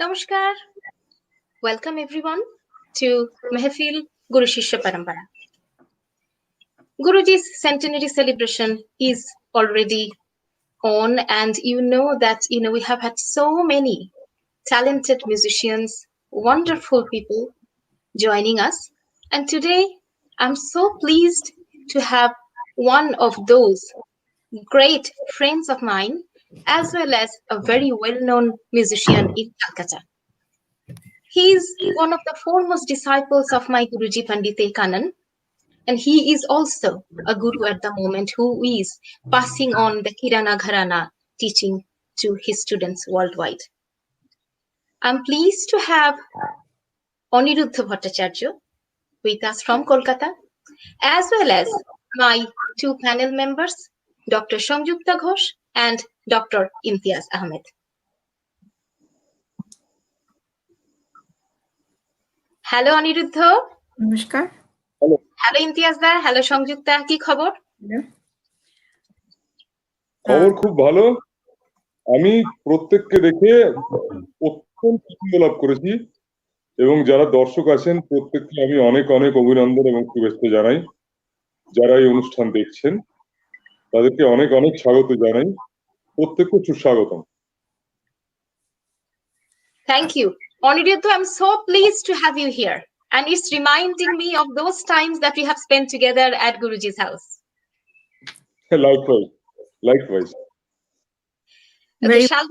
Namaskar. Welcome everyone to Mehfil Guru Shishya Parampara. Guruji's centenary celebration is already on, and you know that we have had so many talented musicians, wonderful people joining us. And today I'm so pleased to have one of those great friends of mine, as well as a very well-known musician in Calcutta. He is one of the foremost disciples of my Guruji Pandit Kanan, and he is also a guru at the moment who is passing on the Kirana Gharana teaching to his students worldwide. I'm pleased to have Aniruddha Bhattacharya with us from Kolkata, as well as my two panel members, Dr. Sanjukta Ghosh and Dr. Imtiaz Ahmed. Hello Aniruddha. নমস্কার। Hello Imtiaz দা, hello Sanjukta, কি খবর? খবর খুব ভালো। আমি প্রত্যেককে দেখে অত্যন্ত আনন্দ লাভ করেছি এবং যারা দর্শক আছেন প্রত্যেককে আমি অনেক অনেক অভিনন্দন এবং শুভেচ্ছা জানাই। যারা এই অনুষ্ঠান দেখছেন তাদেরকে অনেক অনেক স্বাগত জানাই, প্রত্যেককে সুস্বাগতম। Thank you. Aniruddha, I'm so pleased to have you here. And it's reminding me of those times that we have spent together at Guruji's house. Likewise. Okay, shall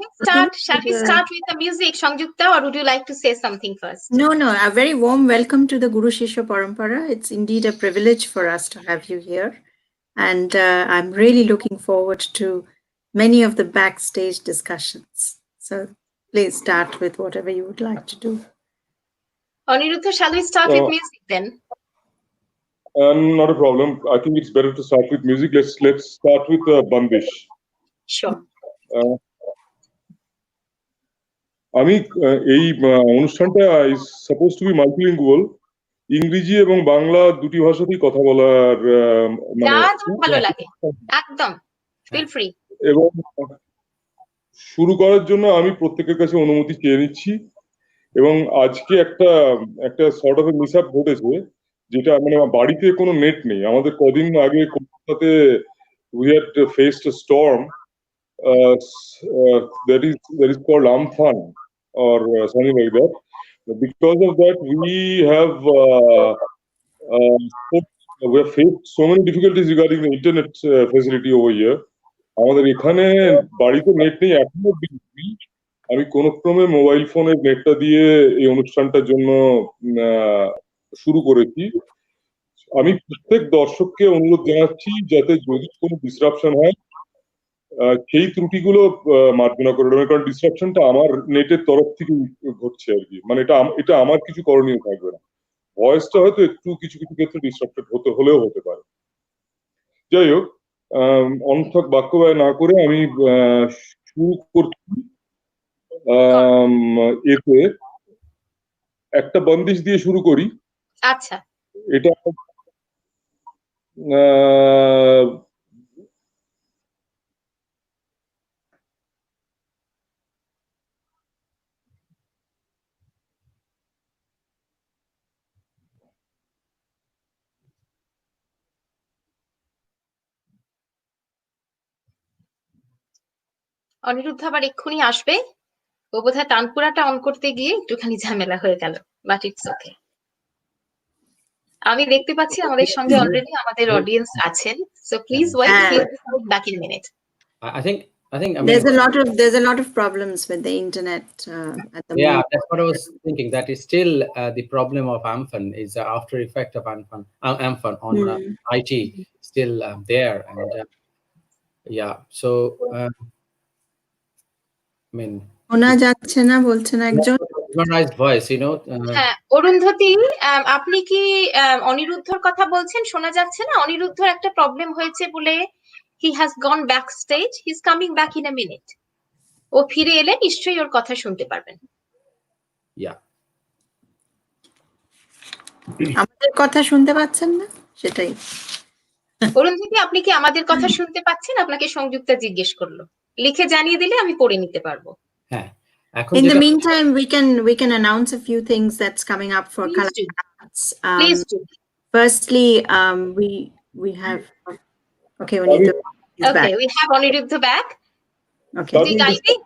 we start with the music, Sanjukta, or would you like to say something first? No, a very warm welcome to the Guru Shishya Parampara. It's indeed a privilege for us to have you here. And I'm really looking forward to many of the backstage discussions. So please start with whatever you would like to do. Aniruddha, shall we start with music then? Not a problem. I think it's better to start with music. Let's start with Bandish. Sure. আমি এই অনুষ্ঠানটা is supposed to be multilingual, ইংরেজি এবং বাংলা দুটি ভাষাতেই কথা বলার ভালো লাগে একদম ফিল ফ্রি। এবং শুরু করার জন্য আমি প্রত্যেকের কাছে অনুমতি চেয়ে নিচ্ছি। এবং আজকে একটা সর্ট অফ মিস আপ ঘটেছে, যেটা মানে বাড়িতে কোনো নেট নেই। আমাদের কদিন আগে কলকাতাতে we had faced a storm that is called Amphan or something like that. Because of that we have faced so many difficulties regarding the internet facility over here. আমাদের এখানে বাড়িতে নেট নেই এখনো। আমি কোন ক্রমে মোবাইল ফোনের নেটটা দিয়ে এই অনুষ্ঠানটার জন্য শুরু করেছি। আমি প্রত্যেক দর্শককে অনুরোধ জানাচ্ছি যাতে যদি কোনো ডিসরাপশন হয় সেই ত্রুটিগুলো মার্জনা করে দেবেন, কারণ ডিসরাপশনটা আমার নেটের তরফ থেকে ঘটছে আর কি। মানে এটা আমার কিছু করণীয় থাকবে না। ভয়েসটা হয়তো একটু কিছু ক্ষেত্রে ডিসরাপ্টেড হলেও হতে পারে। যাই হোক, অনর্থক বাক্য ব্যয় না করে আমি শুরু করছি। এতে একটা বন্দিশ দিয়ে শুরু করি। আচ্ছা, এটা অনিরুদ্ধ আবার এক্ষুনি আসবে। ও বোধহয় তানপুরাটা অন করতে গিয়ে একটুখানি ঝামেলা হয়ে গেল, বাট ইটস ওকে। আমি দেখতে পাচ্ছি আমাদের সঙ্গে অলরেডি আমাদের অডিয়েন্স আছেন, so please wait, he will be back in a minute. I think there's a lot of problems with the internet at the moment. Yeah, that's what I was thinking. That is still the problem of Amphan is the after effect of Amphan on IT still there, and yeah. So I mean, শোনা যাচ্ছে না বলছেন একজন। Organized voice, you know. হ্যাঁ, অরুন্ধতী, আপনি কি অনিরুদ্ধর কথা বলছেন? শোনা যাচ্ছে না? অনিরুদ্ধর একটা প্রবলেম হয়েছে বলে he has gone backstage. He's coming back in a minute. ও ফিরে এলে নিশ্চয়ই ওর কথা শুনতে পারবেন। Yeah. আমাদের কথা শুনতে পাচ্ছেন না? সেটাই। অরুন্ধতী, আপনি কি আমাদের কথা শুনতে পাচ্ছেন? আপনাকে সংযুক্তা জিজ্ঞেস করলো। লিখে জানিয়ে দিলে আমি পড়ে নিতে পারবো। হ্যাঁ, In the meantime, we can announce a few things that's coming up for Please do. Kalakar. Please do. Firstly, we have okay. Anita is back. Okay, we have Aniruddha back. Okay. Is he guiding?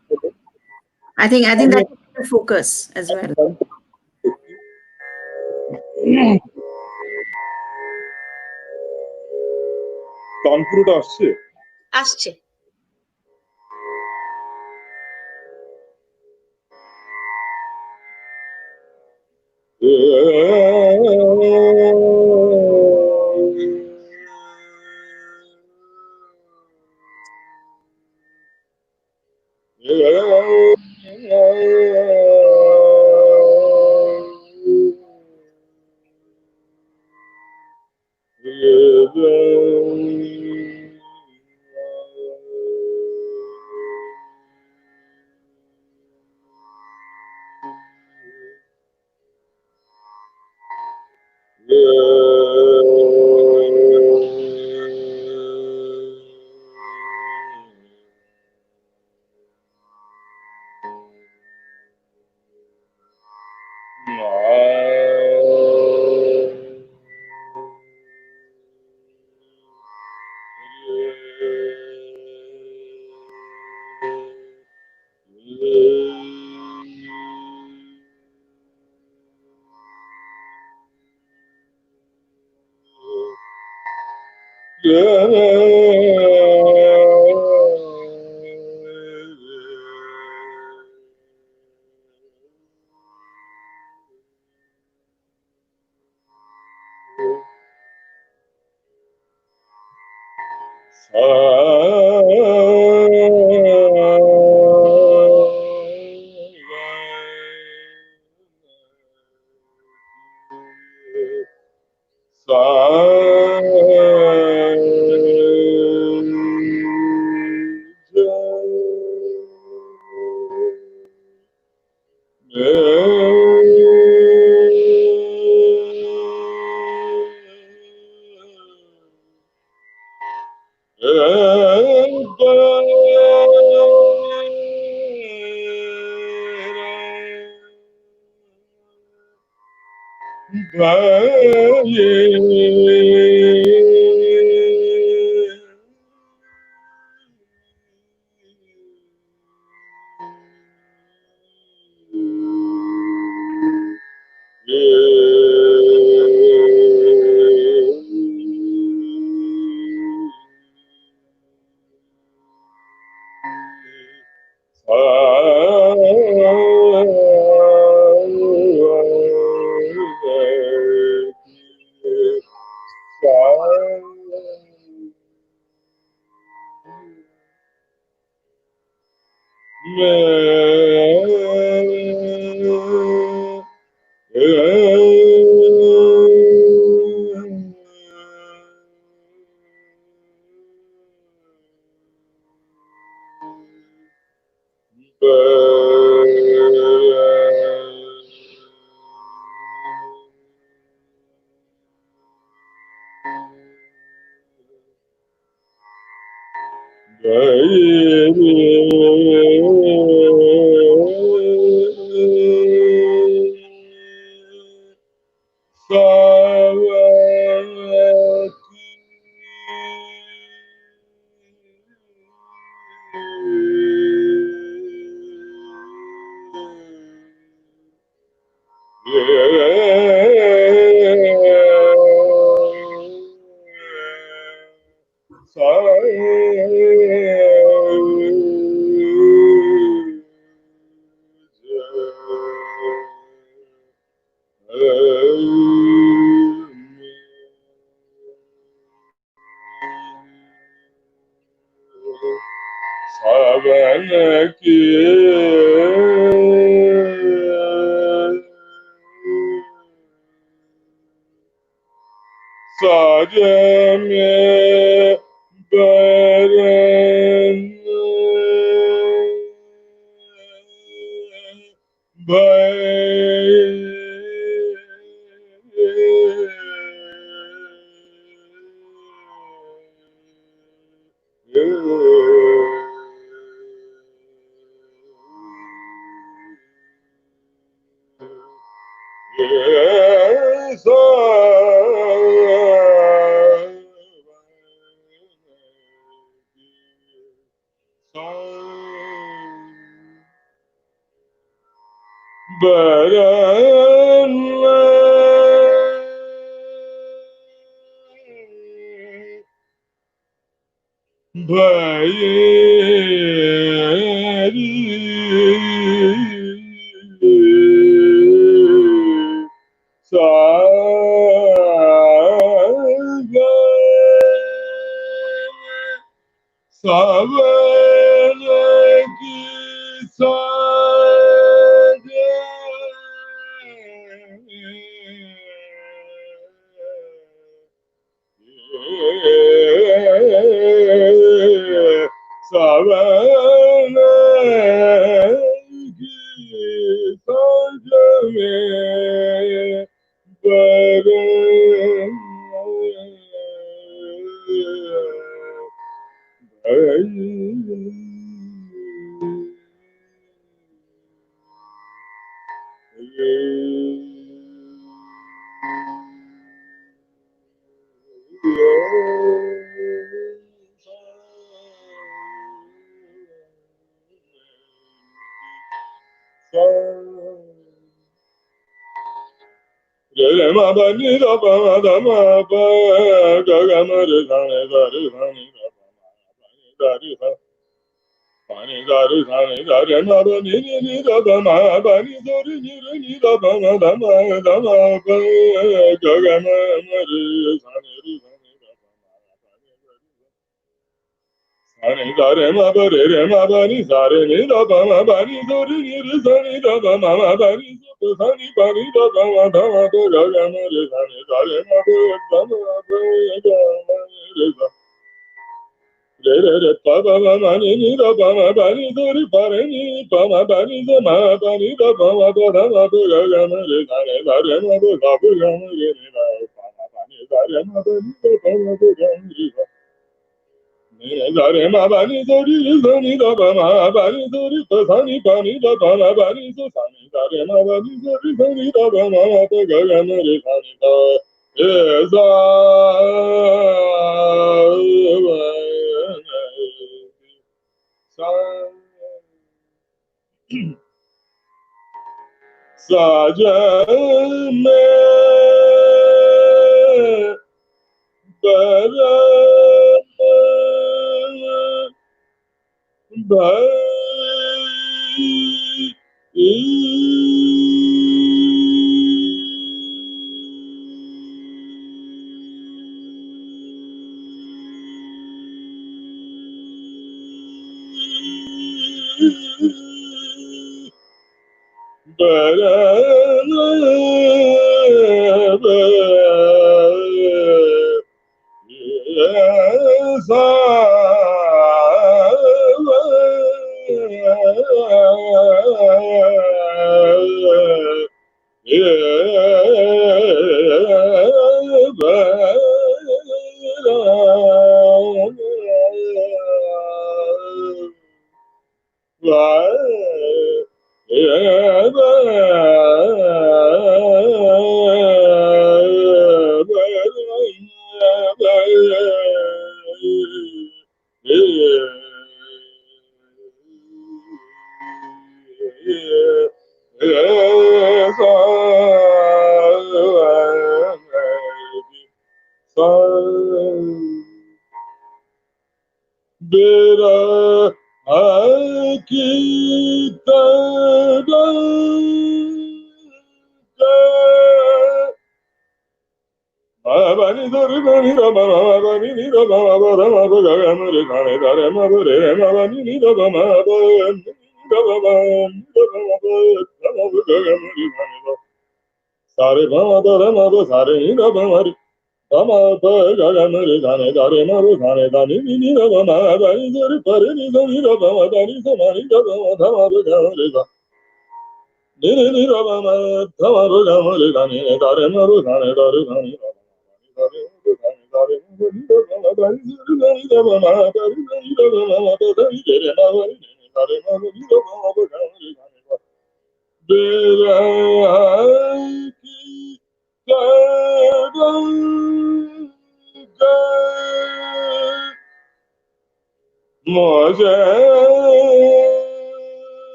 I think that will focus as well. তানপুরটা আসছে আসছে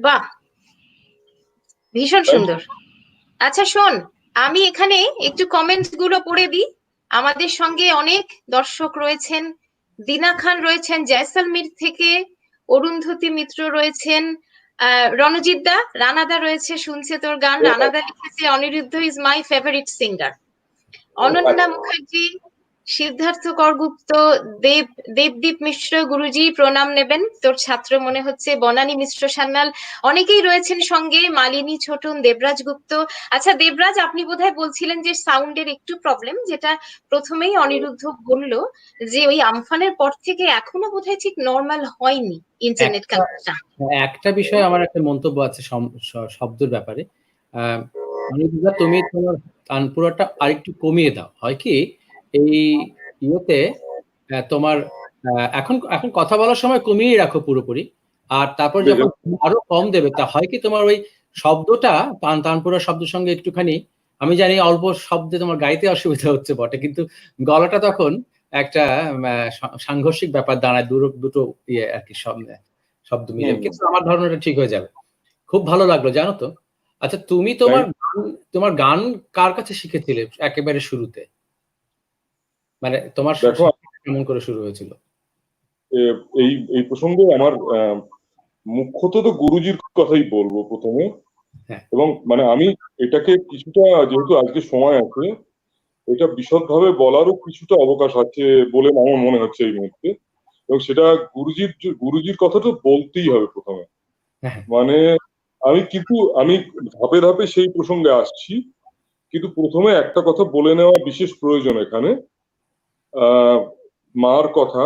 বাহ, ভীষণ সুন্দর। আচ্ছা শোন, আমি এখানে একটু কমেন্টস গুলো পড়ে দিই। আমাদের সঙ্গে অনেক দর্শক রয়েছেন, দিনা খান রয়েছেন জয়সালমীর থেকে, অরুন্ধতী মিত্র রয়েছেন, রণজিৎ দা, রানাদা রয়েছে, শুনছে তোর গান। রানাদা লিখেছে Anirudh is my favourite singer. Ananya Mukherjee, Siddhartha Kargupta, Debdeep Mishra, Guruji প্রণাম নেবেন, তোর ছাত্র মনে হচ্ছে। বনানী মিশ্র সান্যাল, অনেকেই রয়েছেন সঙ্গে, মালিনী ছোটন, দেবরাজ গুপ্ত। আচ্ছা দেবরাজ, আপনি বোধহয় বলছিলেন যে সাউন্ডের একটু প্রবলেম, যেটা প্রথমেই অনিরুদ্ধ বললো যে ওই আমফানের পর থেকে এখনো বোধহয় ঠিক নর্মাল হয়নি ইন্টারনেট কানেকশন। একটা বিষয় আমার একটা মন্তব্য আছে শব্দের ব্যাপারে। অনিরুদ্ধা, তুমি তোমার তানপুরাটা আরেকটু কমিয়ে দাও। হয় কি, এই ইয়েতে তোমার এখন এখন কথা বলার সময় কমিয়ে রাখো পুরোপুরি, আর তারপর যখন আরো কম দেবে, তা হয় কি তোমার ওই শব্দটা তানপুরার শব্দের সঙ্গে একটুখানি, আমি জানি অল্প শব্দে তোমার গাইতে অসুবিধা হচ্ছে বটে, কিন্তু গলাটা তখন একটা সাংঘর্ষিক ব্যাপার দাঁড়ায়, দুটো ইয়ে আর কি শব্দ মিলে, কিন্তু আমার ধারণাটা ঠিক হয়ে যাবে। খুব ভালো লাগলো, জানো তো। আচ্ছা, তুমি তোমার গান কার কাছে শিখেছিলে একেবারে শুরুতে? মানে তোমার কেমন করে শুরু হয়েছিল? এই প্রসঙ্গে আমার মুখ্যত তো গুরুজির কথাই বলবো প্রথমে। এবং মানে আমি এটাকে কিছুটা, যেহেতু আজকে সময় আছে, এটা বিশদভাবে বলারও কিছুটা অবকাশ আছে বলে আমার মনে হচ্ছে এই মুহূর্তে। এবং সেটা গুরুজির কথা তো বলতেই হবে প্রথমে। মানে আমি ধাপে ধাপে সেই প্রসঙ্গে আসছি, কিন্তু প্রথমে একটা কথা বলে নেওয়া বিশেষ প্রয়োজন এখানে। মার কথা,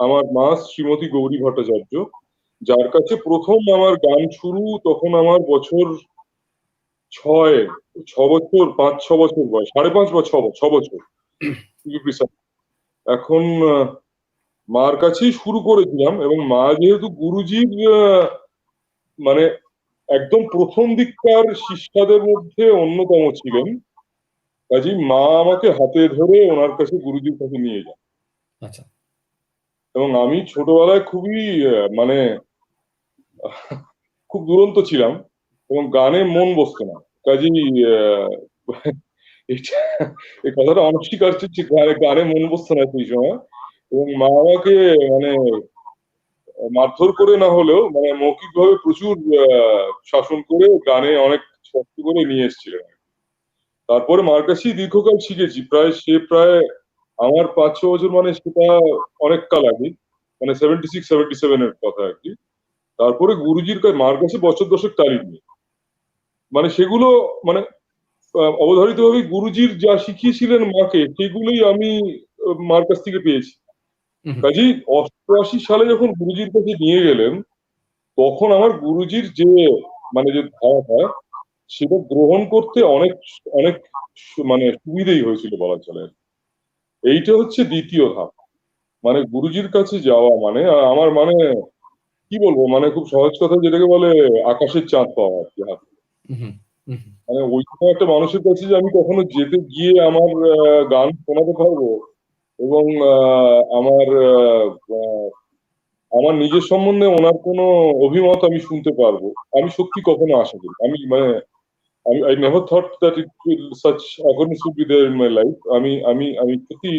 আমার মা শ্রীমতী গৌরী ভট্টাচার্য, যার কাছে প্রথম আমার গান শুরু, তখন আমার বছর 6 বছর, 5-6 বছর বয়স, 5.5 বা 6 বছর। এখন মার কাছেই শুরু করেছিলাম, এবং মা যেহেতু গুরুজির মানে একদম প্রথম দিককার শিষ্যদের মধ্যে অন্যতম ছিলেন, কাজেই মা আমাকে হাতে ধরে ওনার কাছে, গুরুজির কাছে নিয়ে যান। আচ্ছা। এবং আমি ছোটবেলায় খুবই মানে খুব দুরন্ত ছিলাম, এবং গানে মন বসতো না। কাজেই এই কথাটা অনস্বীকার করছি, গানে মন বসতো না সেই সময়। এবং মা আমাকে মানে মারধর করে না হলেও মানে মৌখিকভাবে প্রচুর শাসন করে গানে অনেক শক্ত করে নিয়ে এসেছিলেন। তারপরে মার কাছেই দীর্ঘকাল শিখেছি, প্রায় আমার 5-6 বছর, মানে সেটা অনেক কাল আগে, মানে 76-77 এর কথা আর কি। তারপরে গুরুজির মার কাছে বছর 10 তালিম নিই। মানে সেগুলো মানে অবধারিত ভাবে গুরুজির যা শিখিয়েছিলেন মাকে, সেগুলোই আমি মার কাছ থেকে পেয়েছি। কাজেই 88 সালে যখন গুরুজির কাছে নিয়ে গেলেন, তখন আমার গুরুজির যে মানে যে ধারাটা, সেটা গ্রহণ করতে অনেক অনেক মানে সুবিধেই হয়েছিল বলা চলে। এইটা হচ্ছে দ্বিতীয় ধাপ, মানে গুরুজির কাছে যাওয়া মানে আমার মানে কি বলবো, মানে খুব সহজ কথা যেটাকে বলে আকাশের চাঁদ পাওয়া আর কি। মানে ওই সময় একটা মানুষের কাছে যে আমি কখনো যেতে গিয়ে আমার গান শোনাতে পারবো, এবং আমার নিজের সম্বন্ধে ওনার কোনো অভিমত আমি শুনতে পারবো, আমি সত্যি কখনো আশা করি, আমি মানে I never thought that such occurrence would be there in my life. আমি সত্যি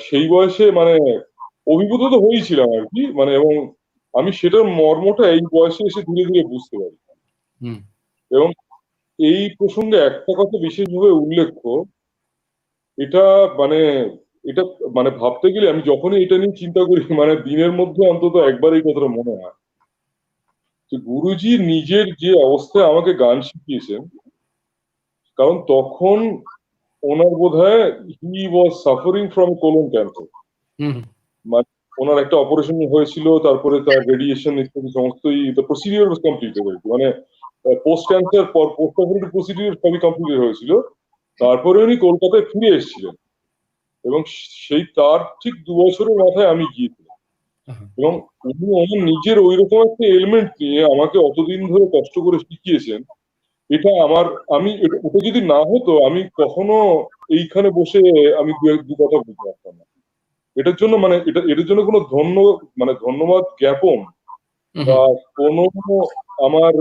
সেই বয়সে মানে অভিভূত তো হয়েছিলাম আর কি, মানে এবং আমি সেটার মর্মটা এই বয়সে এসে ধীরে ধীরে বুঝতে পারি। এবং এই প্রসঙ্গে একটা কথা বিশেষভাবে উল্লেখ্য, এটা মানে এটা মানে ভাবতে গেলে আমি যখনই এটা নিয়ে চিন্তা করি, মানে দিনের মধ্যে অন্তত একবার এই কথাটা মনে হয় যে গুরুজি নিজের যে অবস্থায় আমাকে গান শিখিয়েছেন, কারণ তখন ওনার বোধহয় he was suffering from colon cancer, মানে ওনার একটা অপারেশন হয়েছিল, তারপরে তার রেডিয়েশন ইত্যাদি সমস্তই প্রসিডিওর ওয়াজ কমপ্লিটেড, মানে post cancer post operative procedure সবই কমপ্লিটেড হয়েছিল। তারপরে উনি কলকাতায় ফিরে এসেছিলেন এবং সেই তার ঠিক 2 বছরের মাথায় আমি গিয়েছিলাম, এবং উনি আমার নিজের ওই রকম একটা এলিমেন্ট নিয়ে আমাকে অতদিন ধরে কষ্ট করে শিখিয়েছেন। এটা আমার আমি ওটা যদি না হতো আমি কখনো এইখানে বসে আমি দু কথা বলতে পারতাম না। এটার জন্য মানে এটার জন্য কোনো ধন্যবাদ জ্ঞাপন বা কোনো আমার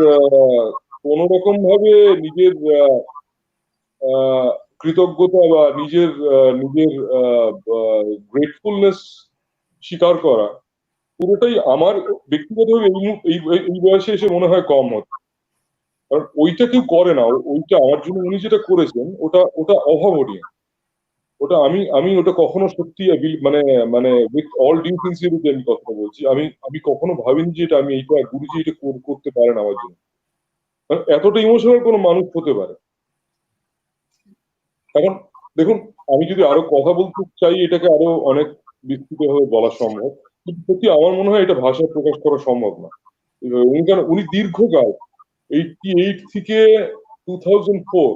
কোন রকম ভাবে নিজের কৃতজ্ঞতা বা নিজের গ্রেটফুলনেস স্বীকার করা, পুরোটাই আমার ব্যক্তিগতভাবে এই বয়সে এসে মনে হয় কম হচ্ছে। কারণ ওইটা কেউ করে না, ওইটা আমার জন্য উনি যেটা করেছেন ওটা ওটা অভাবনীয়। ওটা আমি ওটা কখনো সত্যি মানে মানে উইথ অল ডিউ সিনসিয়ারিটি আমি কথা বলছি, আমি কখনো ভাবিনি যে এটা আমি এইটা গুরুজি এটা করতে পারেন আমার জন্য, এতটা ইমোশনাল কোনো মানুষ হতে পারে। এখন দেখুন, আমি যদি আরো কথা বলতে চাই এটাকে আরো অনেক বিস্তৃতভাবে বলা সম্ভব, কিন্তু সত্যি আমার মনে হয় এটা ভাষায় প্রকাশ করা সম্ভব না। উনি দীর্ঘকাল 88 থেকে 2004,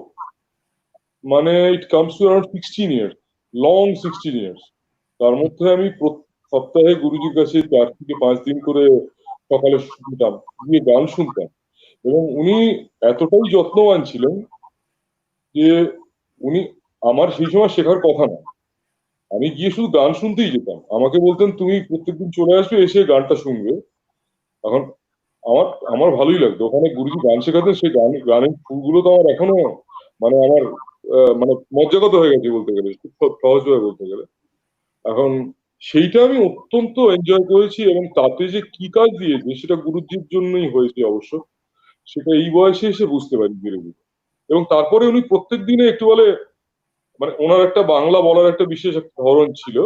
মানে it comes to around 16 years, long 16 years. তার মধ্যে আমি সপ্তাহে গুরুজির কাছে 4 থেকে 5 দিন করে সকালে শুনতাম, গিয়ে গান শুনতাম, এবং উনি এতটাই যত্নবান ছিলেন যে উনি আমার সেই সময় শেখার কথা না, আমি গিয়ে শুধু গান শুনতেই যেতাম। আমাকে বলতেন তুমি প্রত্যেকদিন চলে আসবে, এসে গানটা শুনবে। এখন আমার আমার ভালোই লাগতো, ওখানে গুরুজি গান শেখাতেন, সেই গানের সুরগুলো তো আমার এখনো মানে আমার মানে মজ্জাগত হয়ে গেছে বলতে গেলে, খুব সহজভাবে বলতে গেলে। এখন সেইটা আমি অত্যন্ত এনজয় করেছি, এবং তাতে যে কি কাজ দিয়েছে সেটা গুরুজির জন্যই হয়েছে অবশ্য, সেটা এই বয়সে এসে বুঝতে পারি ধীরে ধীরে। এবং তারপরে উনি প্রত্যেক দিনে একটু বলে, মানে ওনার একটা বাংলা বলার একটা বিশেষ একটা ধরন ছিল,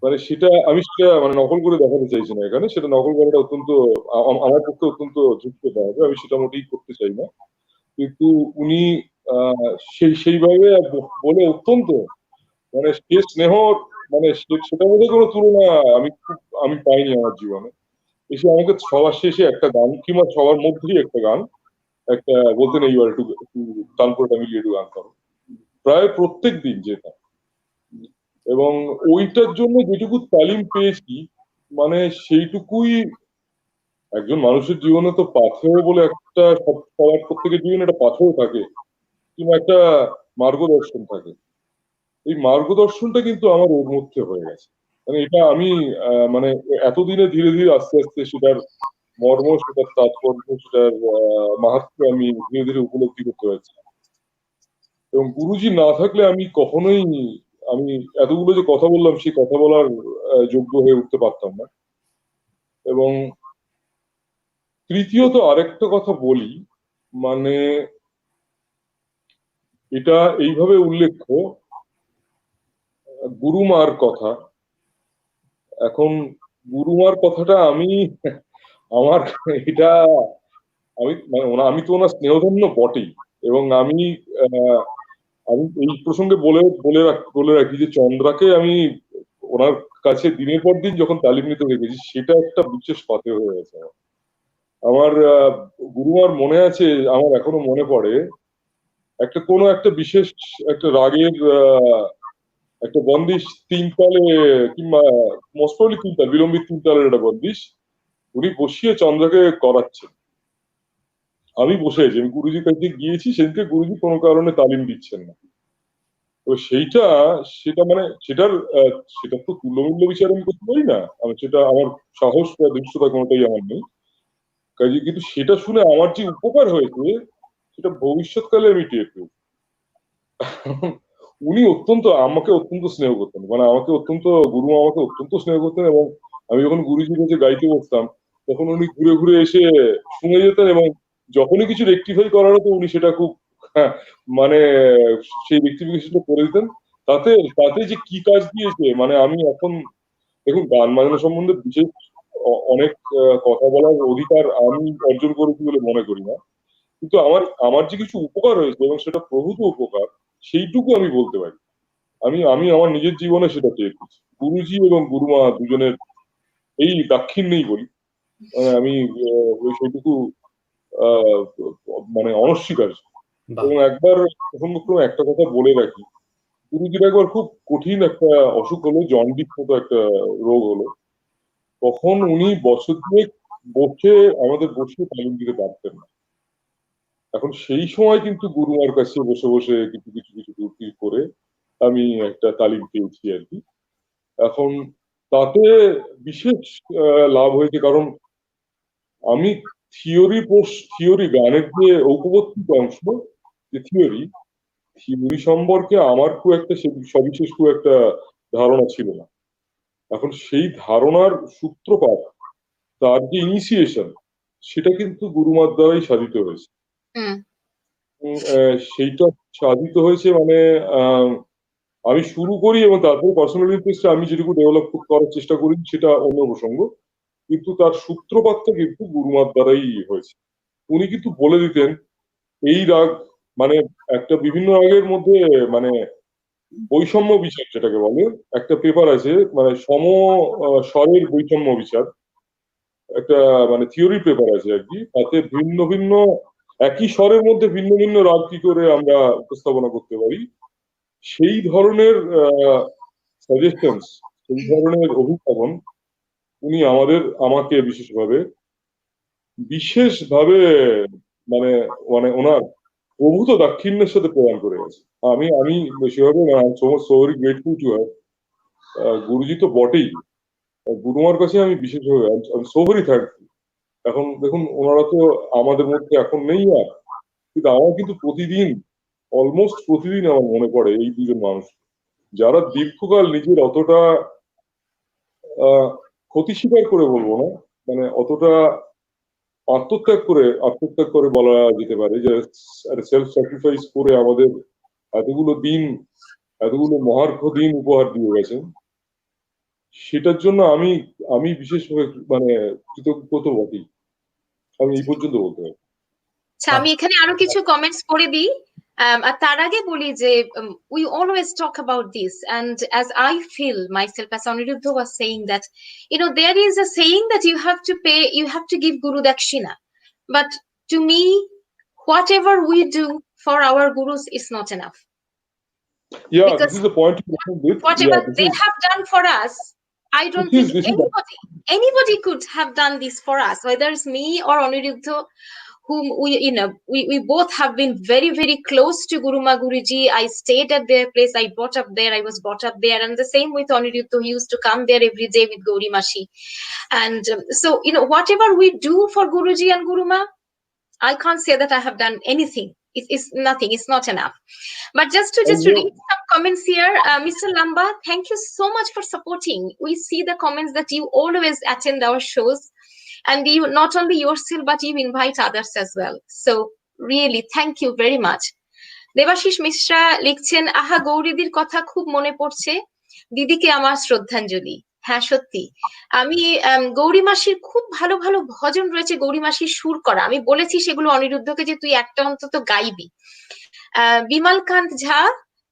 মানে সেটা মানে নকল করে দেখাতে চাইছি না এখানে, সেটা নকল করাটা অত্যন্ত আমার পক্ষে অত্যন্ত ঝুঁকতে হবে, আমি সেটা মোটেই করতে চাই না। কিন্তু উনি সেইভাবে বলে অত্যন্ত মানে সে স্নেহ, মানে সেটা মধ্যে কোনো তুলনা আমি পাইনি আমার জীবনে। এসে আমাকে সবার শেষে একটা গান, কিংবা সবার মধ্যেই একটা গান, একটা বলতেন এইবার একটু একটু তানপুরাটা মিলিয়ে একটু গান করো, প্রায় প্রত্যেক দিন যেটা। এবং ওইটার জন্য যেটুকু তালিম পেয়েছি, মানে সেইটুকুই একজন মানুষের জীবনে তো পাথেয় বলে একটা, সবার প্রত্যেকের জীবনে একটা পাথেয় থাকে, কিংবা একটা মার্গদর্শন থাকে। এই মার্গদর্শনটা কিন্তু আমার ওর মধ্যে হয়ে গেছে, মানে এটা আমি মানে এতদিনে ধীরে ধীরে আস্তে আস্তে সেটার মর্ম, সেটার তাৎপর্য, সেটার মাহাত্ম্য আমি ধীরে ধীরে উপলব্ধি করতে পারছি। এবং গুরুজি না থাকলে আমি কখনোই আমি এতগুলো যে কথা বললাম সেই কথা বলার যোগ্য হয়ে উঠতে পারতাম না। এবং তৃতীয়ত আরেকটা কথা বলি, মানে এটা এইভাবে উল্লেখ্য, গুরুমার কথা। এখন গুরুমার কথাটা আমার এটা আমি তো ওনার স্নেহধন্য বটেই, এবং আমি এই প্রসঙ্গে বলে রাখি যে চন্দ্রাকে আমি ওনার কাছে দিনের পর দিন যখন তালিম নিতে দেখেছি, সেটা একটা বিশেষ পাথেয় হয়ে গেছে আমার। গুরুমার মনে আছে, আমার এখনো মনে পড়ে, কোনো একটা বিশেষ একটা রাগের একটা বন্দিশ 3 তালে, কিংবা মোস্ট প্রবাবলি 3 তাল, বিলম্বিত 3 তালের একটা বন্দিশ উনি বসিয়ে চন্দ্রাকে করাচ্ছেন। আমি বসে আছি, আমি গুরুজির কাছে গিয়েছি, সেদিকে গুরুজি কোনো কারণে তালিম দিচ্ছেন না। তো সেটা মানে সেটা তো তুল্যমূল্য বিচার আমি করতে পারি না, আমি সেটা আমার সাহস বা দৃশ্যতা কোনোটাই আমার নেই কাজে, কিন্তু সেটা শুনে আমার যে উপকার হয়েছে সেটা ভবিষ্যৎকালে আমি টের পেয়েছি। উনি আমাকে অত্যন্ত স্নেহ করতেন, মানে গুরু আমাকে অত্যন্ত স্নেহ করতেন, এবং আমি যখন গুরুজির কাছে গাইতে বসতাম তখন উনি ঘুরে ঘুরে এসে শুনে যেতেন, এবং যখনই কিছু রেকটিফাই করার হতো উনি সেটা খুব হ্যাঁ, মানে সেই ব্যক্তি বিশেষটা করে দিতেন। তাতে তাতে যে কি কাজ দিয়েছে, মানে আমি এখন দেখুন গান বাজনা সম্বন্ধে বিশেষ অনেক কথা বলার অধিকার আমি অর্জন করেছি বলে মনে করি না, কিন্তু আমার আমার যে কিছু উপকার হয়েছে এবং সেটা প্রভূত উপকার, সেইটুকু আমি বলতে পারি। আমি আমি আমার নিজের জীবনে সেটা পেয়েছি। গুরুজি এবং গুরুমা দুজনের এই দাক্ষিণ্যেই বলি, আমি সেইটুকু আহ মানে অনস্বীকার্য। এবং একবার প্রসঙ্গক্রমে একটা কথা বলে রাখি, গুরুজির একবার খুব কঠিন একটা অসুখ হলো, জন্ডিস মতো একটা রোগ হলো। তখন উনি বছর দুয়েক বসে আমাদের বসে তালিম দিতে পারতেন না। এখন সেই সময় কিন্তু গুরুমার কাছে বসে বসে কিছু কিছু কিছু ত্রুটি করে আমি একটা তালিম পেয়েছি আর কি। এখন তাতে বিশেষ লাভ হয়েছে, কারণ আমি থিওরি গানের যে ঔপবর্তিক অংশ, যে থিওরি সম্পর্কে আমার খুব একটা সবিশেষ খুব একটা ধারণা ছিল না। এখন সেই ধারণার সূত্রপাত, তার যে ইনিশিয়েশন, সেটা কিন্তু গুরুমার দ্বারাই সাধিত হয়েছে। সেইটা সাধিত হয়েছে মানে আমি শুরু করি এবং তারপরে পার্সোনাল ইন্টারেস্টে আমি যেটুকু ডেভেলপ করার চেষ্টা করি সেটা অন্য প্রসঙ্গ, কিন্তু তার সূত্রপাতটা কিন্তু গুরুমার দ্বারাই হয়েছে। উনি কিন্তু বলে দিতেন এই রাগ, মানে একটা বিভিন্ন রাগের মধ্যে মানে বৈষম্য বিচার যেটাকে বলে, একটা পেপার আছে মানে স্বরের বৈষম্য বিচার, একটা মানে থিওরি পেপার আছে আর কি। তাতে ভিন্ন ভিন্ন একই স্বরের মধ্যে ভিন্ন ভিন্ন রাগ কি করে আমরা উপস্থাপনা করতে পারি, সেই ধরনের সাজেশনস, সেই ধরনের অভিভাবন উনি আমাকে বিশেষভাবে মানে মানে ওনার প্রভূত দাক্ষিণ্যের সাথে প্রদান করে গেছে। আমি আমি সেভাবে so very grateful to have. Guruji তো বটেই, গুরুমার কাছে আমি বিশেষভাবে সো ভেরি থ্যাঙ্কফুল। এখন দেখুন ওনারা তো আমাদের মধ্যে এখন নেই আর, কিন্তু আমার কিন্তু প্রতিদিন, অলমোস্ট প্রতিদিন আমার মনে পড়ে এই দুজন মানুষ, যারা দীর্ঘকাল নিজের অতটা ক্ষতি স্বীকার করে বলবো না, মানে অতটা আত্মত্যাগ করে বলা যেতে পারে, যে সেলফ স্যাক্রিফাইস করে আমাদের এতগুলো দিন, এতগুলো মহার্ঘ দিন উপহার দিয়ে গেছেন। সেটার জন্য আমি আমি বিশেষভাবে মানে কৃতজ্ঞ তো বটেই, আমি এই পর্যন্ত বলতে পারি। আচ্ছা, আমি এখানে আরো কিছু কমেন্টস করে দিই। আর তার আগে বলি যে we always talk about this, and as I feel myself, as Aniruddha was saying, that there is a saying that you have to give Guru Dakshina, but to me, whatever we do for our gurus is not enough. Yeah, because this is the point you mentioned with. whatever Yeah, they have done for us, I don't think anybody could have done this for us, whether it's me or Aniruddha, whom we both have been very, very close to Guruma Guruji. I stayed at their place. I was brought up there. And the same with Aniruddha. He used to come there every day with Gauri Mashi. And so, whatever we do for Guruji and Guruma, I can't say that I have done anything. It's nothing. It's not enough. But just to read some comments here, Mr. Lamba, thank you so much for supporting. We see the comments that you always attend our shows, and you not only yourself but you invite others as well. So really, thank you very much. Debashis Mishra লিখছেন, আহা গৌরীদির কথা খুব মনে পড়ছে, দিদিকে আমার শ্রদ্ধাঞ্জলি। হ্যাঁ, সত্যি আমি গৌরী মাসির খুব ভালো ভালো ভজন রয়েছে, গৌরী মাসির সুর করা। আমি বলেছি সেগুলো অনিরুদ্ধকে যে তুই একটা অন্তত গাইবি। বিমলকাंत झा,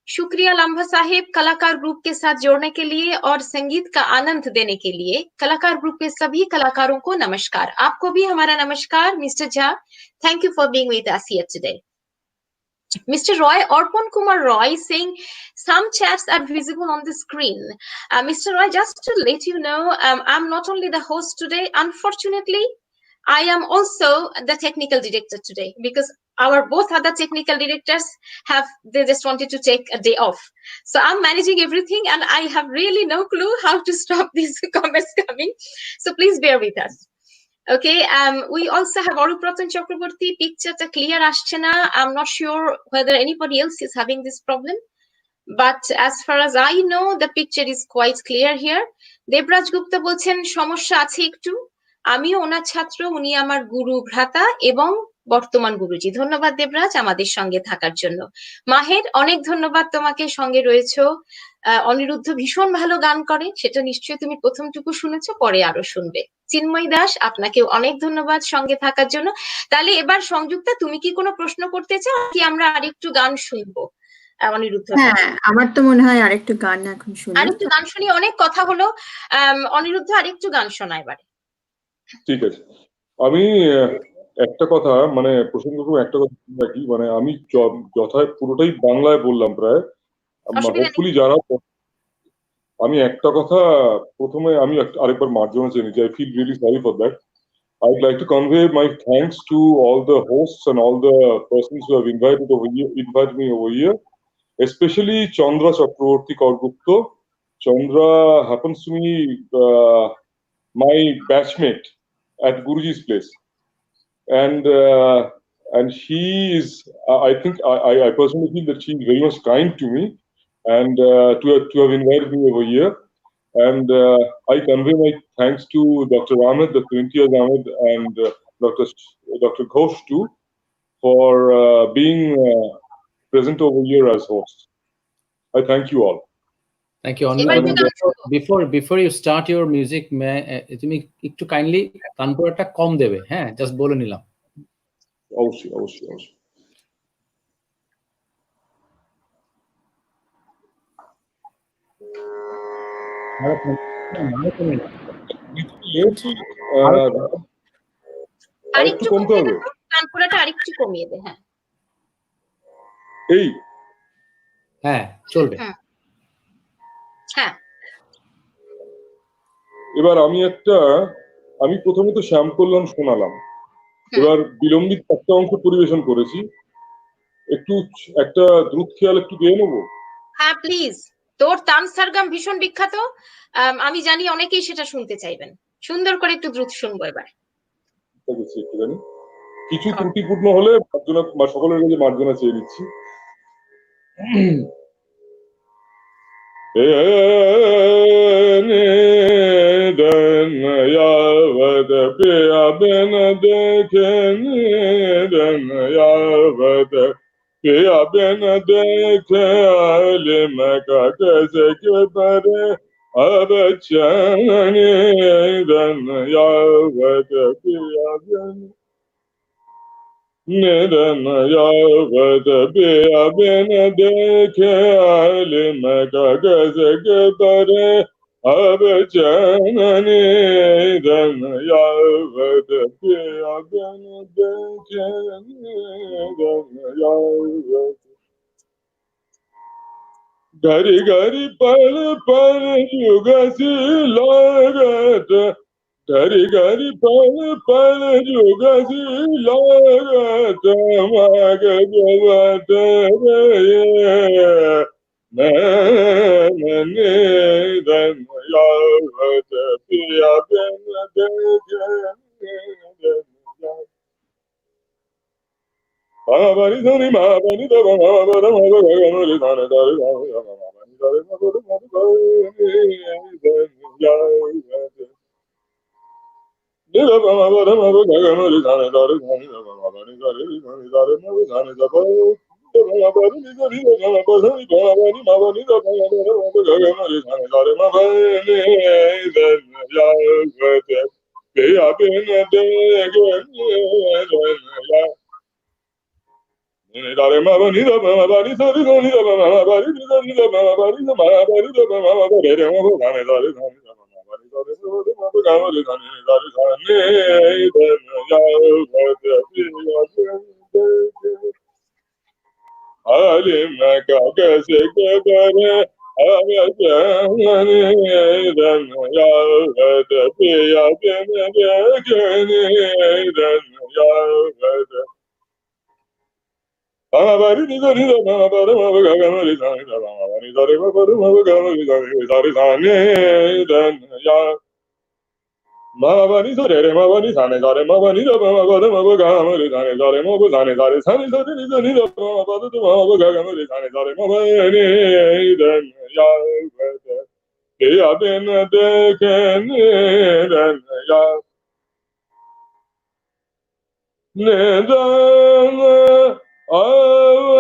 शुक्रिया लांबा साहेब कलाकार ग्रुप के साथ जोड़ने के लिए और संगीत का आनंद देने के लिए। कलाकार ग्रुप के सभी कलाकारों को नमस्कार। आपको भी हमारा नमस्कार mister Jha. Thank you for being with us here today. Mr. Roy, Arpan Kumar Roy, saying some chats are visible on the screen. Mr. Roy, just to let you know, I'm not only the host today. Unfortunately, I am also the technical director today, because our both other technical directors they just wanted to take a day off. So I'm managing everything, and I have really no clue how to stop these comments coming. So please bear with us. Okay, we also have Arupratan Chakraborty. Picture clear আসছে না. I'm not sure whether anybody else is having this problem, but as far as I know, the picture is quite clear here. Debraj Gupta বলছেন সমস্যা আছে একটু, আমিও ওনার ছাত্র, উনি আমার গুরু ভ্রাতা এবং বর্তমান গুরুজি। ধন্যবাদ দেবরাজ আমাদের সঙ্গে থাকার জন্য। মাহের, অনেক ধন্যবাদ তোমাকে, সঙ্গে রয়েছো। অনিরুদ্ধ ভীষণ ভালো গান করে, সেটা নিশ্চয়ই তুমি প্রথমটুকু শুনেছো, পরে আরো শুনবে। চিন্ময় দাস, আপনাকে অনেক ধন্যবাদ সঙ্গে থাকার জন্য। তাহলে এবার সংযুক্তা, তুমি কি কোনো প্রশ্ন করতে চাও, কি আমরা আরেকটু গান শুনবো অনিরুদ্ধ? হ্যাঁ, আমার তো মনে হয় আরেকটু গান এখন শুনি। আরেকটু গান শুনি, অনেক কথা হলো। অনিরুদ্ধ, আরেকটু গান শোনা এবারে। ঠিক আছে। আমি একটা কথা, মানে প্রসঙ্গক্রমে একটা কথা রাখি, মানে আমি যথায় পুরোটাই বাংলায় বললাম প্রায়। অসুবিধা নেই। হোপফুলি যারা, আমি একটা কথা প্রথমে আমি আরেকবার মার্জনা চেয়ে নিচ্ছি। I feel really sorry for that. I'd like to convey my thanks to all the hosts and all the persons who have invited me over here, especially Chandra Chakraborty Kaurgupta. Chandra happens to be my batchmate at Guruji's place, and she is, I think, I personally feel that she is very much kind to me, and to have invited me over here. And I convey my thanks to Dr. Ahmed, Dr. Imtiaz Ahmed, and Dr. Ghosh too, for being present over here as hosts. I thank you all. Thank you. এবার একটু গান শুনবো। Before you start your music, তুমি একটু kindly তানপুরাটা কম দেবে, হ্যাঁ, just বলে নিলাম। অবশ্যই অবশ্যই অবশ্যই। আরেকটু কমতে হবে, তানপুরাটা আরেকটু কমিয়ে দে। হ্যাঁ, এই, হ্যাঁ চলবে। হ্যাঁ, এবার আমি প্রথমে তো শ্যাম কল্যাণ শোনালাম, এবার বিলম্বিত একটা অংশ পরিবেশন করেছি, একটু একটা দ্রুত খেয়াল একটু দিয়ে নেবো। হ্যাঁ প্লিজ। তোর তান সারগাম ভীষণ বিখ্যাত, আমি জানি অনেকেই সেটা শুনতে চাইবেন। সুন্দর করে একটু দ্রুত শুনবো এবার। একটুখানি কিছু ত্রুটিপূর্ণ হলে মার্জনা, সকলের কাছে মার্জনা চেয়ে নিচ্ছি। यावद पिया बिन देखे यावद पिया बिन देखे आलिम का कैसे के परे अब चने यावद पिया बिन निरन यावद पिया बिन देखे आलिम का कैसे के परे अब जननी धन यावद पिया बिन देखे धन यावद घरी घरी पल पल युग सी लागत घरी घरी पल पल युग सी लागत माग जवत नैने धन यावत पिया बिन देखे Bani dhani ma bani dava ma bada ma bada gamari dhani dhari dhani dhava ma bani dhari ma bada ma bada nidava ma bada ma bada gamari dhani dhari dhani dhava ma bani dhari dhani dhari ma bada dhani dhava ma bani dhari dhava ma bada dhani dhava bani ma bani dhava ma bada ma bada gamari dhani dhari ma bani dhani yavate piya bin dege ya Dare ma ba ni da ba ba ni sa ri do ni da ba ma ba ri da ni da ba ba ri da ma ba ri da ba ma ba re re ma ba ga ne da ri da ni da ma ba ri da re ma ba ga ma ri da ni da ri da ne da ya ga da pi ya de ali ma ga ga se ga da re a ga ja ni da ya ga da pi ya de ne ga ne da ya ga da Bari ni da ni da ma ba ma ba ga ma ri da ni da ma ba ni da re ma ba ma ba ga ma ri da ri da ne da ya ma ba ni da re ma ba ni sa ne da re ma ba ni da ma ba ma ba ga ma ri da ne da re ma ba da ne da re sa ni da ni da ni da ma ba da ma ba ga ma ri da ne da re ma ba ni da ya ke ya ben de ke ni da ya nedana avadı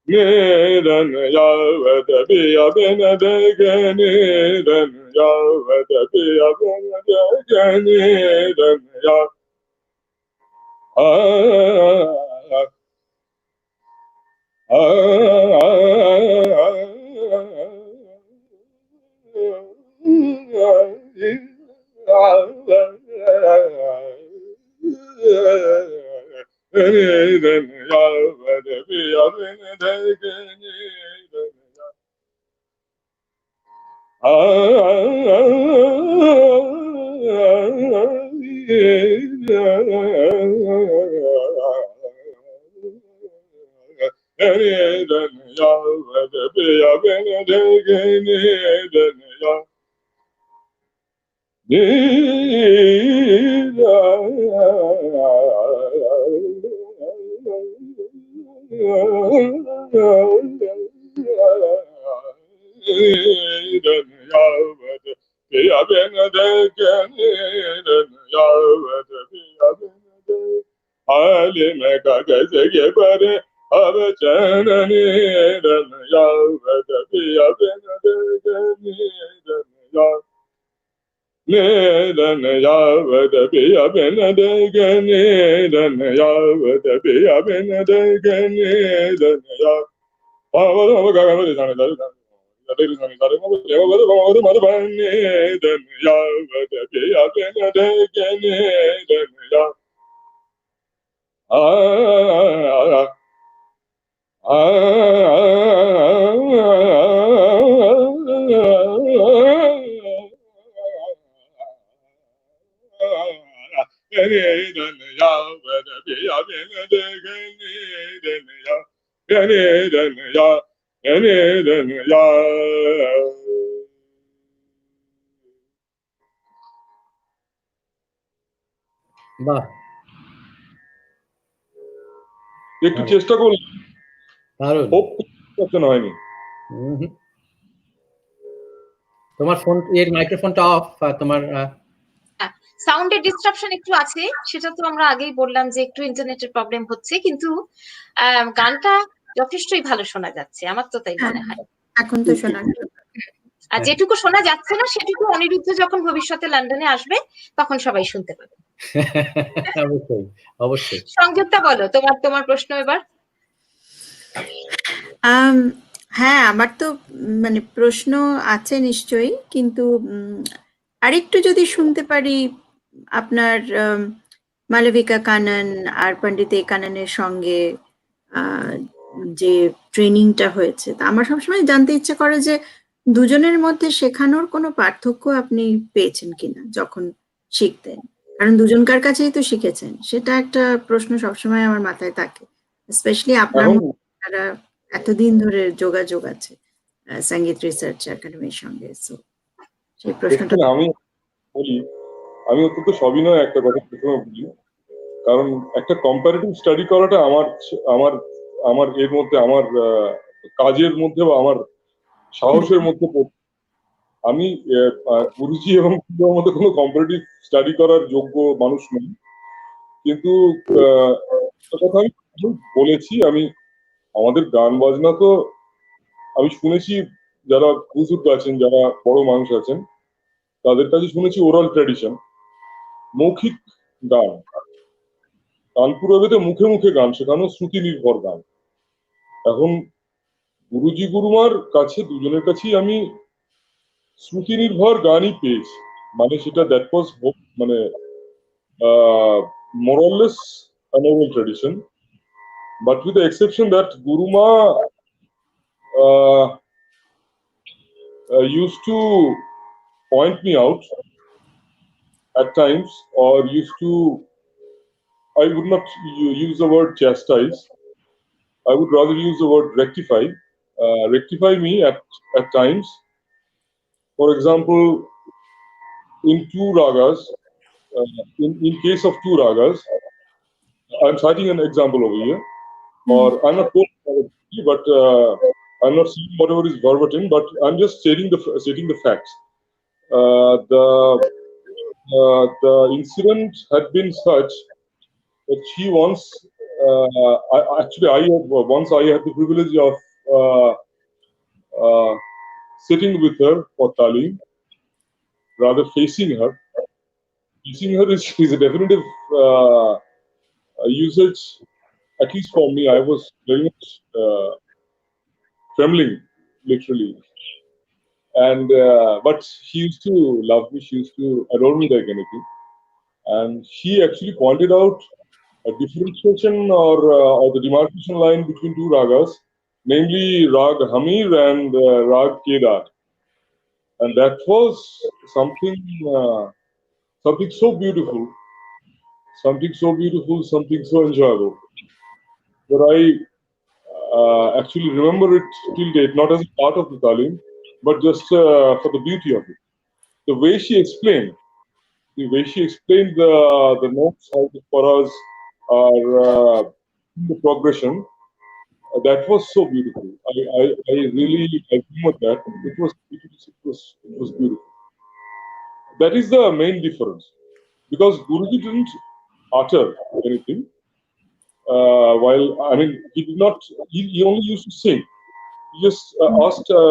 Neden yavada biya bena degen neden yavada biya bena degen neden ya neden yavada biya bena degen neden Neden yavada biya bena degen neden ya Halime kageze gebare abacana neden yavada biya bena degen neden ya neden yavada biya bena degen neden yavada biya bena degen neden ya neden yavada biya bena degen neden ya Neden yavada biya bena degen neden ya neden ya neden ya বাহ, একটু চেষ্টা করলাম দারুণ। Hope হয়নি হুম। তোমার phone এর মাইক্রোফোনটা of, তোমার সাউন্ডের ডিস্ট্রাকশন একটু আছে, সেটা তো আমরা আগেই বললাম যে একটু ইন্টারনেটের প্রবলেম হচ্ছে, কিন্তু গানটা যথেষ্টই ভালো শোনা যাচ্ছে, আমার তো তাই মনে হয়। এখন তো শোনা গেল। আর যেটুকু শোনা যাচ্ছে না সেটুকু অনিরুদ্ধ যখন ভবিষ্যতে লন্ডনে আসবে তখন সবাই শুনতে পাবে। অবশ্যই অবশ্যই। সংযুক্তা বলো, তোমার প্রশ্ন এবার। হ্যাঁ, আমার তো মানে প্রশ্ন আছে নিশ্চয়ই, কিন্তু আরেকটু যদি শুনতে পারি আপনার মালবিকা কানন আর পণ্ডিত কাননের সঙ্গে যে ট্রেনিংটা হয়েছে, তা আমার সবসময় জানতে ইচ্ছে করে যে দুজনের মধ্যে শেখানোর কোনো পার্থক্য আপনি পেয়েছেন কিনা যখন শিখতেন, কারণ দুজনকার কাছেই তো শিখেছেন, সেটা একটা প্রশ্ন সবসময় আমার মাথায় থাকে, স্পেশালি আপনার যারা এতদিন ধরে যোগাযোগ আছে সঙ্গীত রিসার্চ একাডেমির সঙ্গে। সেই প্রশ্নটা আমি বলি, আমি অত্যন্ত সবিনয় একটা কথা প্রথমে বলি, কারণ একটা কম্পারেটিভ স্টাডি করাটা আমার আমার আমার এর মধ্যে আমার কাজের মধ্যে বা আমার সাহসের মধ্যে আমি গুরুজি এবং গুরুর মধ্যে কোনো কম্পারেটিভ স্টাডি করার যোগ্য মানুষ নই, কিন্তু কথা আমি বলেছি, আমি আমাদের গান বাজনা তো আমি শুনেছি, যারা বুজুর্গ আছেন, যারা বড় মানুষ আছেন, তাদের কাছে শুনেছি ওরাল ট্র্যাডিশন, মৌখিক গান, কানপুরবেতে মুখে মুখে গান শেখানো, শ্রুতি নির্ভর গান। এখন গুরুজি গুরুমার কাছে দুজনের কাছেই আমি শ্রুতি নির্ভর গানই পেয়েছি, মানে সেটা দ্যাট ওয়াজ মানে more or less an oral tradition, but with the exception that Guruma used to point me out at times, or used to, I would not use the word chastise, I would rather use the word rectify. Rectify me at times. For example, in two ragas, in case of two ragas, I'm citing an example over here, or I'm not quoting, but I'm not saying whatever is verbatim, but I'm just stating the facts. The incident had been such that she once, once I had the privilege of sitting with her for talim, rather facing her. Facing her is a definitive usage, at least for me. I was very much trembling, literally. And but she used to love me. She used to adore me like anything. And she actually pointed out a differentiation or the demarcation line between two ragas, namely Rag Hamir and Rag Kedar. And that was something something so beautiful, something so enjoyable that I actually remember it till date, not as a part of the talim, but just for the beauty of it. The way she explained, the notes, how the paras are in the progression, that was so beautiful. I really I remember that. It was beautiful. That is the main difference, because Guruji didn't utter anything. While I mean, he did not. He only used to sing. He just asked her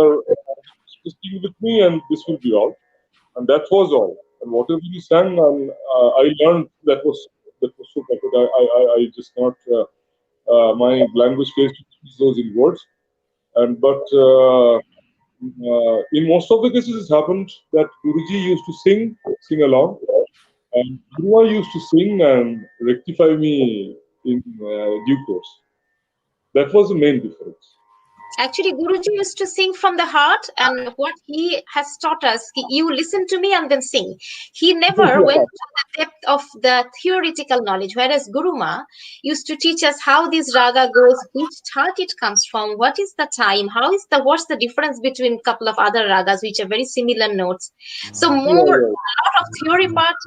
to sing with me, and this will be all. And that was all. And whatever he sang, I learned that was so perfect. I just not my language fails to use those in words. And but in most of the cases, it's happened that Guruji used to sing along, and Guruma used to sing and rectify me in due course. That was the main difference. Actually, Guruji used to sing from the heart, and what he has taught us, you listen to me and then sing. He never went to the depth of the theoretical knowledge, whereas Guruma used to teach us how this raga goes, which chart it comes from, what is the time, what's the difference between a couple of other ragas which are very similar notes. So more Yeah, a lot of theory part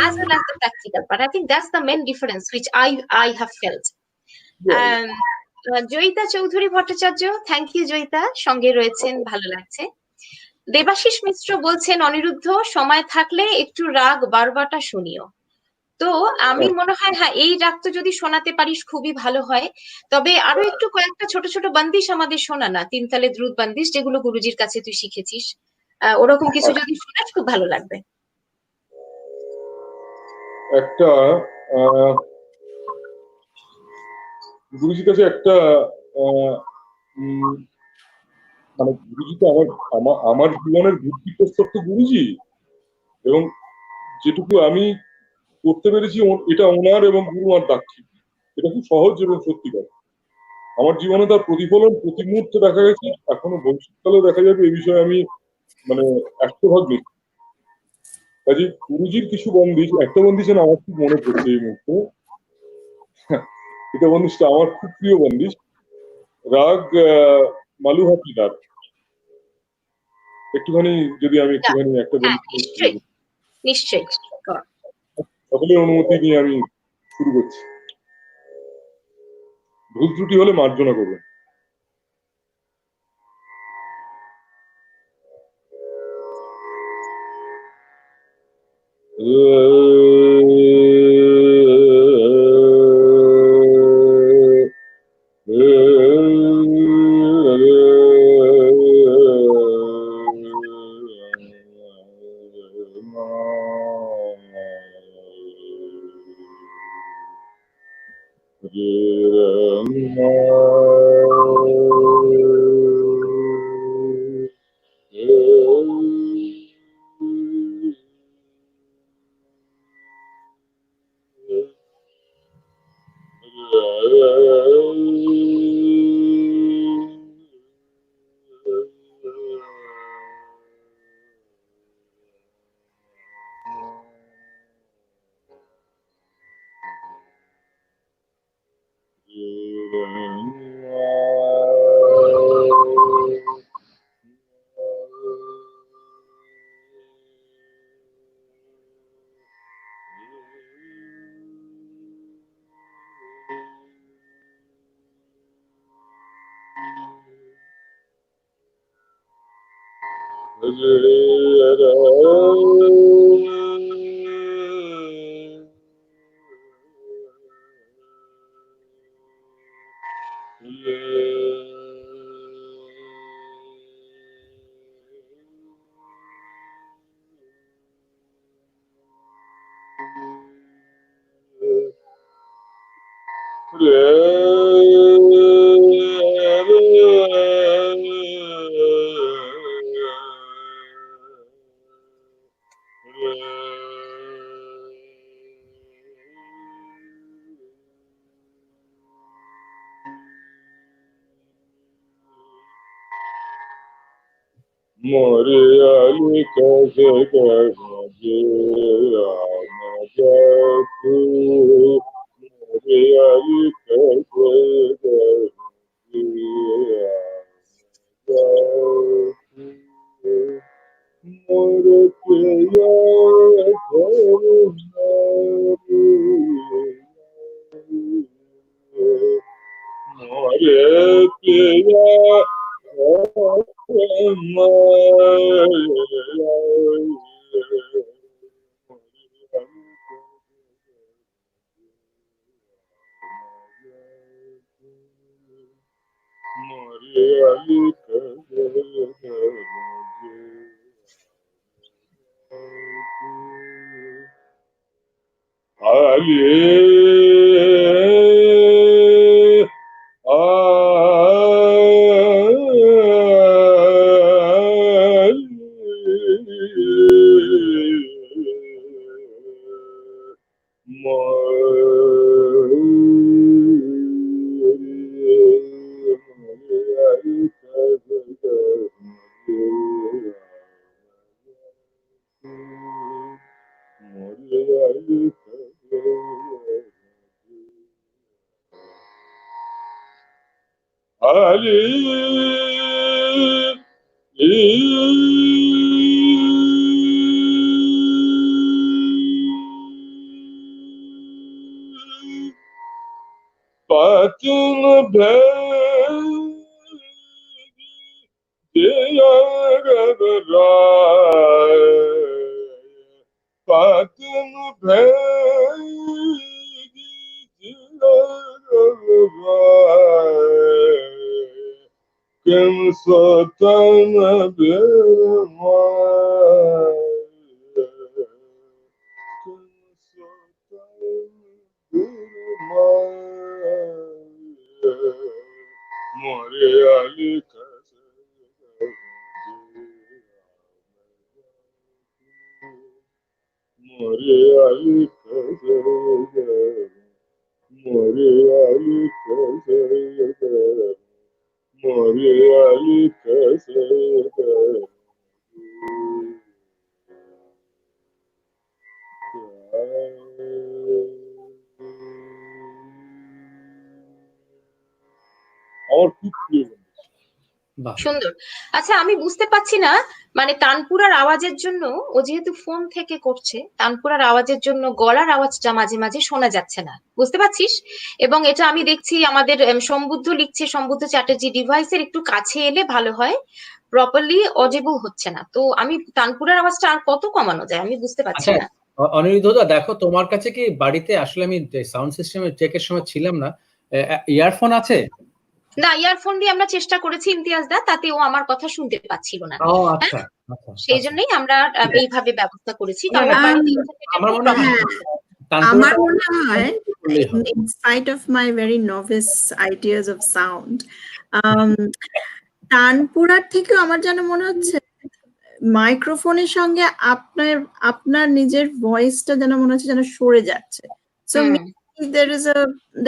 as well as the practical part. I think that's the main difference which I have felt. yeah, Joyita Chowdhury Bhattacharya, thank you Joyita, সঙ্গে রয়েছেন, ভালো লাগছে। দেবাশিস মিশ্র বলছেন, অনিরুদ্ধ সময় থাকলে একটু রাগ বারবাটা শুনিও। তো আমি মনে হয় হ্যাঁ, এই রাগ তো যদি শোনাতে পারিস খুবই ভালো হয়। তবে আরো একটু কয়েকটা ছোট ছোট বান্দিশ আমাদের শোনা না, তিন তালে দ্রুত বান্দিশ, যেগুলো গুরুজির কাছে তুই শিখেছিস। ওরকম কিছু যদি শোনাস খুব ভালো লাগবে। একটা গুরুজির কাছে একটা মানে গুরুজি তো আমার জীবনের ভিত্তিপ্রস্তর তো গুরুজি, এবং যেটুকু আমি করতে পেরেছি এটা ওনার এবং গুরুমার দাক্ষী। এটা খুব সহজ এবং সত্যিকার। আমার জীবনে তার প্রতিফলন প্রতি মুহূর্তে দেখা গেছে, এখনো ভবিষ্যৎকালেও দেখা যাবে। এই বিষয়ে আমি মানে 100% নিশ্চিত। কাজে গুরুজির কিছু বন্দিশ, একটা বন্দিশ যেন আমার খুব মনে পড়ছে এই মুহূর্তে। এটা বন্দিশটা আমার খুব প্রিয় বন্দিশ, রাগ মালুহাকিদার। একটুখানি যদি আমি একটা নিশ্চয়ই নিশ্চয়ই, সকলের অনুমতি নিয়ে আমি শুরু করছি। ভুল ত্রুটি হলে মার্জনা করবেন। Moriali kaze kaje amajatu Moriali kaze kaje amajatu Morokeya Morekeya Patun bhegi Patun bhegi Kim satan সুন্দর। আচ্ছা, আমি বুঝতে পারছি না, মানে তানপুরার আওয়াজের জন্য, ও যেহেতু ফোন থেকে করছে, তানপুরার আওয়াজের জন্য গলার আওয়াজটা মাঝে মাঝে শোনা যাচ্ছে না, বুঝতে পারছিস? এবং এটা আমি দেখছি আমাদের সম্বুদ্ধ লিখছে, সম্বুদ্ধ চ্যাটার্জি, ডিভাইসের একটু কাছে এলে ভালো হয়, প্রপারলি অডিবল হচ্ছে না। তো আমি তানপুরার আওয়াজটা আর কত কমানো যায় আমি বুঝতে পারছি না। অনিরুদ্ধ, দেখো তোমার কাছে কি বাড়িতে, আসলে আমি সাউন্ড সিস্টেমের চেকের সময় ছিলাম না, ইয়ারফোন আছে? না, ইয়ারফোন দিয়ে আমরা চেষ্টা করেছি ইমতিয়াজ দা, তাতে ও আমার কথা শুনতে পাচ্ছিল না। ও আচ্ছা, সেই জন্যই আমরা এইভাবে ব্যবস্থা করেছি, কারণ আমার মনে হয় আমার মনে হয়, in spite of my very novice ideas of sound, তানপুরার থেকেও আমার যেন মনে হচ্ছে মাইক্রোফোনের সঙ্গে আপনার নিজের ভয়েসটা যেন মনে হচ্ছে যেন সরে যাচ্ছে। So there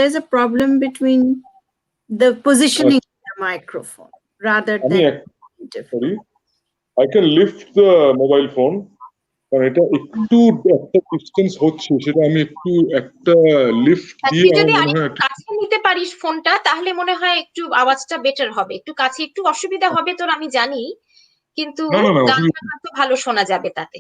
is a problem between the positioning of the microphone rather than sorry, I can lift the mobile phone, কারণ এটা একটু একটা ডিসটেন্স হচ্ছে, সেটা আমি একটু একটা লিফট দিয়ে যদি আরেকটু কাছে নিতে পারিস ফোনটা, তাহলে মনে হয় একটু আওয়াজটা বেটার হবে। একটু কাছে, একটু অসুবিধা হবে তোর আমি জানি, কিন্তু গানটা ভালো শোনা যাবে তাতে।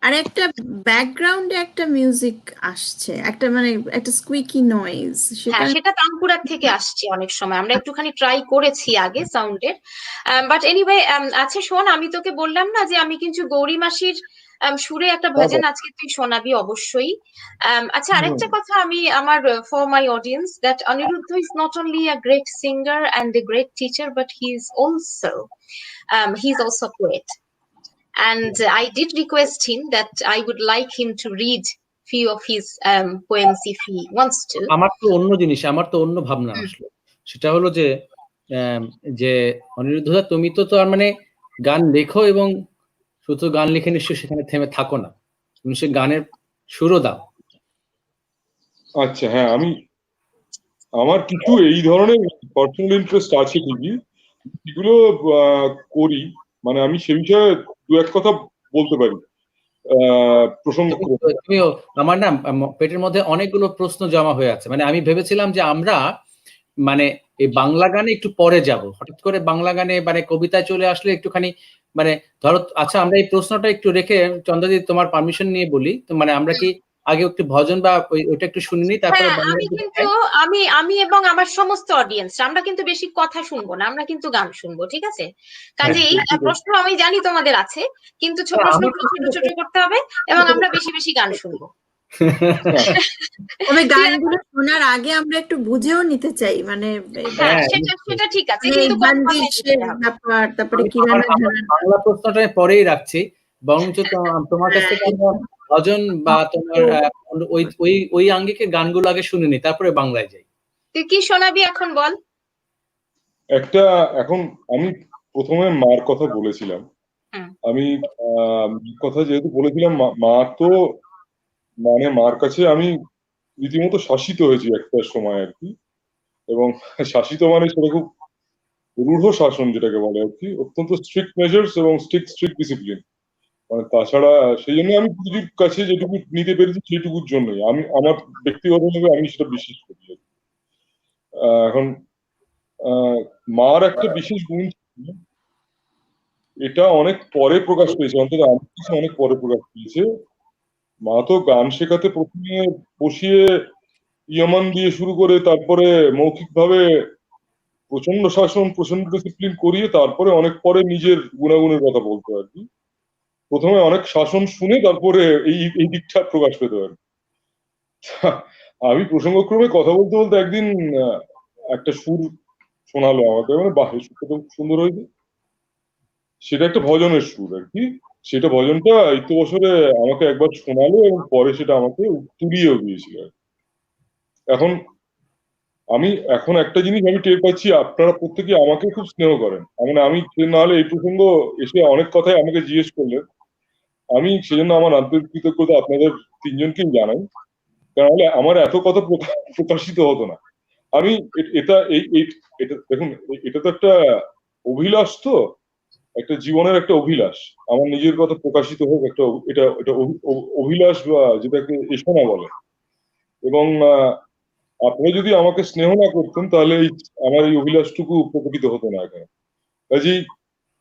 আর একটা ব্যাকগ্রাউন্ডে একটা মিউজিক আসছে, একটা মানে একটা স্কুইকি নয়েজ, সেটা হ্যাঁ, সেটা তানপুরার থেকে আসছে অনেক সময়। আমরা একটুখানি ট্রাই করেছি আগে সাউন্ডের, বাট এনিওয়ে। আচ্ছা শোন, আমি তোকে বললাম না যে আমি কিন্তু গৌরী মাসির সুরে একটা ভজন আজকে তুই শোনাবি অবশ্যই। আচ্ছা, আরেকটা কথা আমি আমার for my audience, that Aniruddha is not only a great singer and a great teacher, but he is also poet. And I did request him that I would like him to read few of his poems if he wants to. আমার তো অন্য জিনিস, আমার তো অন্য ভাবনা আসলো। সেটা হলো যে যে অনিরুদ্ধদা, তুমি তো তার মানে গান লেখো এবং শুধু গান লিখে নিশ্চয়ই সেখানে থেমে থাকো না, তুমি সে গানের সুরও দাও। আচ্ছা, হ্যাঁ, আমার কিছু এই ধরনের পার্সোনাল ইন্টারেস্ট আছে ঠিকই, এগুলো করি, মানে আমি সে বিষয়ে দু এক কথা বলতে পারি প্রসঙ্গ। তুমিও, আমার না পেটের মধ্যে অনেকগুলো প্রশ্ন জমা হয়ে আছে। মানে আমি ভেবেছিলাম যে আমরা মানে এই বাংলা গানে একটু পরে যাব, হঠাৎ করে বাংলা গানে মানে কবিতায় চলে আসলে একটুখানি মানে ধরো। আচ্ছা, আমরা এই প্রশ্নটা একটু রেখে চন্দ্রদি তোমার পারমিশন নিয়ে বলি, তো মানে আমরা কি আগে একটু ভজন বা ওইটা একটু শুনে নিই, তারপরে আমি এবং আমার সমস্ত অডিয়েন্স আমরা কিন্তু বেশি কথা শুনবো না, আমরা কিন্তু গান শুনবো, ঠিক আছে? কাজেই প্রশ্ন আমি জানি তোমাদের আছে, কিন্তু প্রশ্নগুলো ছোট ছোট করতে হবে এবং আমরা বেশি বেশি গান শুনবো। তবে গানগুলো শোনার আগে আমরা একটু বুঝেও নিতে চাই, মানে সেটা ঠিক আছে, কিন্তু ব্যাপার, তারপরে কিরানা বাংলা প্রশ্নটা পরেই রাখছি, বরঞ্চ তোমার কাছ থেকে আমরা ভজন বা তোমার ওই আঙ্গিকে গানগুলো আগে শুনে নি, তারপরে বাংলায় যাই। তুই কি শোনাবি এখন বল? এখন আমি প্রথমে মার কথা বলেছিলাম, আমি কথা যেহেতু বলেছিলাম, মা তো মানে মার কাছে আমি রীতিমতো শাসিত হয়েছি একটা সময় আর কি, এবং শাসিত মানে সেটা খুব রূঢ় শাসন যেটাকে বলে আর কি, অত্যন্ত স্ট্রিক্ট মেজার্স এবং স্ট্রিক্ট ডিসিপ্লিন। মানে তাছাড়া সেই জন্য আমি পুজোর কাছে যেটুকু নিতে পেরেছি সেইটুকুর জন্যই আমি আমার ব্যক্তিগতভাবে আমি সেটা বিশ্বাস করি। এখন মার একটা বিশেষ গুণ, এটা অনেক পরে প্রকাশ পেয়েছে, অন্তত আমার কাছে অনেক পরে প্রকাশ পেয়েছে। মা তো গান শেখাতে প্রথমে বসিয়ে ইয়মান দিয়ে শুরু করে, তারপরে মৌখিকভাবে প্রচন্ড শাসন, প্রচন্ড ডিসিপ্লিন করিয়ে, তারপরে অনেক পরে নিজের গুণাগুণের কথা বলতো আর কি। প্রথমে অনেক শাসন শুনে তারপরে এই দিকটা প্রকাশ পেতে আর কি। আমি প্রসঙ্গক্রমে কথা বলতে বলতে একদিন একটা সুর শোনালো আমাকে, মানে বাহ, সুরটা তো সুন্দর হয়েছে। সেটা একটা ভজনের সুর আর কি। সেটা ভজনটা ইত্য বছরে আমাকে একবার শোনালো এবং পরে সেটা আমাকে তুলিয়েও দিয়েছিল। এখন একটা জিনিস আমি টের পাচ্ছি, আপনারা প্রত্যেকে আমাকে খুব স্নেহ করেন। মানে আমি না হলে এই প্রসঙ্গ এসে অনেক কথাই আমাকে জিজ্ঞেস করলেন, আমি সেজন্য আমার আন্তরিক কৃতজ্ঞতা আপনাদের তিনজনকেই জানাই, কারণ আমার এত কথা প্রকাশিত হতো না। আমি এটা দেখুন, এটা তো একটা অভিলাষ, তো একটা জীবনের একটা অভিলাষ, আমার নিজের কথা প্রকাশিত হোক, এটা অভিলাষ বা যেটাকে এসনা বলে। এবং আপনি যদি আমাকে স্নেহ না করতেন তাহলে আমার এই অভিলাষটুকু প্রকটিত হতো না এখানে। কাজেই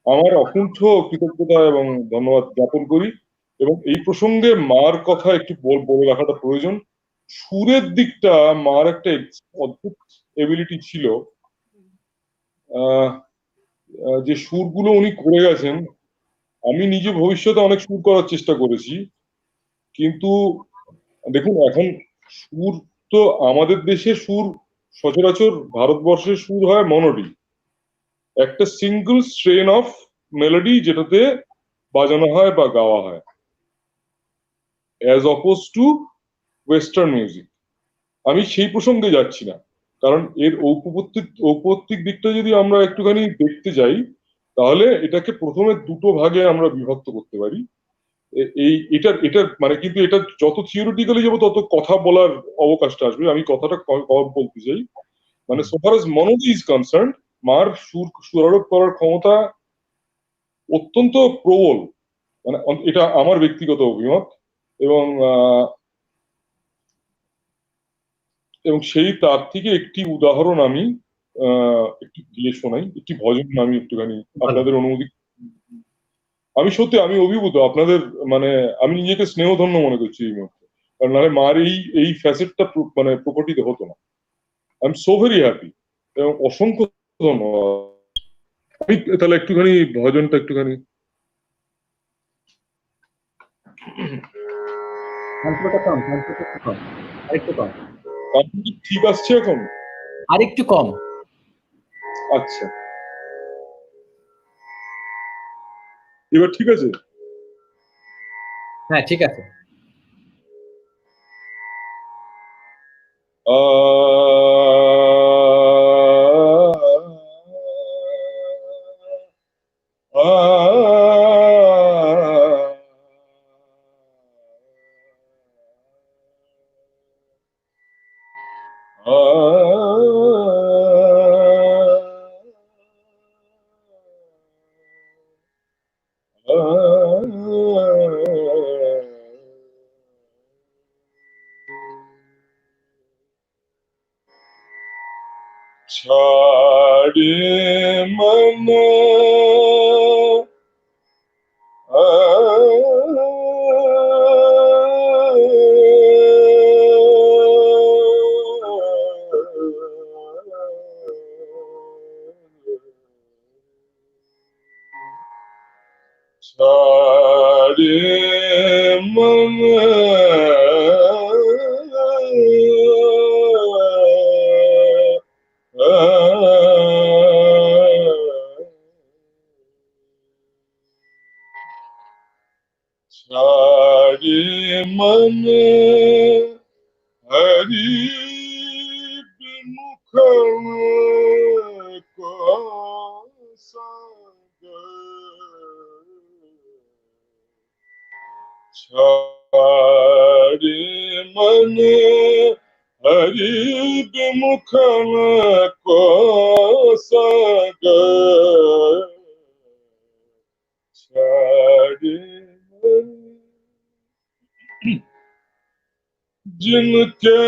আমার অকুণ্ঠ কৃতজ্ঞতা এবং ধন্যবাদ জ্ঞাপন করি। এবং এই প্রসঙ্গে মার কথা একটু বলে রাখাটা প্রয়োজন। সুরের দিকটা মার একটা অদ্ভুত এবিলিটি ছিল, যে সুরগুলো উনি করে গেছেন। আমি নিজে ভবিষ্যতে অনেক সুর করার চেষ্টা করেছি, কিন্তু দেখুন, এখন সুর তো আমাদের দেশে সুর সচরাচর ভারতবর্ষের সুর হয় মনোডি, একটা সিঙ্গল স্ট্রেন অফ মেলোডি যেটাতে বাজানো হয় বা গাওয়া হয়, as oppose to western music. আমি সেই প্রসঙ্গে যাচ্ছি না, কারণ এর ঔপত্তিক দিকটা যদি আমরা একটুখানি দেখতে যাই, তাহলে এটাকে প্রথমে দুটো ভাগে আমরা বিভক্ত করতে পারি। এটার মানে, কিন্তু এটা যত থিওরিটিক্যালি যাবো তত কথা বলার অবকাশটা আসবে। আমি কথাটা বলতে চাই, মানে so far as monody is concerned, মার সুরারোপ করার ক্ষমতা অত্যন্ত প্রবল, মানে এটা আমার ব্যক্তিগত অভিমত। এবং সেই তার থেকে একটি উদাহরণ আমি একটু দিয়ে শোনাই, একটি ভজন আমি একটুখানি আপনাদের অনুমতি। আমি সত্যি আমি অভিভূত আপনাদের, মানে আমি নিজেকে স্নেহধন্য মনে করছি এই মুহূর্তে, কারণ নাহলে মার এই ফ্যাসেটটা মানে প্রকটিত হতো না। I am so very happy এবং অসংখ্য ধন্যবাদ। আমি তাহলে একটুখানি ভজনটা একটুখানি ঠিক আসছে এখন? আরেকটু কম। আচ্ছা, এবার ঠিক আছে? হ্যাঁ, ঠিক আছে। ছাড়ে মন ছাড়ে মন ছাড়ে মন হরি বিমুখ কো সঙ্গ ছাড়ে মন হরি বিমুখ কো সঙ্গ ছাড়ে মন जिनके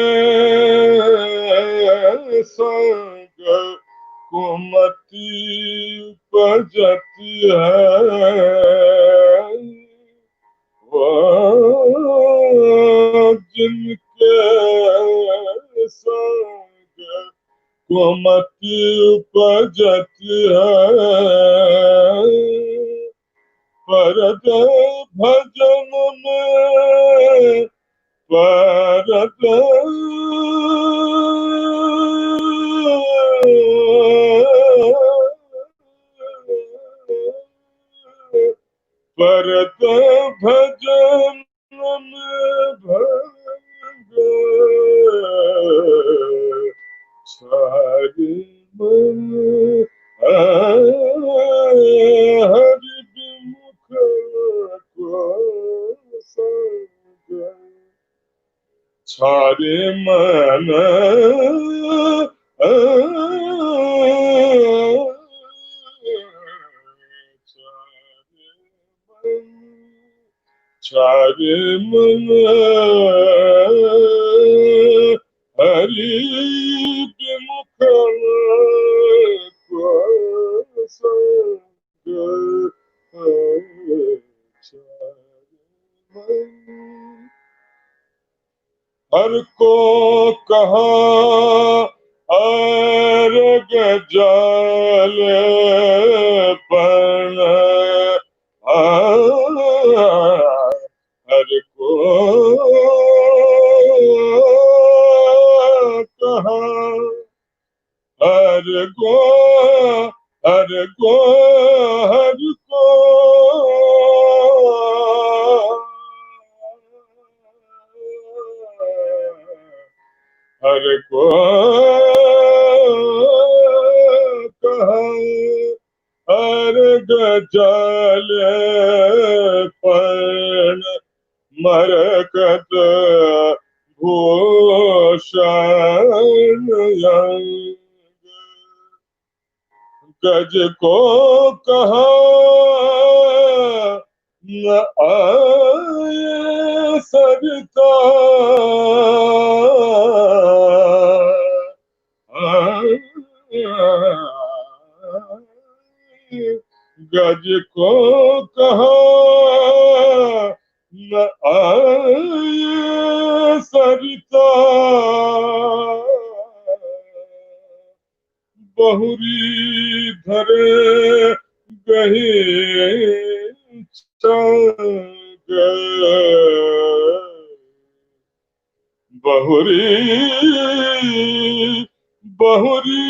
संग कुमति उपजती है, वो जिनके संग कुमति उपजती है, परद भजन में परद परद भजन में भंग सारी मन हरि विमुख को संग ছাড়ে মন ছাড়ে মন হরি বিমুখ কো সঙ্গ ছাড়ে মন हर को कहा अर्घ जल पण हर को कहा हर को हर को हर को हर को कहा अर्घ जल पण मरकत भूषण गज को कहा न आए सरिता गज को कहा न आए सरिता बहुरी धरे गहे बहुरी बहुरी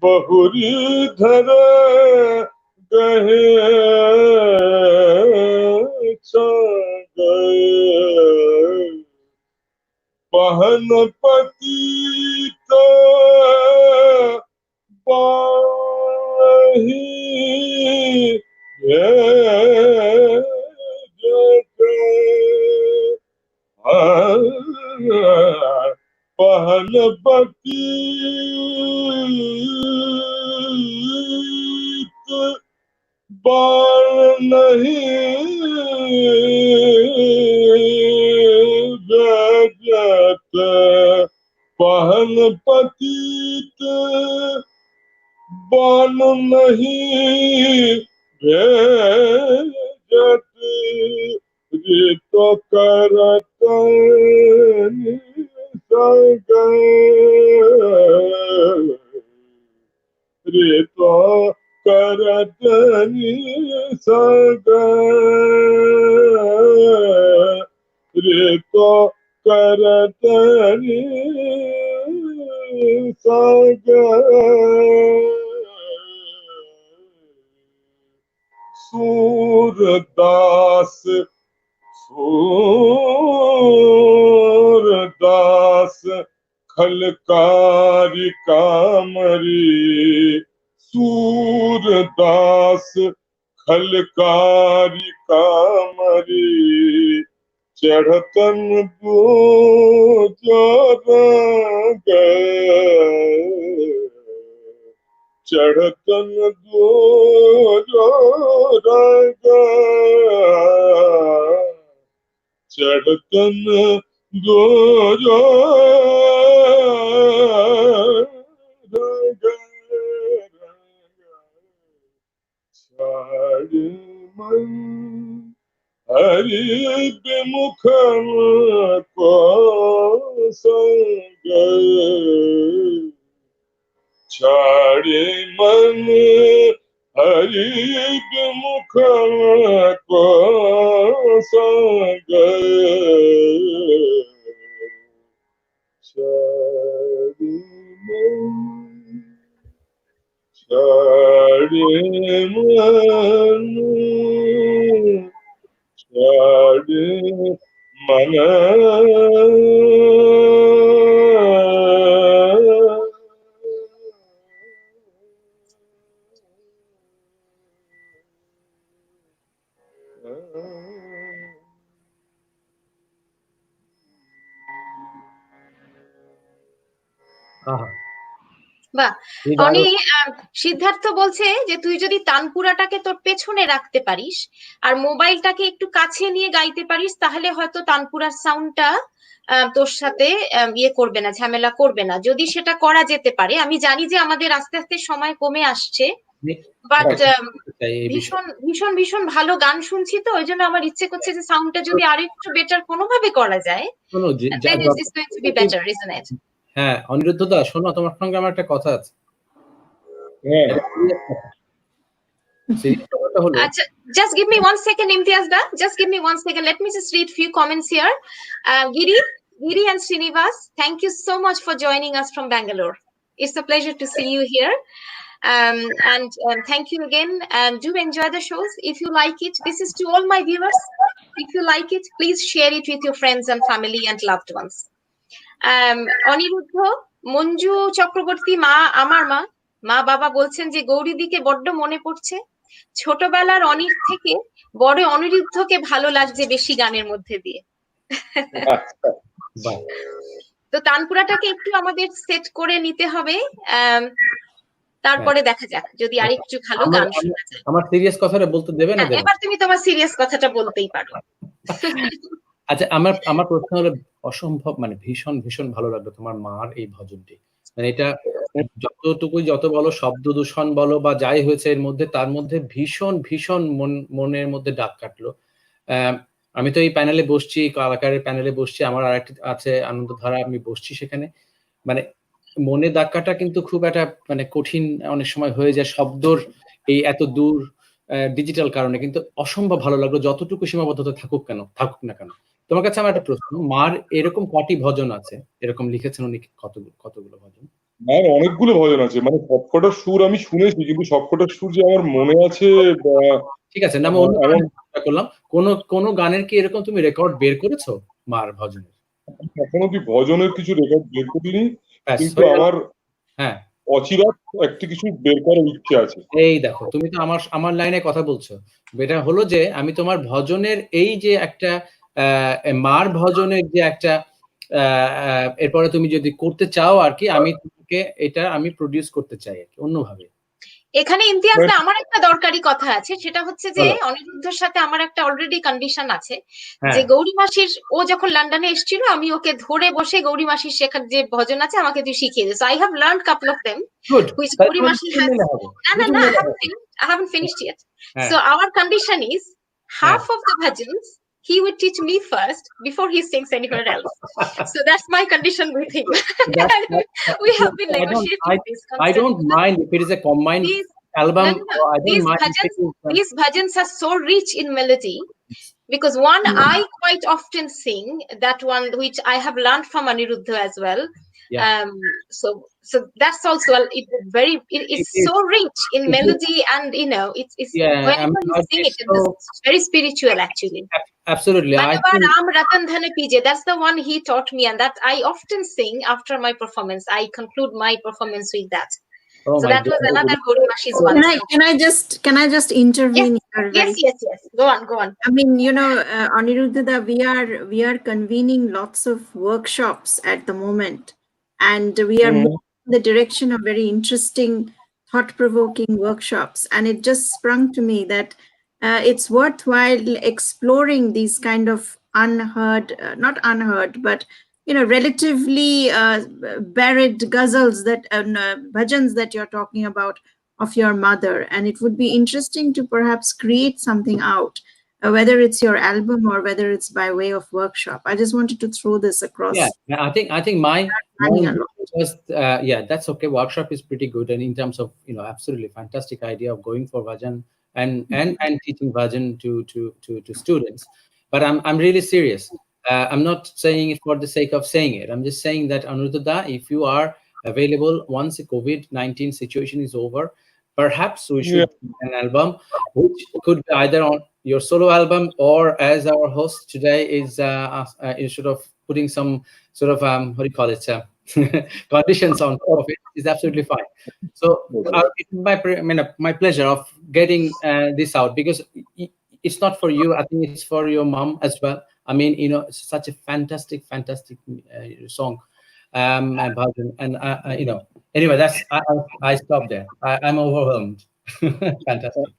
बहुरी धर गहे पहन पतित बाही पहन पतित बाण नहीं जगत पहन पतित बाण नहीं भेजत रे तो करतन सग रे तो करतन सग रे तो करतन सग सूरदास सूरदास खलकारी कामरी सूरदास खलकारी कामरी चढ़तन दो गए चढ़तन दो चढ़तन दो मन हरि विमुख को संग छाड़े मन हरि विमुख को संग छाड़े मन छाड़े मन বাহ, অনি সিদ্ধার্থ বলছে যে তুই যদি তানপুরাটাকে তোর পেছনে রাখতে পারিস আর মোবাইলটাকে একটু কাছে নিয়ে গাইতে পারিস তাহলে হয়তো তানপুরার সাউন্ডটা তোর সাথে ইয়ে করবে না, ঝামেলা করবে না। যদি সেটা করা যেতে পারে, আমি জানি যে আমাদের আস্তে আস্তে সময় কমে আসছে, বাট ভীষণ ভীষণ ভীষণ ভালো গান শুনছি তো ওই জন্য আমার ইচ্ছে করছে যে সাউন্ডটা যদি আরো একটু বেটার কোনোভাবে করা যায়, then it is going to be better, isn't it? হ্যাঁ, অনিরুদ্ধ দা শোনো, তোমার সঙ্গে আমার একটা কথা আছে। Just give me 1 second, Imtiaz da. Just give me 1 second. Let me just read few comments here. Giri and Srinivas, thank you so much for joining us from Bangalore. It's a pleasure to see you here. And thank you again. Do enjoy the shows. If you like it, this is to all my viewers. If you like it, please share it with your friends and family and loved ones. Aniruddha, Manju Chakraborty, আমার মা বাবা বলছেন যে গৌরীদিকে বড্ড মনে পড়ছে, ছোটবেলার অনির থেকে বড় অনিরুদ্ধকে ভালো লাগছে বেশি গানের মধ্যে দিয়ে। বাহ, তো তানপুরাটাকে একটু আমাদের সেট করে নিতে হবে, তারপরে দেখা যাক যদি আরেকটু ভালো গান শোনা যায়। আমার সিরিয়াস কথাটা বলতে দেবে না দেবে? এবার তুমি তোমার সিরিয়াস কথাটা বলতেই পারো। আচ্ছা, আমার প্রশ্ন হলো, অসম্ভব মানে ভীষণ ভীষণ ভালো লাগলো তোমার মার এই ভজনটি। মানে এটা যত বলো শব্দ দূষণ বলো বা যাই হয়েছে এর মধ্যে, তার মধ্যে ভীষণ ভীষণ মনের মধ্যে দাগ কাটলো। আমি তো এই প্যানেলে বসছি, কালাকারের প্যানেলে বসছি, আমার আরেকটি আছে আনন্দধারা, আমি বসছি সেখানে। মানে মনে দাগ কাটা কিন্তু খুব একটা মানে কঠিন অনেক সময় হয়ে যায় শব্দর এই এত দূর ডিজিটাল কারণে, কিন্তু অসম্ভব ভালো লাগলো যতটুকু সীমাবদ্ধতা থাকুক না কেন। তোমার কাছে আমার একটা প্রশ্ন, মার এরকম কটি ভজন আছে এরকম লিখেছেন উনি, কতগুলো ভজন? আর অনেকগুলো ভজন আছে, মানে সবকটা সুর আমি শুনেছি, কিন্তু সবকটা সুর যে আমার মনে আছে ঠিক আছে, না আমি অন্য চেষ্টা করলাম, কোন গানের কি এরকম তুমি রেকর্ড বের করেছো মার ভজনের? এখনো কি ভজনের কিছু রেকর্ড বের করিনি, কিন্তু আমার হ্যাঁ অচিরাত একটা কিছু বের করার ইচ্ছে আছে। এই দেখো, তুমি তো আমার লাইনে কথা বলছো। এটা হলো যে আমি তোমার ভজনের এই যে একটা মার ভজনের যে একটা এরপরে তুমি যদি করতে চাও আর কি, আমি তোমাকে এটা আমি প্রডিউস করতে চাই আর কি অন্যভাবে। এখানে ইমতিয়াজ দা, আমার একটা দরকারি কথা আছে, সেটা হচ্ছে যে অনিরুদ্ধর সাথে আমার একটা অলরেডি কন্ডিশন আছে যে গৌরী মাসির, ও যখন লন্ডনে এসেছিল আমি ওকে ধরে বসে গৌরী মাসির শেখার যে ভজন আছে আমাকে তুই শিখিয়ে দিস। I have learned couple of them which Gauri মাসি হ্যাজ। না I haven't finished yet. So our condition is half of the bhajans he would teach me first before he sings anywhere else. So that's my condition with him. We have been negotiating this concept. I don't mind if it is a combined album. I don't mind. These bhajans are so rich in melody, because one I quite often sing, that one which I have learned from Aniruddha as well. So that's also it's so rich in melody, and it's whenever you sing it, it's very spiritual actually. Absolutely. Ram Ratan Dhane Pije, that's the one he taught me, and that I often sing after my performance. I conclude my performance with that. So that was another Gauri Mashi's one. Can I just intervene here? Yes. Go on. I mean, Aniruddha, we are convening lots of workshops at the moment, and we are moving in the direction of very interesting, thought-provoking workshops. And it just sprung to me that it's worthwhile exploring these kind of not unheard, but relatively buried ghazals that bhajans that you're talking about of your mother, and it would be interesting to perhaps create something out, whether it's your album or whether it's by way of workshop. I just wanted to throw this across. Yeah, I think my just that's okay. Workshop is pretty good, and in terms of absolutely fantastic idea of going for bhajan and teaching bhajan to students. But I'm really serious. I'm not saying it for the sake of saying it. I'm just saying that Aniruddha, if you are available once the COVID-19 situation is over, perhaps we should do an album which could be either on your solo album, or as our host today is instead of putting some sort of what do you call it, conditions on top of it, is absolutely fine. So it's my pleasure of getting this out, because it's not for you. I think it's for your mom as well. I mean, it's such a fantastic song, and anyway, I stop there. I'm overwhelmed. Fantastic.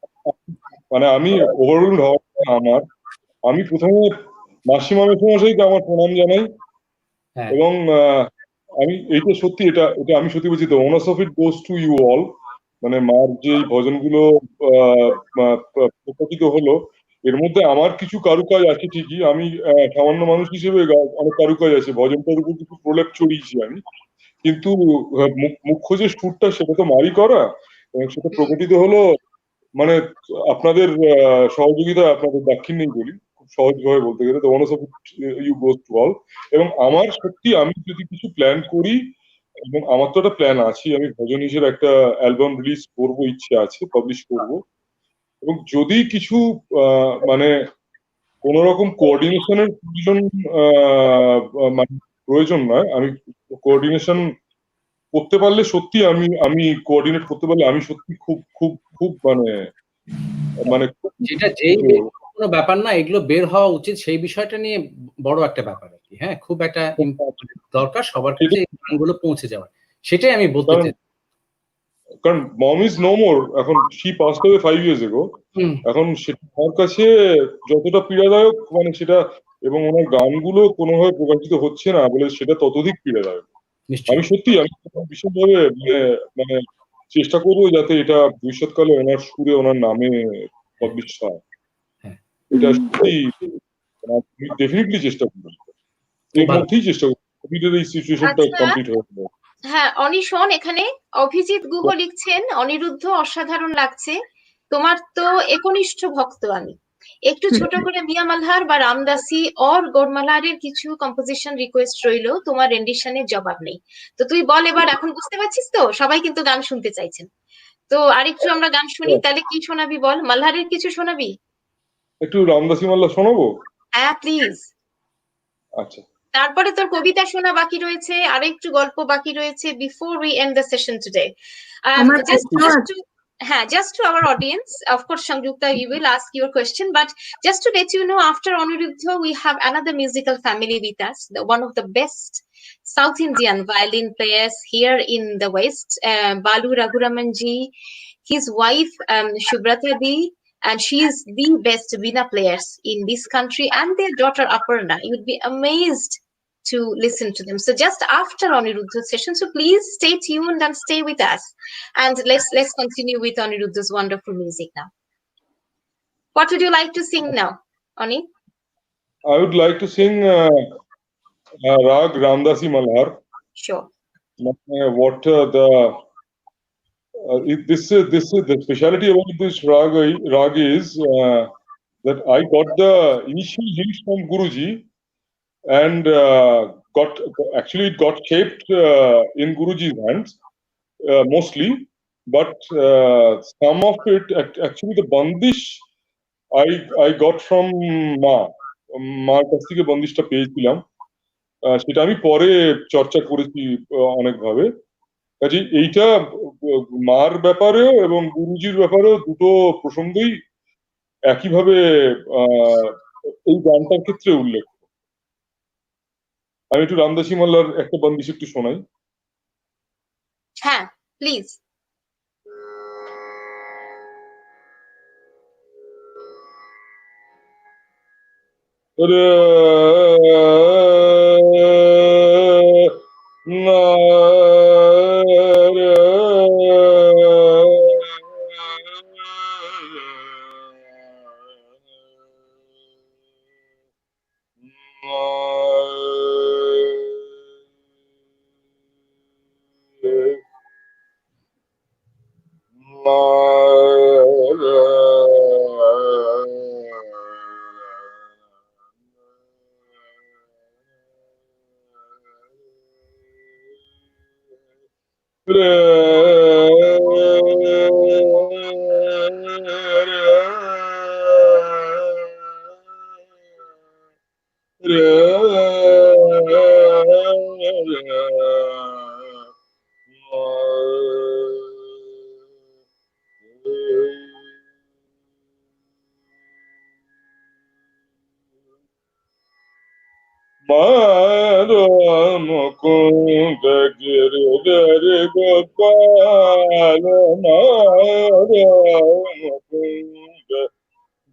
মানে আমি overwhelmed হওয়া আমার, আমি প্রথমে মাসিমা মেসোমশাইকে আমার প্রণাম জানাই, এবং আমি এটা আমি সত্যি বলছি, তো honours of it goes to you all. মানে মার যে ভজনগুলো প্রকাশিত হলো, এর মধ্যে আমার কিছু কারুকাজ আছে ঠিকই, আমি সামান্য মানুষ হিসেবে অনেক কারুকাজ আছে, ভজনটার উপর কিছু প্রলেপ চড়িয়েছি আমি, কিন্তু মুখ্য যে সুরটা সেটা তো মারই করা, এবং সেটা প্রকটিত হলো মানে আপনাদের সহযোগিতা, আপনাদের দাক্ষিণ্যেই বলি খুব সহজভাবে বলতে গেলে, তো honours of you goes to all. এবং আমার সত্যি আমি যদি কিছু প্ল্যান করি, এবং আমার তো একটা প্ল্যান আছে, আমি ভজন হিসেবে একটা অ্যালবাম রিলিজ করবো, ইচ্ছে আছে, পাবলিশ করব, এবং যদি কিছু মানে কোন রকম কোঅর্ডিনেশনের প্রয়োজন নয়, আমি কোঅর্ডিনেশন করতে পারলে সত্যি আমি কোঅর্ডিনেট করতে পারলে আমি সত্যি খুব খুব খুব মানে যেটা যেই কোনো ব্যাপার না, এগুলো বের হওয়া উচিত, সেই বিষয়টা নিয়ে বড় একটা ব্যাপার। হ্যাঁ, খুব একটা দরকার সবার কাছে এই গানগুলো পৌঁছে যাওয়ার, সেটাই আমি বলতে চাই। কারণ মম ইজ নো মোর, এখন she passed away 5 years ago, এখন সেটা আমার কাছে যতটা পীড়াদায়ক মানে সেটা, এবং ওনার গানগুলো কোনোভাবে প্রকাশিত হচ্ছে না বলে সেটা ততোধিক পীড়াদায়ক। আমি সত্যি আমি ভীষণভাবে মানে চেষ্টা করবো যাতে এটা ভবিষ্যৎকালে ওনার সুরে ওনার নামে পাবলিশ হয়। এটা সত্যি ডেফিনেটলি চেষ্টা করবো, এর মধ্যেই চেষ্টা করবো এই সিচুয়েশনটা কমপ্লিট হয়ে যাবে। হ্যাঁ অনিশন, এখানে অভিজিৎ গুহ লিখছেন অনিরুদ্ধ অসাধারণ লাগছে, তোমার তো একনিষ্ঠ ভক্ত আমি। একটু ছোট করে মিয়া মালহার বা রামদাসী অর গোরমালহারের কিছু কম্পোজিশন রিকোয়েস্ট রইলো, তোমার রেন্ডিশনের জবাব নেই। তো তুই বল এবার, এখন বুঝতে পারছিস তো সবাই কিন্তু গান শুনতে চাইছেন, তো আরেকটু আমরা গান শুনি। তাহলে কি শোনাবি বল, মালহারের কিছু শোনাবি? একটু রামদাসী মাল্লা শোনাবো? হ্যাঁ প্লিজ। আচ্ছা, তারপরে তোর কবিতা শোনা বাকি রয়েছে, আর একটু গল্প বাকি রয়েছে before we and the session today. Just to our audience, of course, Sangyukta, we will ask your question, but just to let you know, after Aniruddha, we have another musical family with us, one of the best South Indian violin players here in the West, Balu Raguraman ji, his wife, Shubrata Di, and she is the best veena players in this country, and their daughter Aparna. You'd be amazed to listen to them. So just after Aniruddha's session, so please stay tuned and stay with us. And let's continue with Aniruddha's wonderful music now. What would you like to sing now, Ani? I would like to sing Rag Ramdasi Malhar. Sure. What this the speciality about this rag is that I got the initial hints from Guruji, and it got shaped in Guruji's hands mostly, but some of it actually the bandish I got from মার কাছ থেকে বন্দিশটা পেয়েছিলাম, সেটা আমি পরে চর্চা করেছি অনেকভাবে। কাজে এইটা মার ব্যাপারেও এবং গুরুজির ব্যাপারেও দুটো প্রসঙ্গই একইভাবে এই গানটার ক্ষেত্রে উল্লেখ। আমি একটু রামদাসী মাল্লার একটা বন্দিশ একটু শোনাই। হ্যাঁ প্লিজ। মুকুন্দ গিরিধর গোপাল, মুকুন্দ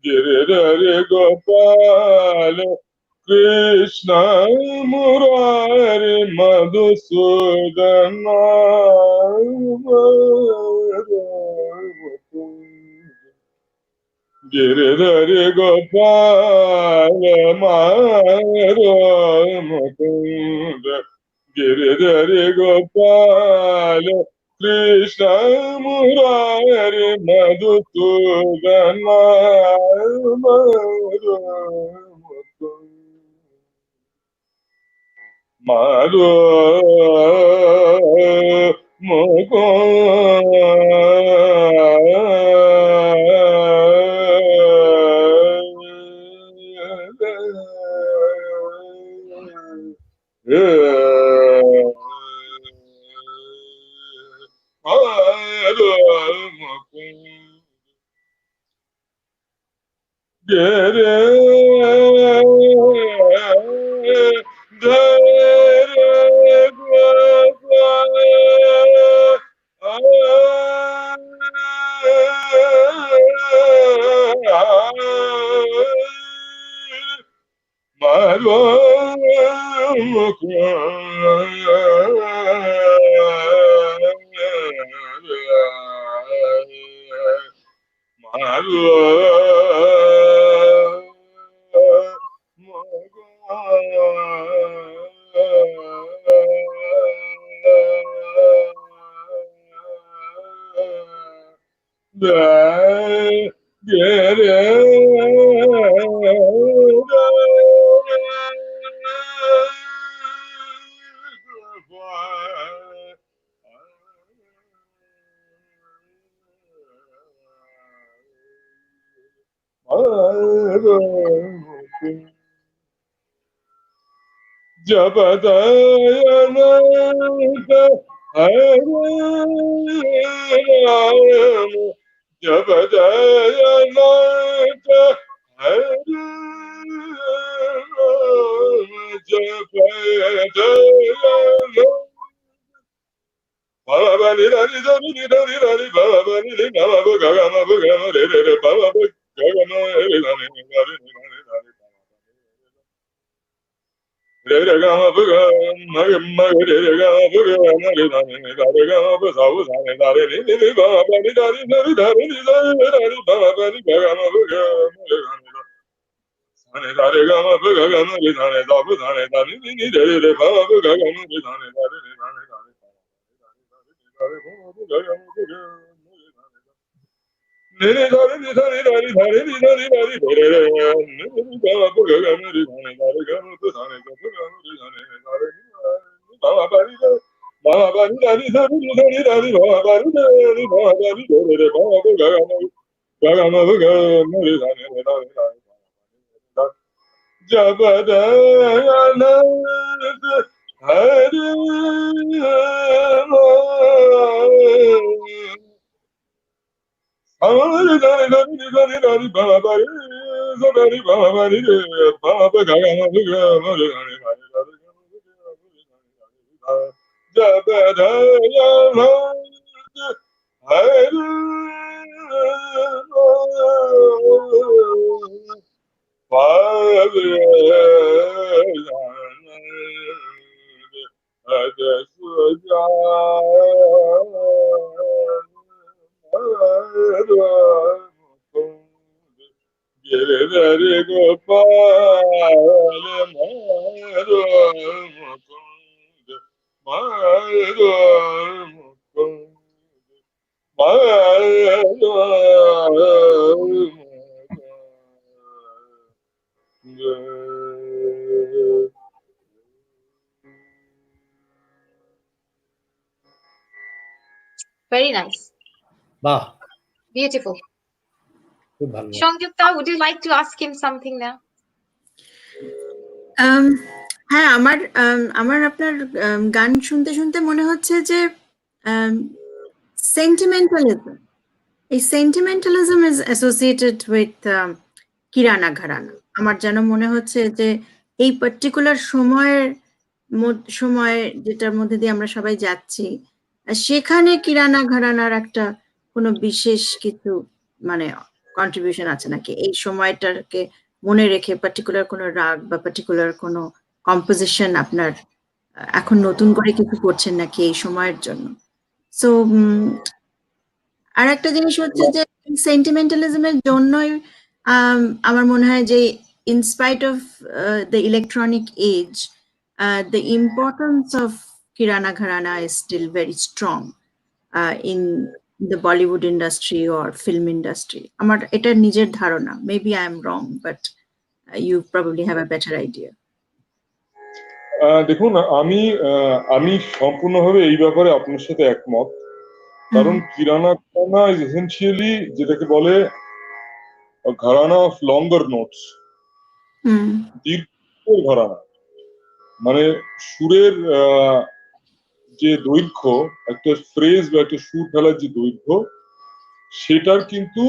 গিরিধর গোপাল, কৃষ্ণ মুরারি মধুসূদন, গিরিধর গোপাল মারো মুকুন্দ, গিরিধর গোপাল, কৃষ্ণ মুরারি মধুসূদন, মারো Jabadayananta Haram Jabadayananta Haram Jabadayananta Baba Bani Rani Rani Rani Rani Baba Bani Rani Baba Gagama Gagama Rere Baba Gagama Rani Rani Rani Rani Rere Gama Gagama Magama Rere Gama Gagama Rere Rani Gama Savu Sani Rani Rani Baba Bani Rani Rani Rani Rani Baba Bani Gagama Gagama Rani Sani Rani Gama Gagama Rani Savu Sani Rani Rani Baba Gagama Rani Rani Rani Very nice. Bah, Beautiful. খুব ভালো। Shangyukta, would you like to ask him something now? হ্যাঁ, আমার আপনার গান শুনতে শুনতে মনে হচ্ছে যে সেন্টিমেন্টালিজম, এই সেন্টিমেন্টালিজম ইজ অ্যাসোসিয়েটেড উইথ কিরানা ঘরানা। আমার যেন মনে হচ্ছে যে এই পার্টিকুলার সময় যেটার মধ্যে দিয়ে আমরা সবাই যাচ্ছি, সেখানে কিরানা ঘরানার একটা কোনো বিশেষ কিছু মানে কন্ট্রিবিউশন আছে নাকি? এই সময়টাকে মনে রেখে পার্টিকুলার কোনো রাগ বা পার্টিকুলার কোনো কম্পোজিশন আপনার এখন নতুন করে কিছু করছেন নাকি এই সময়ের জন্য? সো আর একটা জিনিস হচ্ছে যে সেন্টিমেন্টালিজমের জন্যই আমার মনে হয় যে in spite of the electronic age, the importance of Kirana Gharana is still very strong in the Bollywood industry or film industry. আমার এটা নিজের ধারণা, maybe I am wrong, but you probably have a better idea. দেখুন, আমি সম্পূর্ণভাবে এই ব্যাপারে আপনার সাথে একমত। কারণ কিরানা ঘরানা ইজ এসেনশিয়ালি যেটাকে বলে ঘরানা অফ লঙ্গার নোটস, দীর্ঘ ঘরানা। মানে সুরের যে দৈর্ঘ্য, একটা ফ্রেজ বা একটা সুর ফেলার যে দৈর্ঘ্য, সেটার কিন্তু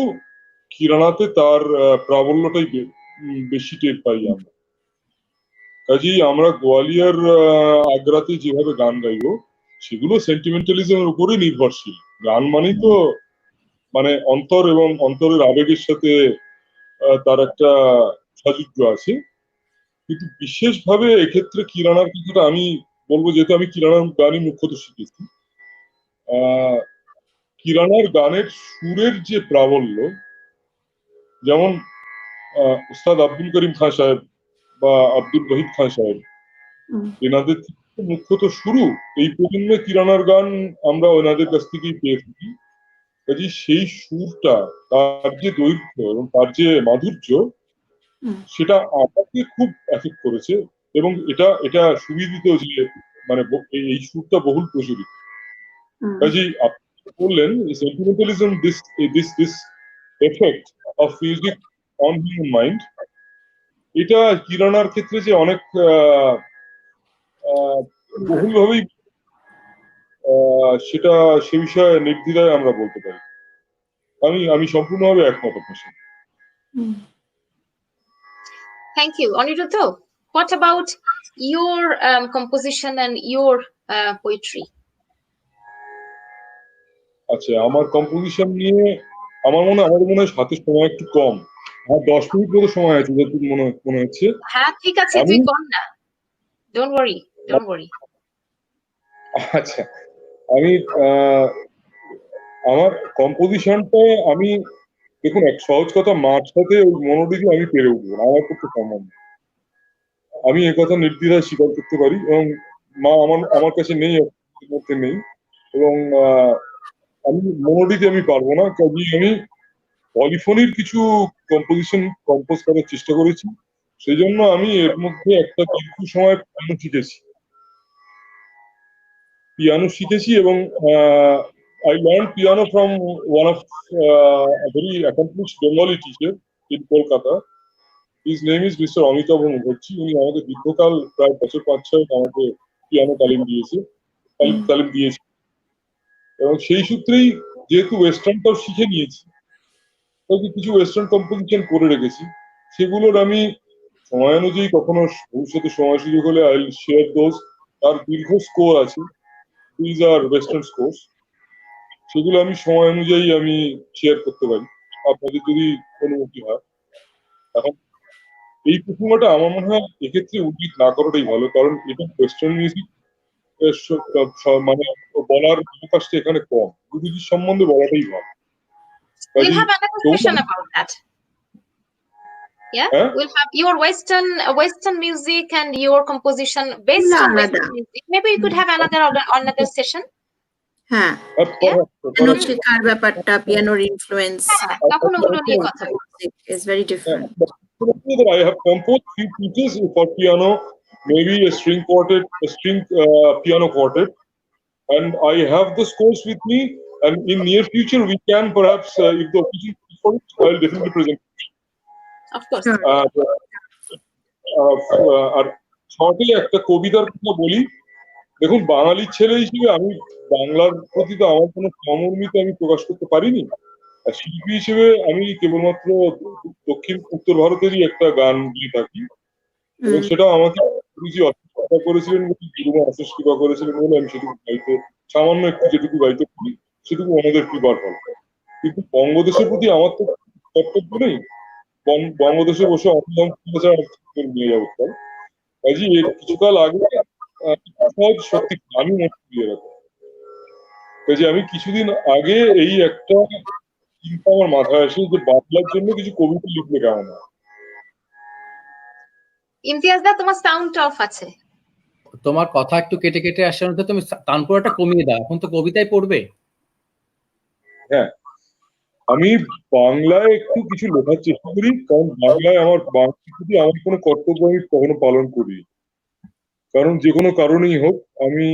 কিরানাতে তার প্রাবল্যটাই বেশি টের পাই আমরা। কাজেই আমরা গোয়ালিয়র আগ্রাতে যেভাবে গান গাইবো, সেগুলো সেন্টিমেন্টালিজমের উপরে নির্ভরশীল। গান মানেই তো মানে অন্তর এবং অন্তরের আবেগের সাথে তার একটা সাযুজ্য আছে। কিন্তু বিশেষভাবে এক্ষেত্রে কিরানার কিছুটা আমি বলবো, যেহেতু আমি কিরানার গানই মুখ্যত শিখেছি, কিরানার গানের সুরের যে প্রাবল্য, যেমন উস্তাদ আব্দুল করিম খান সাহেব বা আব্দুল ওহিদ খান সাহেব, এনাদের থেকে মুখ্যত শুরু। এই প্রজন্মে কিরানার গান আমরা ওনাদের কাছ থেকেই পেয়ে থাকি। কাজে সেই সুরটা, তার যে দৈর্ঘ্য এবং তার যে মাধুর্য, সেটা আমাকে খুব এফেক্ট করেছে। এবং এটা এটা সুবিদিত যে মানে এই সুরটা বহুল প্রচলিত। কাজেই আপনি বললেন sentimentalism, this this this effect of music on human mind, এটা কিরানার ক্ষেত্রে যে অনেক বহুলভাবেই সেটা সে বিষয়ে নির্দ্বিধায় আমরা বলতে পারি। আমি সম্পূর্ণভাবে একমত আপনার সাথে। Thank you. Aniruddha, what about your composition and your poetry? আচ্ছা, আমার কম্পোজিশন নিয়ে আমাদের মনে হয় হাতে সময় একটু কম। আর 10 মিনিট মতো সময় আছে যতটুকু মনে হচ্ছে। হ্যাঁ, ঠিক আছে, আমি তুই কর না। Don't worry, don't worry. আচ্ছা, আমি আমার কম্পোজিশনটা আমি দেখুন, এক সহজ কথা, মার সাথে ওই মনোডিকে আমি পেরে উঠবো না, আমার পক্ষে সম্ভব না। আমি একথা নির্দ্বিধায় স্বীকার করতে পারি, এবং মা আমার কাছে নেই, মধ্যে নেই, এবং আমি মনোডিতে আমি পারবো না। কাজেই আমি পলিফোনির কিছু কম্পোজিশন কম্পোজ করার চেষ্টা করেছি। সেই জন্য আমি এর মধ্যে একটা দীর্ঘ সময় পিয়ানো শিখেছি এবং I learned piano from one of a very accomplished Bengali teacher in Kolkata. His name is Mr. Amitabh Mukherjee. উনি আমাকে দীর্ঘকাল প্রায় বছর 5-6 আমাকে পিয়ানো তালিম দিয়েছে। এবং সেই সূত্রেই যেহেতু ওয়েস্টার্নটাও শিখে নিয়েছি, তাই কিছু ওয়েস্টার্ন কম্পোজিশন করে রেখেছি। সেগুলোর আমি সময় অনুযায়ী কখনো ভবিষ্যতে সময় সুযোগ হলে আই উইল শেয়ার দোজ। তার দীর্ঘ স্কোর আছে, দিজ আর ওয়েস্টার্ন স্কোর্স, সেগুলো আমি সময় অনুযায়ী আমি শেয়ার করতে পারি আপনাদের যদি অনুমতি হয়। এখন এই প্রসঙ্গটা আমার মনে হয় এক্ষেত্রে উল্লেখ না করাটাই ভালো, কারণ এটা ওয়েস্টার্ন মিউজিক মানে বলার অবকাশটা এখানে কম। গুরুজির সম্বন্ধে বলাটাই ভালো। We'll have another session about that. Yeah, we'll have your Western music and your composition based on Western music. Maybe we could have another session. হ্যাঁ, পিয়ানো শেখার ব্যাপারটা, পিয়ানোর ইনফ্লুয়েন্স, তখন ওগুলো নিয়ে কথা বলবো। is very different. I have composed few pieces for piano, maybe a string quartet, a string piano quartet, and I have the scores with me. And in near future, we can perhaps, if the occasion is for it, I'll definitely present. Of course. আর শর্টে একটা কবিতার কথা বলি। দেখুন, বাঙালির ছেলে হিসেবে আমি বাংলার প্রতি তো আমার কোনো সমর্মিতা আমি প্রকাশ করতে পারিনি। আর শিল্পী হিসেবে আমি কেবলমাত্র দক্ষিণ উত্তর ভারতেরই একটা গান দিয়ে থাকি, এবং সেটা আমাকে গুরুজি অস্বীকার করেছিলেন, গুরুমা অশেষ কৃপা করেছিলেন বলে আমি সেটুকু গাইতে, সামান্য একটু যেটুকু গাইতে পারি সেটুকু ওনাদের কৃপার ফল। কিন্তু বঙ্গদেশের প্রতি আমার তো কর্তব্য নেই, বঙ্গদেশে বসে নিয়ে যাবো। কাজী কিছুকাল আগে সহজ সত্যি আমি মনে দিয়ে রাখবো। কাজে আমি কিছুদিন আগে এই একটা চিন্তা আমার মাথায় আসে যে বাংলার জন্য কিছু কবিতা লিখবে কেমন হয়। ইমতিয়াজদা, তোমার সাউন্ড অফ আছে। তোমার কথা একটু কেটে কেটে আসছে, তুমি তানপুরাটা কমিয়ে দাও, এখন তো কবিতায় পড়বে। হ্যাঁ, আমি বাংলায় একটু কিছু লেখার চেষ্টা করি, কারণ বাংলায় আমার কোনো কর্তব্য আমি কখনো পালন করি, কারণ যে কোনো কারণেই হোক আমি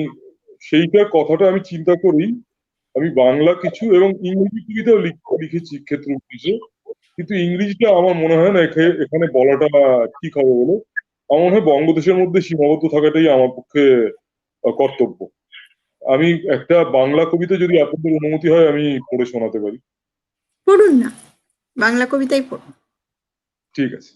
সেইটার কথাটা আমি চিন্তা করি। আমি বাংলা কিছু এবং ইংরেজি কবিতাও লিখেছি ক্ষেত্র বিশেষে, কিন্তু ইংরেজিটা আমার মনে হয় না এখানে বলাটা ঠিক হবে বলে। আমার মনে হয় বঙ্গদেশের মধ্যে সীমাবদ্ধ থাকাটাই আমার পক্ষে কর্তব্য। আমি একটা বাংলা কবিতা, যদি আপনাদের অনুমতি হয়, আমি পড়ে শোনাতে পারি। পড়ুন না, বাংলা কবিতাই পড়ুন। ঠিক আছে।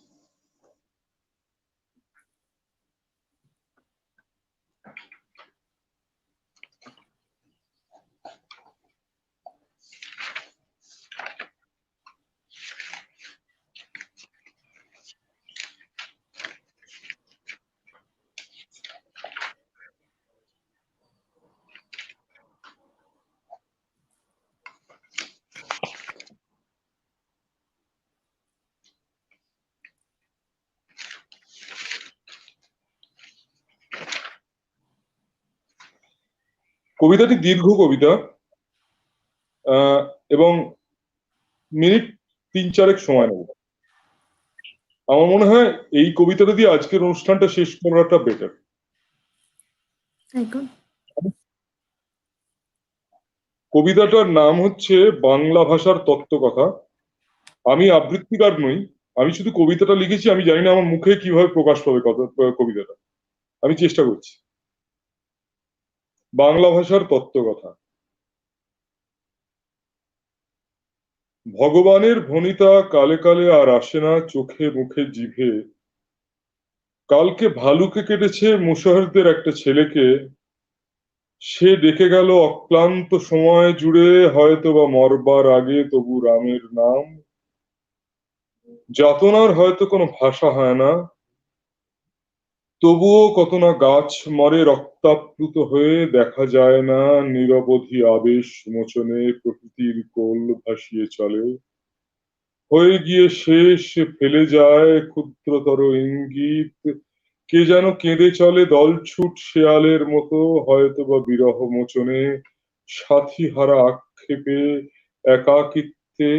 কবিতাটি দীর্ঘ কবিতা, এবং মিনিট 3-4 সময় নেব। আমার মনে হয় এই কবিতাটা দিয়ে আজকের অনুষ্ঠানটা শেষ করাটা বেটার। কবিতাটার নাম হচ্ছে বাংলা ভাষার তত্ত্বকথা। আমি আবৃত্তিকার নই, আমি শুধু কবিতাটা লিখেছি। আমি জানি না আমার মুখে কিভাবে প্রকাশ পাবে কবিতাটা, আমি চেষ্টা করছি। বাংলা ভাষার তত্ত্বকথা। ভগবানের ভনিতা কালে কালে আর আসে না চোখে মুখে জিভে। কালকে ভালুকে কেটেছে মুশাহিরদের একটা ছেলেকে, সে ডেকে গেল অক্লান্ত সময় জুড়ে, হয়তো বা মরবার আগে তবু রামের নাম। যাতনার হয়তো কোনো ভাষা হয় না, তবুও কত না গাছ মরে রক্তাপ্লুত হয়ে, দেখা যায় না নিরবধি আবেশ মোচনে প্রকৃতির কোল ভাসিয়ে চলে। হয়ে গিয়ে শেষ ফেলে যায় ক্ষুদ্রতর ইঙ্গিত, কে যেন কেঁদে চলে দলছুট শেয়ালের মতো, হয়তোবা বিরহ মোচনে সাথী হারা আক্ষেপে একাকিত্বে,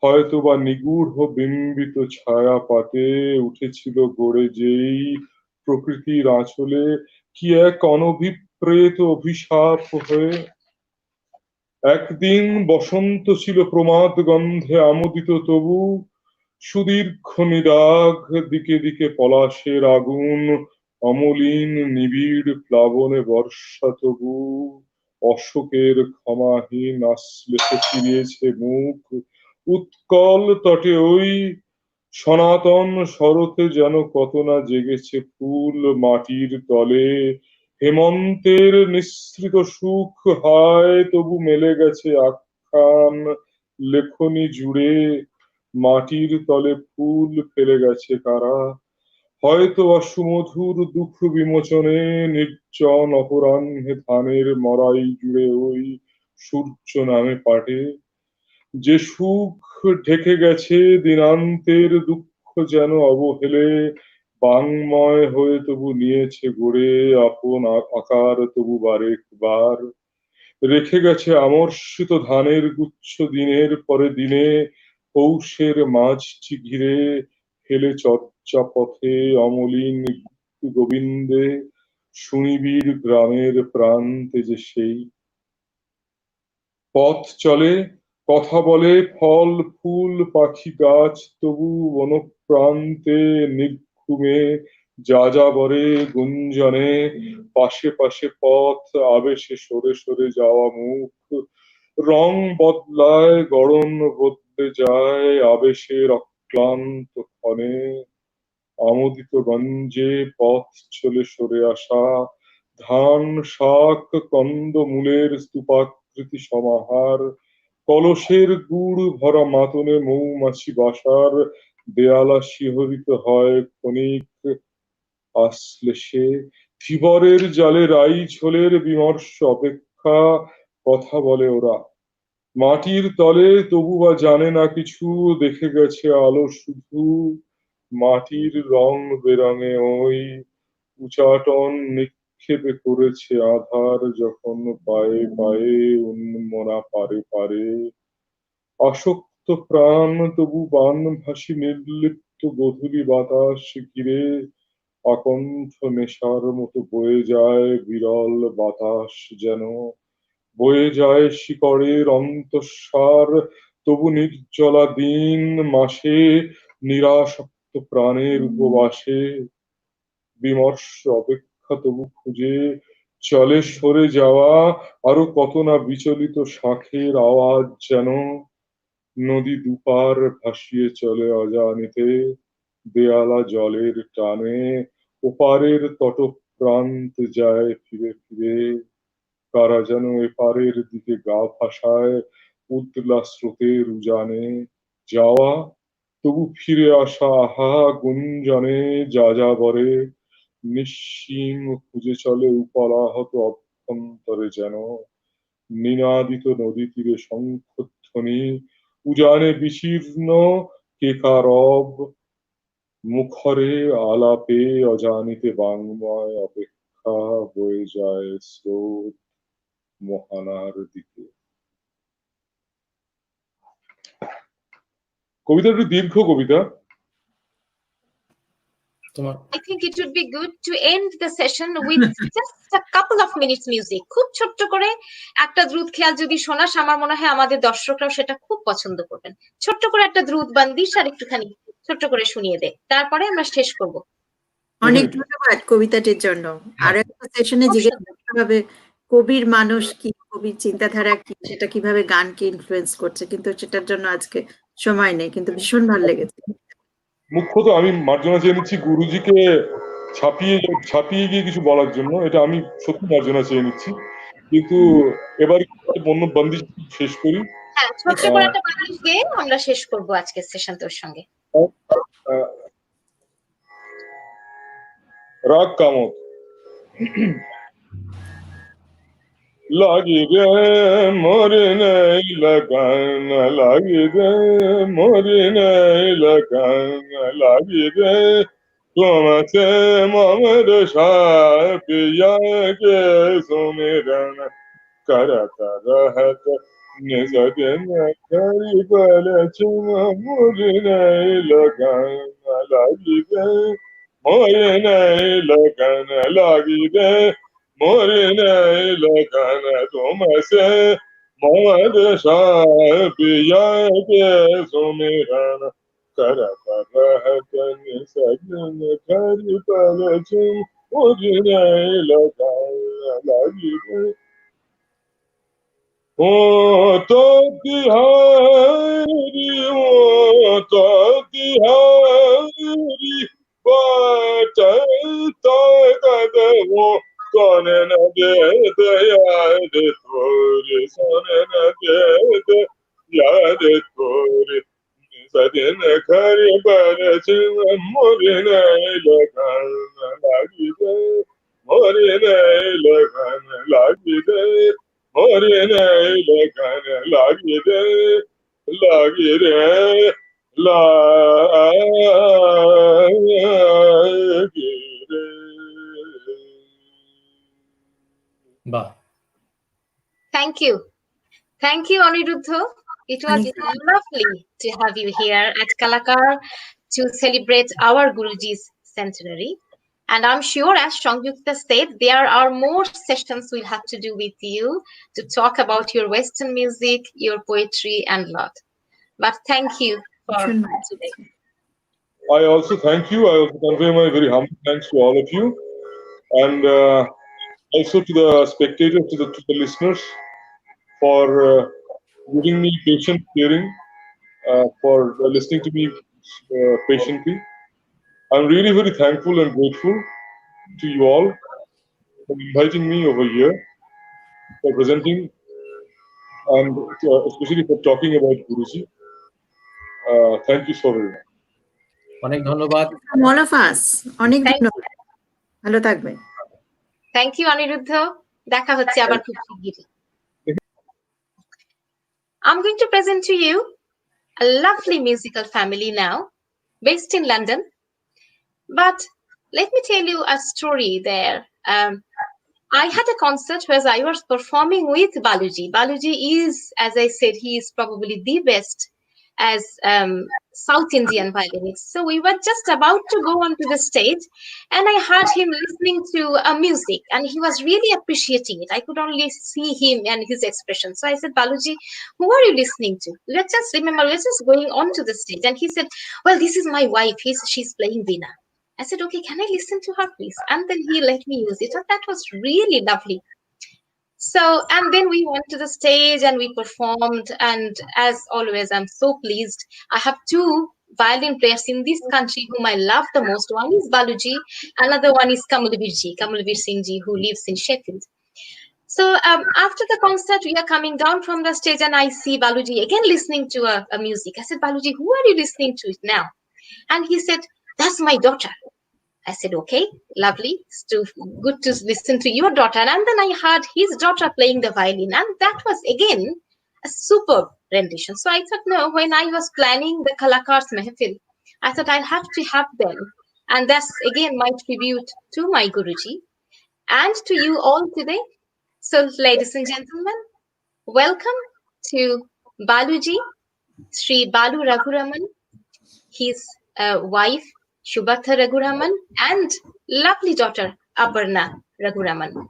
হয়তোবা নিগূঢ় বিম্বিত ছায়া পাতে উঠেছিল গড়ে যেই প্রকৃতির আঁচলে, কি এক অনভিপ্রেত অভিশাপ হয়ে। একদিন বসন্ত ছিল প্রমাদ গন্ধে আমোদিত তবু, সুদীর্ঘ নিদাঘ দিকে দিকে পলাশের আগুন, অমলিন নিবিড় প্লাবনে বর্ষা তবু, অশোকের ক্ষমাহীন আশ্লেষে ফিরিয়েছে মুখ। উৎকল তটে ওই সনাতন শরতে যেন কত না জেগেছে ফুল মাটির তলে। হেমন্তের নিঃসৃত সুখ হায় তবু মেলে গেছে আখ্যান লেখনী জুড়ে। মাটির তলে ফুল ফেলে গেছে কারা, হয়তো বা সুমধুর দুঃখ বিমোচনে নির্জন অপরাহ্নে ধানের মরাই জুড়ে ওই সূর্য নামে পাটে। যে সুখ ঢেকে গেছে দিনান্তের দুঃখ যেন অবহেলে, বাংময় হয়ে তবু নিয়েছে গড়ে আপন আকার তবু বারেকবার। রেখে গেছে আমর্ষিত ধানের গুচ্ছ দিনের পরে দিনে, পৌষের মাঝটি ঘিরে ফেলে চর্যাপথে অমলিন গোবিন্দে। সুনিবিড় গ্রামের প্রান্তে যে সেই পথ চলে, কথা বলে, ফল ফুল পাখি গাছ তবু বনপ্রান্তে নির্ঘুমে যাযাবরে গুঞ্জনে, পাশে পাশে পথ আবেশে সরে সরে যাওয়া মুখ। রং বদলায় গড়ন বদলে যায় আবেশের অক্লান্ত ক্ষণে, আমোদিত গঞ্জে পথ চলে সরে আসা ধান শাক কন্দমূলের স্তূপাকৃতি সমাহার। কলসের গুড় ভরা মাতনে মৌমাছি বাসার, দেয়ালা শিহরিত হয় ক্ষণিক আশ্লেষে। ধীবরের জালে রাই ঝোলের বিমর্ষ অপেক্ষা, কথা বলে ওরা মাটির তলে তবু বা জানে না কিছু, দেখে গেছে আলো শুধু মাটির রং বেরঙে ওই উচাটন নিক্ষেপে করেছে আধার, যখন পায়ে পায়ে উন্মনা পারে পারে। আসক্ত প্রাণ তবু বানভাসী নির্লিপ্ত গধূলি বাতাস ঘিরে, আকণ্ঠ নেশার মতো বয়ে যায় বিরল বাতাস যেন, বয়ে যায় শিকড়ের অন্তঃসার। তবু নির্জলা দিন মাসে নিরাসক্ত প্রাণের উপবাসে, বিমর্ষ অপেক্ষা তবু খুঁজে চলে সরে যাওয়া আরো কত না বিচলিত শাঁখের আওয়াজ যেন। নদী দুপার ভাসিয়ে চলে অজানিতে, দেয়ালা জলের টানে ওপারের তটপ্রান্তে যায় ফিরে ফিরে। কারা যেন এপারের দিকে গা ভাসায় উতলা স্রোতের উজানে। যাওয়া তবু ফিরে আসা আহা গুঞ্জনে যাযাবরে, নিঃসীম খুঁজে চলে উপলাহত অভ্যন্তরে যেন। নিনাদিত নদী তীরে শঙ্খধ্বনি, উজানে বিশীর্ণ কেকারব, মুখরে আলাপে অজানিতে বাংময় অপেক্ষা বয়ে যায় স্রোত মোহনার দিকে। কবিতা একটু দীর্ঘ কবিতা। I think it would be good to end the session with just a couple of minutes music. খুব ছোট্ট করে একটা দ্রুত খেয়াল যদি শোনাস, আমার মনে হয় আমাদের দর্শকরাও সেটা খুব পছন্দ করবেন। ছোট্ট করে একটা দ্রুত বান্দিশ আর একটুখানি ছোট্ট করে শুনিয়ে দে, তারপরে আমরা শেষ করব। অনেক ধন্যবাদ কবিতাটির জন্য। আর একটা সেশনে জিজ্ঞেস করতে হবে কবির মানুষ কি, কবির চিন্তাধারা কি, সেটা কিভাবে গানকে ইনফ্লুয়েন্স করছে, কিন্তু সেটার জন্য আজকে সময় নেই, কিন্তু ভীষণ ভালো লেগেছে। মুখ্যত আমি মার্জনা চেয়ে নিচ্ছি গুরুজিকে ছাপিয়ে গিয়ে কিছু বলার জন্য, এটা আমি সত্যি মার্জনা চেয়ে নিচ্ছি, কিন্তু এবার বন্দি শেষ করি। হ্যাঁ, ছোট্ট করে একটা বান্দিশ গেয়ে আমরা শেষ করব আজকের সেশন তোর সঙ্গে। রাগ কামত লাগি রে মরে নাই লাগান, লাগি রে মরে নাই লাগান, লাগি রে তোমাতে মমর পিয়া কে সুমিরন करता रहत निज दिन करी बल चुम मुझ नहीं लगन लागी दे, मोर नहीं लगन लागी दे, मोर नहीं लगन तुम से मोहम्मद शाह पिया के सुमिरन करता रहत निज दिन करी बल चुम मुझ नहीं लगन लागी दे। ओ तो तिहारी, ओ तो तिहारी बाट तक वो कौन न दे याद थोड़ी, सोन न दे याद थोड़ी, सदिन खरी पर मोरी नहीं लगन लागी दे, मोरी नहीं लगन लागी दे, मोरे नहीं लगन लागी रे, लागी रे, लागी रे। বাহ, Thank you. Thank you, Aniruddha. It was lovely to have you here at Kalakar to celebrate our Guruji's centenary. And I'm sure, as Shangyukta said, there are more sessions we'll have to do with you to talk about your Western music, your poetry, and lot. But thank you for today. I also thank you. I also convey my very humble thanks to all of you, and also to the spectators, to the listeners, for giving me patient hearing, for listening to me patiently. I'm really very thankful and grateful to you all for inviting me over here, for presenting, and especially for talking about Guruji. Thank you so very much. অনেক ধন্যবাদ। All of us, অনেক ধন্যবাদ, ভালো থাকবেন। Thank you, Aniruddha. দেখা হচ্ছে আবার খুব শিগগিরই। I'm going to present to you a lovely musical family now, based in London. But let me tell you a story there. I had a concert where I was performing with Baluji. Baluji is, as I said, he is probably the best as South Indian violinist. So we were just about to go onto the stage, and I heard him listening to music, and he was really appreciating it. I could only see him and his expression. So I said, Baluji, who are you listening to? Let's just remember, we're just going onto the stage. And he said, well, this is my wife. She's playing Veena. I said, okay, can I listen to her, please? And then he let me use it. And that was really lovely. So, and then we went to the stage and we performed. And as always, I'm so pleased. I have two violin players in this country whom I love the most. One is Baluji, another one is Kamalveer Singh ji, who lives in Sheffield. So after the concert, we are coming down from the stage and I see Baluji again listening to a music. I said, Baluji, who are you listening to now? And he said, that's my daughter. I said, okay, lovely. It's good to listen to your daughter. And then I heard his daughter playing the violin. And that was, again, a superb rendition. So I thought, no, when I was planning the Kalakar's Mehfil, I thought I'll have to have them. And that's, again, my tribute to my Guruji and to you all today. So, ladies and gentlemen, welcome to Baluji Sri Balu Raguraman, his wife Shubhatha Raguraman, and lovely daughter Aparna Raguraman.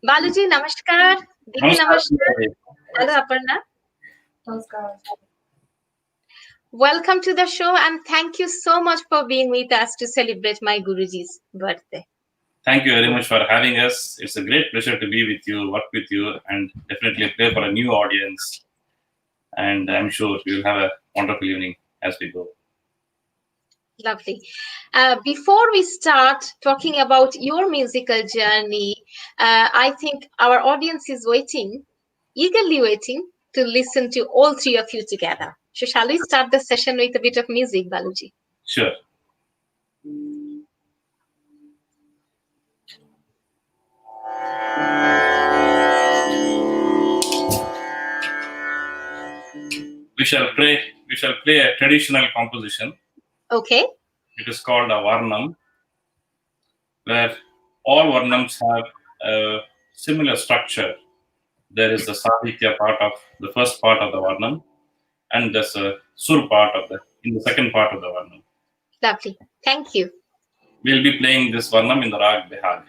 Baluji, namaskar. Didi, namaskar. Hello, Aparna. Namaskar. Welcome to the show, and thank you so much for being with us to celebrate my Guruji's birthday. Thank you very much for having us. It's a great pleasure to be with you, work with you, and definitely play for a new audience. And I'm sure we'll have a wonderful evening as we go. Lovely. Before we start talking about your musical journey, I think our audience is waiting, eagerly waiting to listen to all three of you together. So shall we start the session with a bit of music, Baluji? Sure. We shall play a traditional composition. Okay. It is called a Varnam, where all Varnams have a similar structure. There is the Sahitya part of the first part of the Varnam, and there's a Sur part in the second part of the Varnam. Lovely. Thank you. We'll be playing this Varnam in the Rag Behag.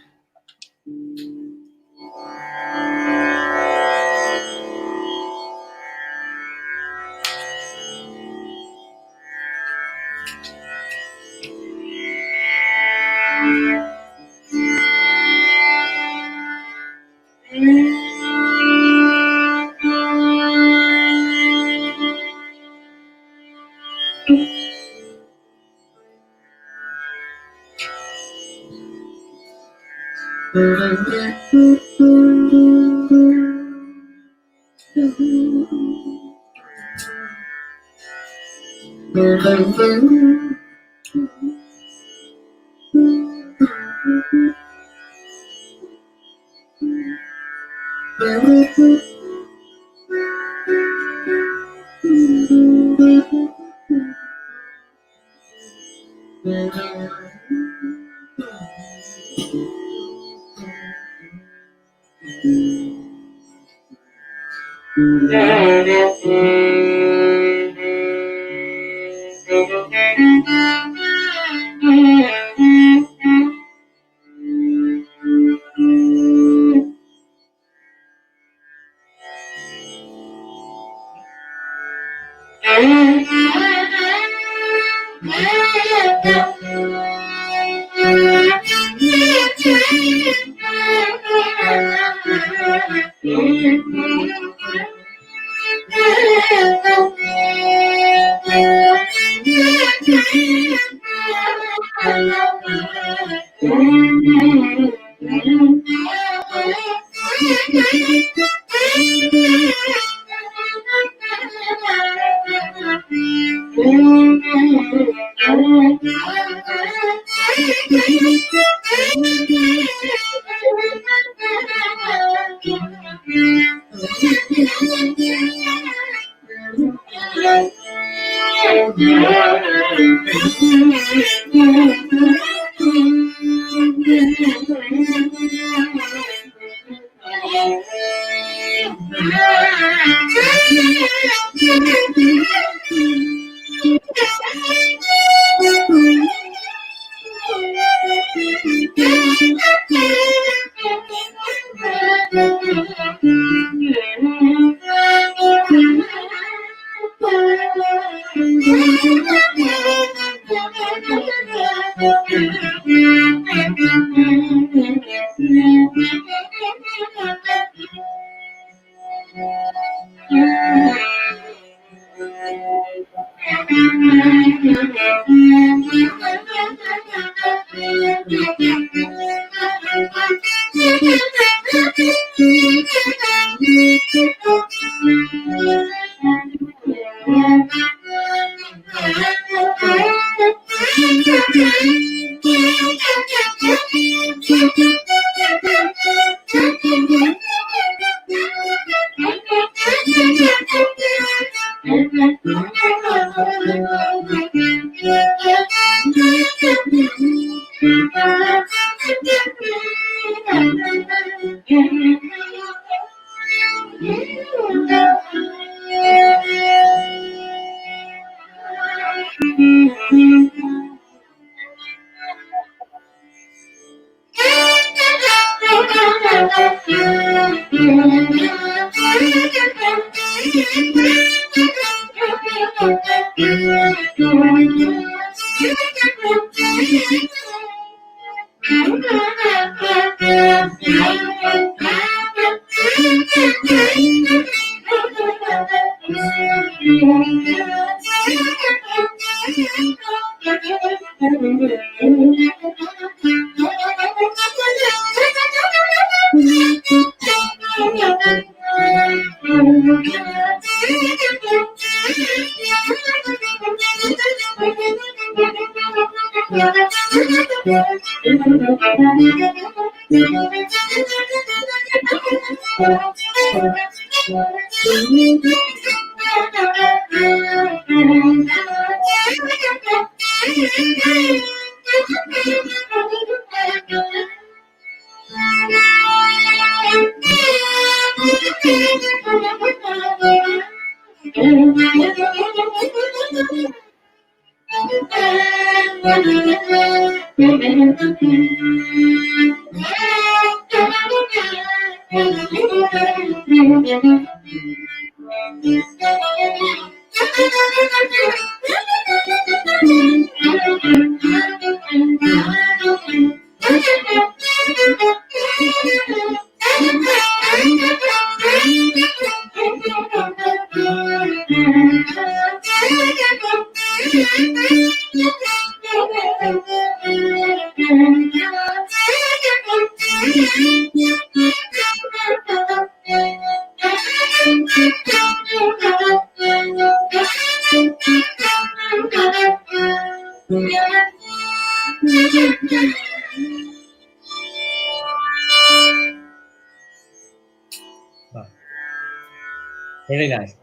Very nice.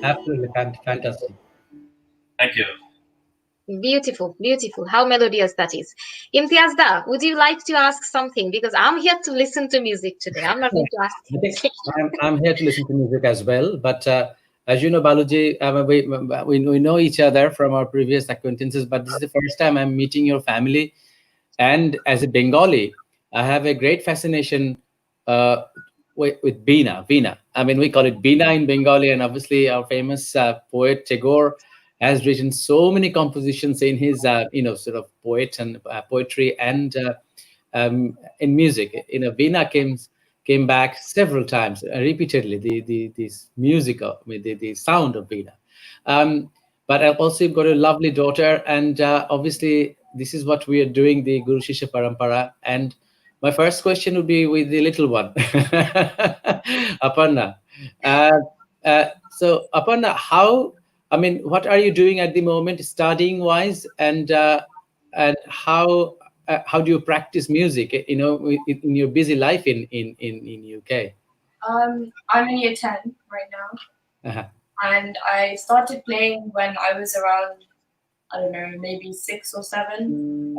Absolutely fantastic. Thank you. Beautiful, beautiful. How melodious that is. Imtiazda, would you like to ask something? Because I'm here to listen to music today. I'm not going to ask I think anything. I'm here to listen to music as well. But as you know, Baluji, we know each other from our previous acquaintances, but this is the first time I'm meeting your family. And as a Bengali, I have a great fascination with Veena. I mean, we call it Veena in Bengali, and obviously our famous poet Tagore has written so many compositions in his, sort of poetry and in music. Veena came back several times, repeatedly. This music of the sound of Veena. But I've also got a lovely daughter, and obviously this is what we are doing, the Guru Shishya Parampara. And my first question would be with the little one, Aparna. So Aparna, what are you doing at the moment, studying wise, and how do you practice music? In your busy life in UK. I'm in year 10 right now, Uh-huh. and I started playing when I was around, I don't know, maybe 6 or 7.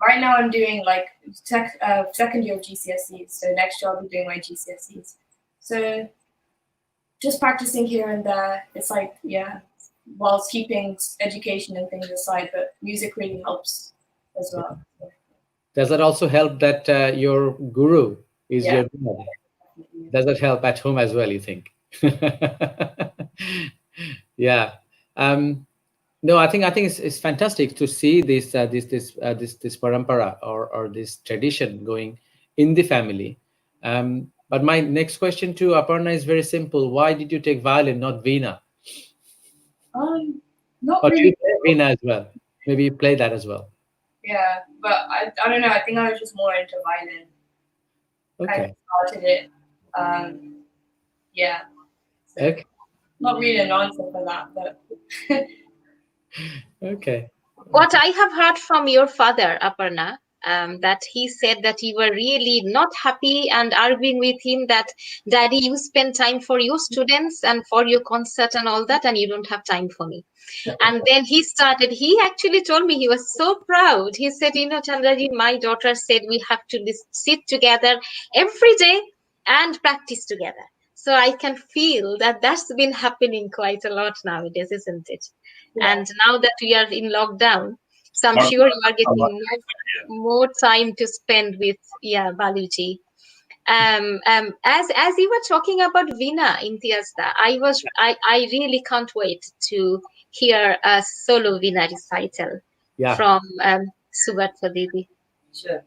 Right now I'm doing like second year of GCSEs, so next year I'll be doing my GCSEs. So just practicing here and there. It's like, yeah, whilst keeping education and things aside, but music really helps as well. Does that also help that your guru is Yeah. your dad? Does that help at home as well, you think? Yeah. No, I think it's fantastic to see this parampara or this tradition going in the family. But my next question to Aparna is very simple. Why did you take violin, not Veena? Not Or do you really. play Veena as well? Maybe you play that as well. Yeah, but I don't know. I think I was just more into violin. Okay. I started it. Yeah. So Okay. not really an answer for that, but Okay. What I have heard from your father, Aparna, that he said that you were really not happy and arguing with him that, Daddy, you spend time for your students and for your concert and all that, and you don't have time for me. And then he actually told me he was so proud. He said, Chandraji, my daughter said we have to sit together every day and practice together. So I can feel that that's been happening quite a lot nowadays, isn't it? yeah. And now that we are in lockdown, so I'm But- sure you are getting more time to spend with Baluji. As you were talking about Veena, Imtiazda, I really can't wait to hear a solo Veena recital from Subarta Didi. Sure.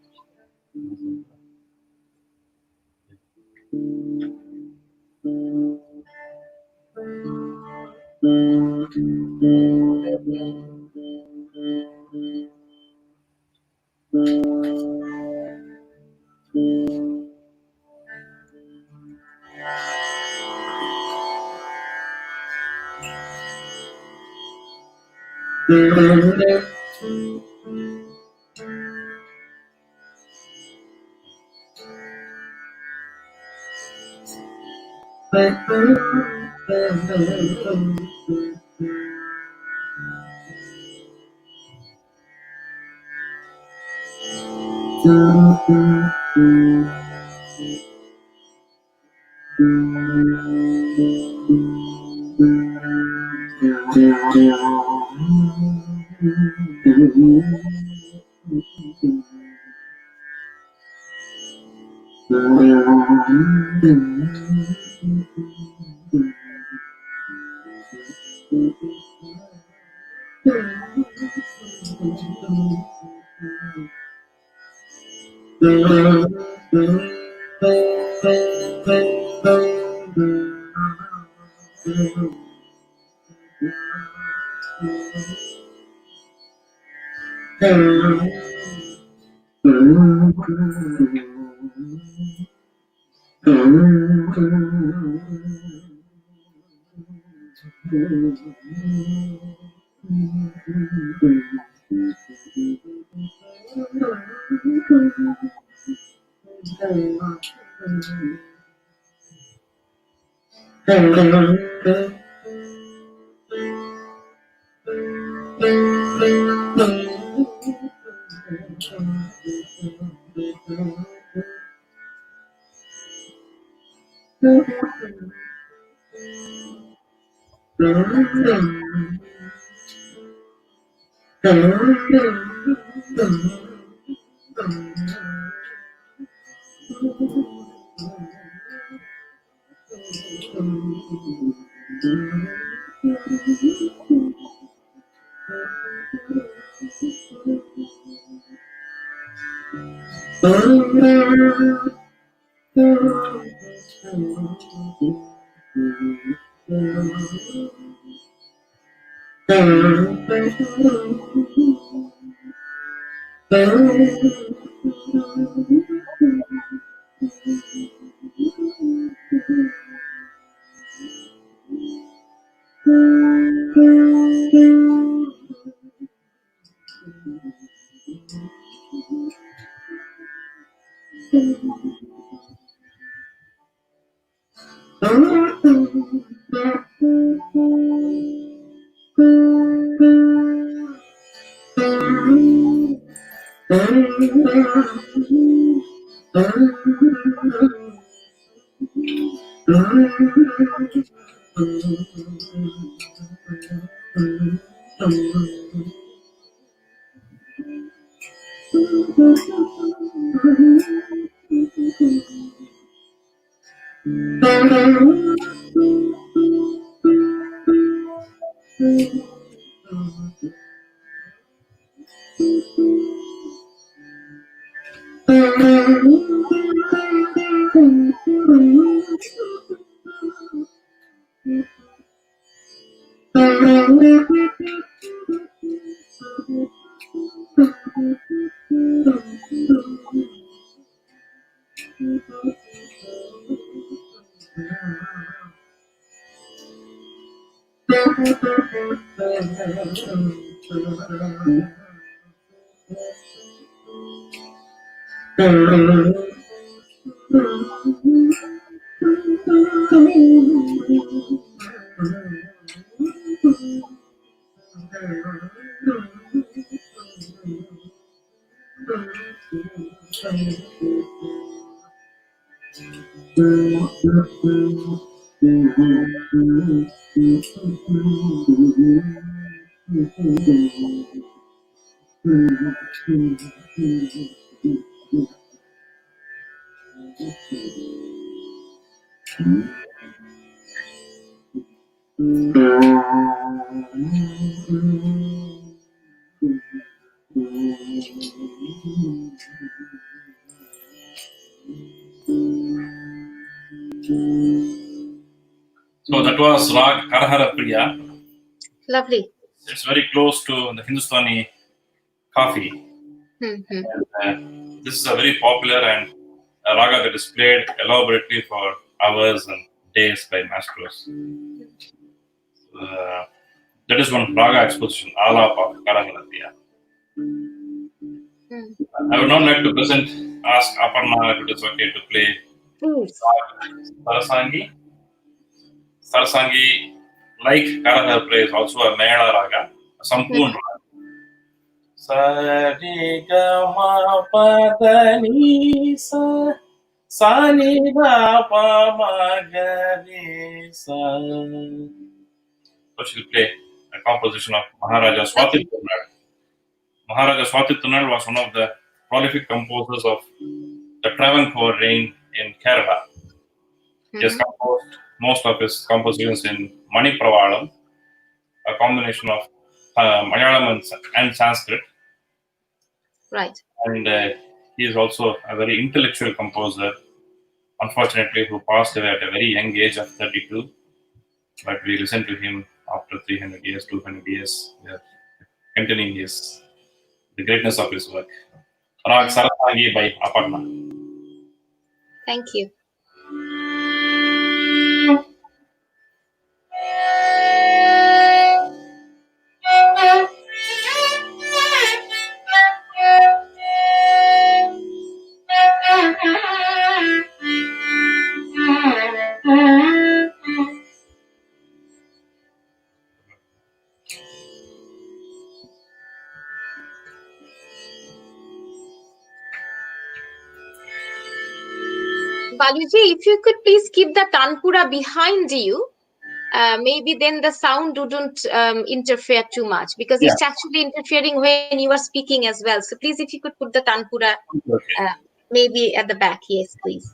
So that was Rag Karahara Priya. Lovely. It's very close to the Hindustani Kafi. Mm-hmm. This is a very popular and a raga that is played elaborately for hours and days by maestros. That is one raga exposition, Alap of Karahara Priya. I would now like to ask Aparna if it is okay to play Sarasangi. Sarasangi, like Kalakar plays, also a Mela Raga, a Sampurn Raga. Sari Gama Padani Sa Sani Gama Magari Sa. So she'll play a composition of Maharaja Swati Tunal. Maharaja Swati Tunal was one of the prolific composers of the Travancore reign in Kerala. He has composed most of his compositions in Manipravalam, a combination of Malayalam and Sanskrit. Right. And he is also a very intellectual composer, unfortunately, who passed away at a very young age of 32. But we listen to him after 300 years, 200 years, continuing the greatness of his work. Rag Sarasangi by Aparna. Thank you. Baluji, if you could please keep the tanpura behind you, maybe then the sound wouldn't interfere too much, because it's actually interfering when you are speaking as well. So please, if you could put the tanpura maybe at the back. Yes, please.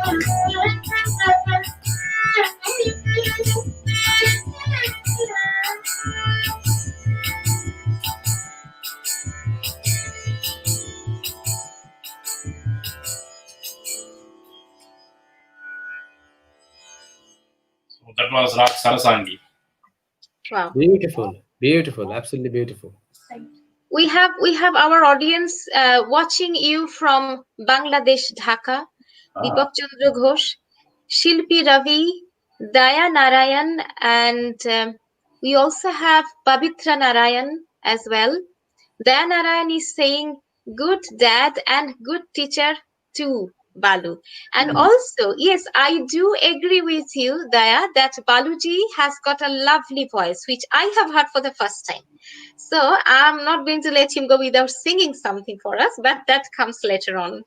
So that was Rag Sarasangi. Wow. Beautiful, absolutely beautiful. We have our audience watching you from Bangladesh, Dhaka. Deepak Chandra Ghosh, Shilpi Ravi, Daya Narayan, and we also have Pavitra Narayan as well. Daya Narayan is saying, good dad and good teacher too, Balu. And also, yes, I do agree with you, Daya, that Baluji has got a lovely voice, which I have heard for the first time. So I'm not going to let him go without singing something for us, but that comes later on.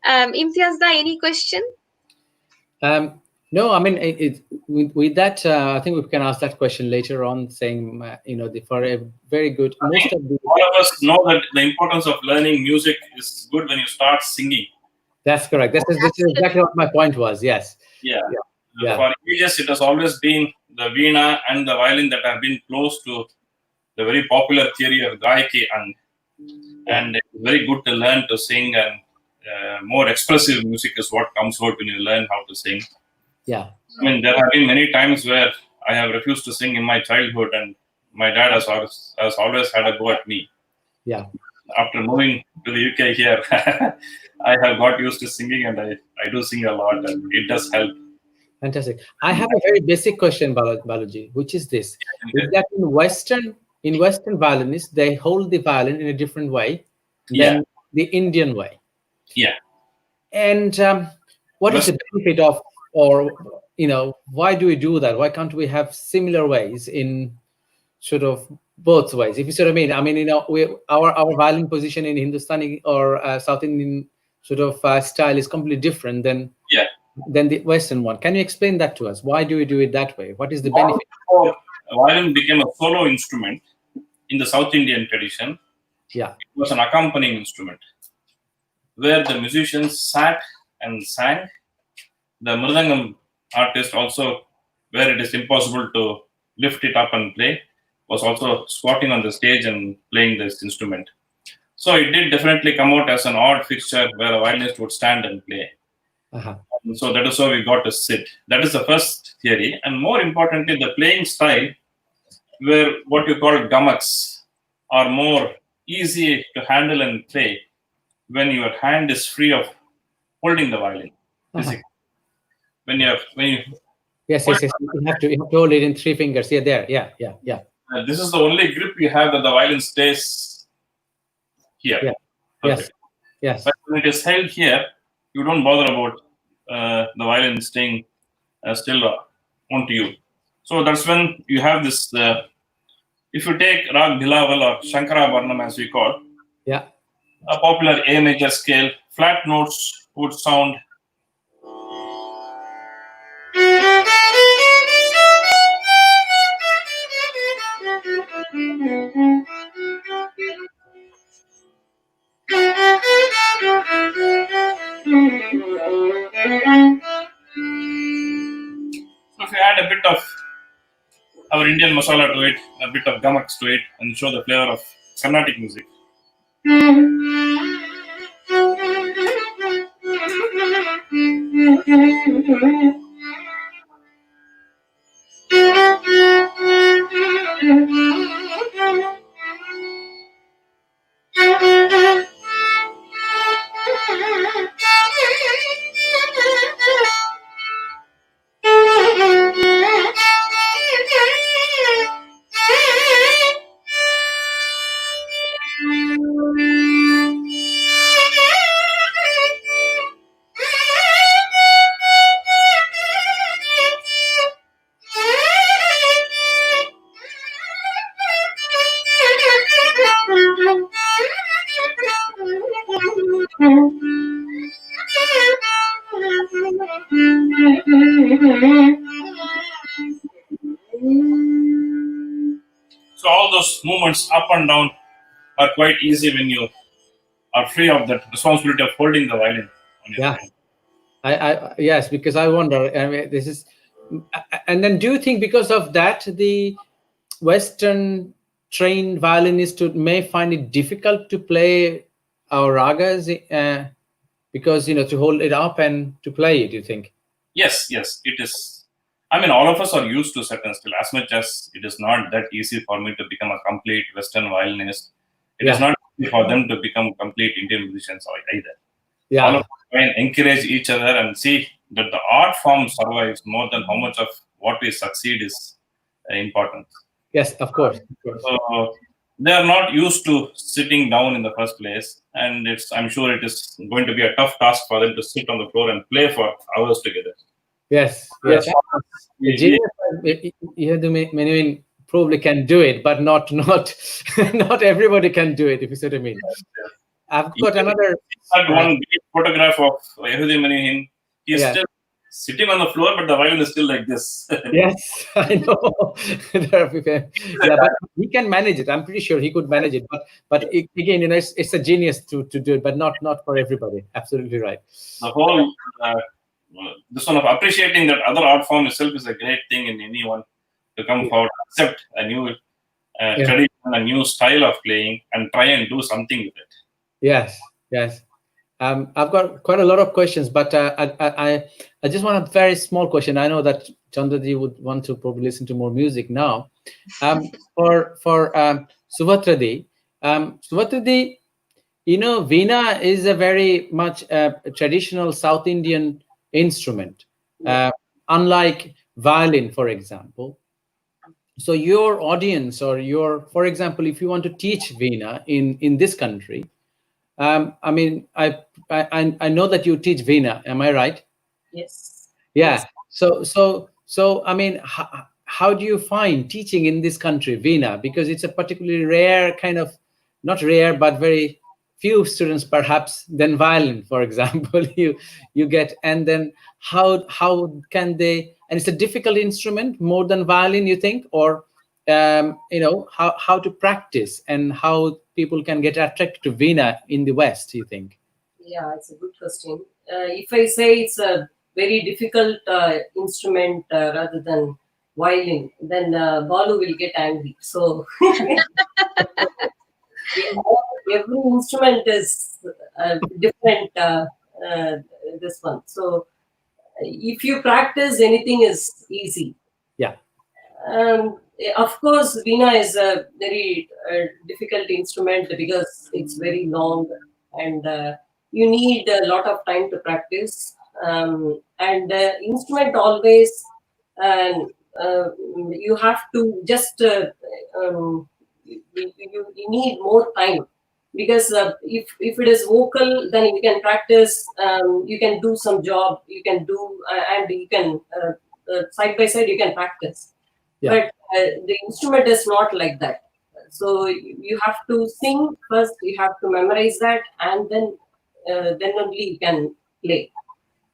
Imtiaz Da, any question? No, I mean, with that, I think we can ask that question later on, saying, for a very good, most of the... All of us know that the importance of learning music is good when you start singing. That's correct. This is exactly what my point was, yes. Yeah. Yeah. For ages, it has always been the veena and the violin that have been close to the very popular theory of Gayaki, and it's very good to learn to sing, and more expressive music is what comes out when you learn how to sing. Yeah. I mean, there have been many times where I have refused to sing in my childhood, and my dad has always had a go at me. Yeah. After moving to the UK here, I have got used to singing, and I do sing a lot, and it does help. Fantastic. I have a very basic question, Baluji, which is this: is that in Western violinists, they hold the violin in a different way than the Indian way. Yeah. And what is the benefit of, or why do we do that? Why can't we have similar ways in sort of both ways? If you see what I mean. I mean, our violin position in Hindustani or South Indian sort of style is completely different than the Western one. Can you explain that to us? Why do we do it that way? What is the benefit? Violin became a solo instrument in the South Indian tradition. Yeah. It was an accompanying instrument where the musicians sat and sang. The mridangam artist also, where it is impossible to lift it up and play, was also squatting on the stage and playing this instrument. So it did definitely come out as an odd fixture where a violinist would stand and play. And so that is how we got to sit. That is the first theory. And more importantly, the playing style, where what you call gamaks are more easy to handle and play when your hand is free of holding the violin. When you yes, you have to hold it in 3 fingers. Yeah, there. Yeah. This is the only grip you have, that the violin stays here. Yeah. Yes. But when it is held here, you don't bother about the violin staying still onto you. So that's when you have this. If you take Rag Bhilaval or Shankara Varnam, as we call, a popular A major scale, flat notes would sound. So if you add a bit of our Indian masala to it, a bit of gamaks to it, and show the flavor of Carnatic music. So all those movements up and down are quite easy when you are free of that responsibility of holding the violin on your hand. Yes, because I wonder. I mean, this is, and then do you think because of that the Western trained violinists may find it difficult to play our ragas, because to hold it up and to play it? You think? Yes, it is. I mean, all of us are used to certain skill. As much as it is not that easy for me to become a complete Western violinist, it is not easy for them to become complete Indian musicians either. Yeah. All of us try and encourage each other and see that the art form survives more than how much of what we succeed is important. Yes, of course. So they are not used to sitting down in the first place, and I'm sure it is going to be a tough task for them to sit on the floor and play for hours together. Yes. Many probably can do it, but not not everybody can do it. If you see what I mean. I've got another. One photograph of Yehudi Menuhin. He's still sitting on the floor, but the violin is still like this. Yes, I know. But he can manage it. I'm pretty sure he could manage it. But again, it's a genius to do it, but not for everybody. Absolutely right. The whole this one of appreciating that other art form itself is a great thing in anyone to come forward, accept a new tradition, a new style of playing, and try and do something with it. Yes. I've got quite a lot of questions, but I just want a very small question. I know that Chandraji would want to probably listen to more music now. For Subhatradi, Veena is a very much traditional South Indian instrument, unlike violin, for example. So your audience, or for example, if you want to teach Veena in this country, I mean, I know that you teach Veena. Am I right? Yes. Yeah. Yes. So I mean, how do you find teaching in this country Veena? Because it's a particularly rare kind of, not rare, but very few students perhaps than violin, for example. you get, and then how can they? And it's a difficult instrument more than violin, you think, or how to practice and how people can get attracted to Veena in the West, you think? Yeah, it's a good question. If I say it's a very difficult instrument rather than violin, then Balu will get angry. So every instrument is different, this one. So if you practice, anything is easy. Yeah. Of course, Veena is a very difficult instrument because it's very long and you need a lot of time to practice. And the instrument always, you have to just, you need more time. Because if it is vocal, then you can practice, you can do some job, you can do, and you can, side by side, you can practice. Yeah. But the instrument is not like that. So you have to sing first, you have to memorize that, and then only you can play.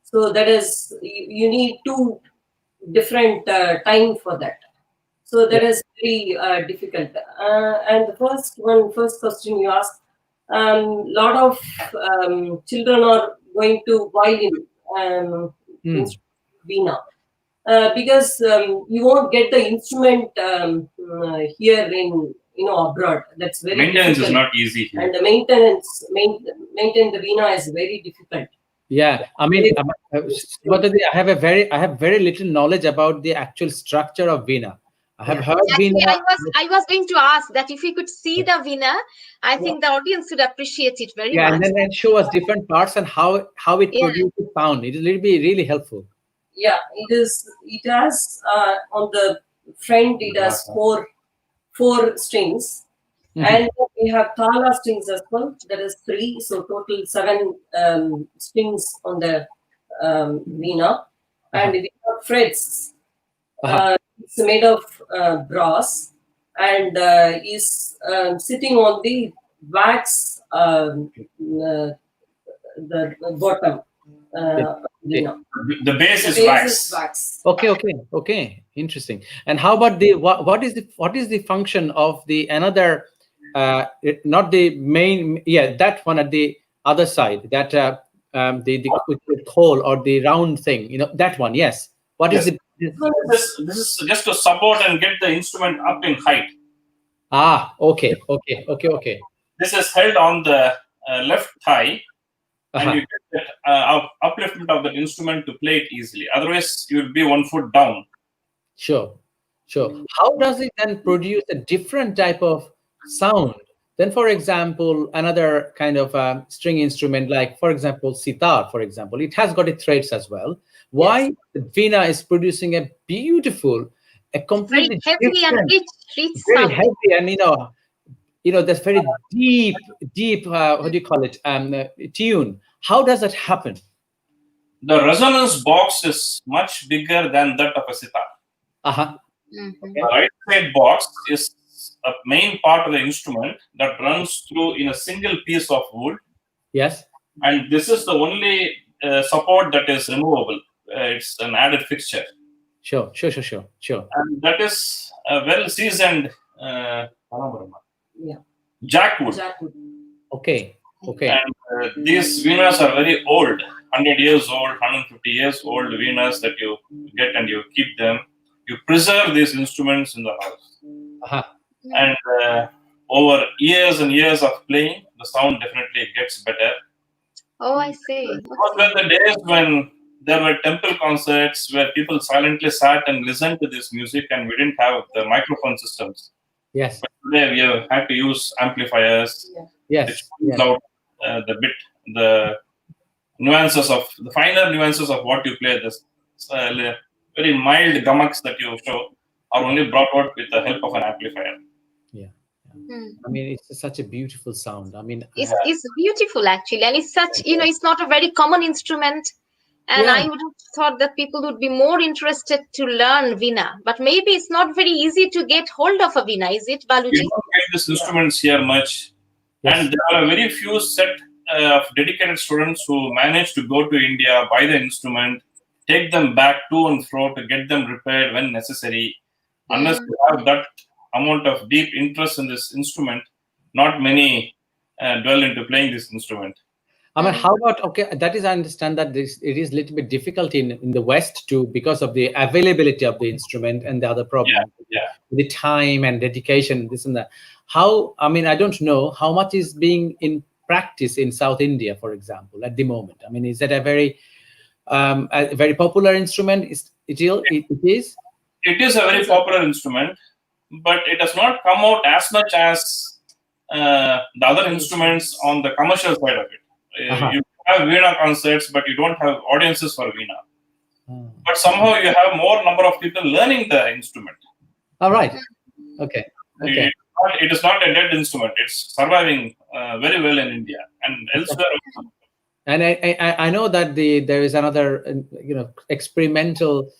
So that is, you need two different time for that. So that is very difficult. And the first question you asked, lot of children are going to violin, Veena. Because you won't get the instrument here in abroad. That's very maintenance difficult. Is not easy here. And the maintain the Veena is very difficult. Yeah, I mean, I have very little knowledge about the actual structure of Veena. I have heard Actually, Veena. I was going to ask that if we could see the Veena, I think the audience would appreciate it very much. And then show us different parts and how it produces sound. It will be really helpful. Yeah, it is. It has on the front. It has four strings, and we have tala strings as well. That is 3, so total 7 strings on the Veena, and we have frets. It's made of brass, and is sitting on the wax, the bottom. The base is wax. Okay. Interesting. And how about what is the function of the another? Not the main. Yeah, that one at the other side. That the hole or the round thing, that one. Yes. What is Yes. it? This is just to support and get the instrument up in height. Okay. This is held on the left thigh, and Uh-huh. you get that upliftment of the instrument to play it easily. Otherwise, you will be 1 foot down. Sure. How does it then produce a different type of sound than, for example, another kind of string instrument, like, for example, sitar, for example? It has got its threads as well. Why the veena is producing a beautiful, a Very completely heavy and different, rich very sound. heavy, and that's very deep. What do you call it? Tune. How does that happen? The resonance box is much bigger than that of a sitar. Uh-huh. Mhm. The right side box is a main part of the instrument that runs through in a single piece of wood, Yes. and this is the only support that is removable. It's an added fixture, Sure. and that is a well seasoned Yeah. jackwood. Jackwood. Okay. And these veenas are very old, 100 years old, 150 years old veenas that you get, and you keep them. You preserve these instruments in the house. Uh-huh. And over years and years of playing, the sound definitely gets better. Oh, I see. Those were the days when there were temple concerts where people silently sat and listened to this music, and we didn't have the microphone systems. Yes. But today we have had to use amplifiers, Yes. which brings out the finer nuances of what you play. This very mild gamaks that you show are only brought out with the help of an amplifier. Yeah. Hmm. I mean, it's such a beautiful sound. I mean, It's beautiful actually, and it's such, it's not a very common instrument. And Yeah. I would have thought that people would be more interested to learn veena, but maybe it's not very easy to get hold of a veena, is it, We Baluji? don't get these instruments here much, Yes. and there are a very few set of dedicated students who manage to go to India, buy the instrument, take them back to and fro to get them repaired when necessary. Unless you have that amount of deep interest in this instrument, not many dwell into playing this instrument. I mean, how about, okay, that is, I understand that it is a little bit difficult in the West too, because of the availability of the instrument and the other problem, the time and dedication, this and that. I mean, I don't know how much is being in practice in South India, for example, at the moment. I mean, is that a very popular instrument? It is? It is a very popular instrument, but it does not come out as much as the other instruments on the commercial side of it. You have veena concerts, but you don't have audiences for veena. But somehow you have more number of people learning the instrument. All right. Okay. It is not a dead instrument. It's surviving very well in India and elsewhere also. And I know that there is another experimental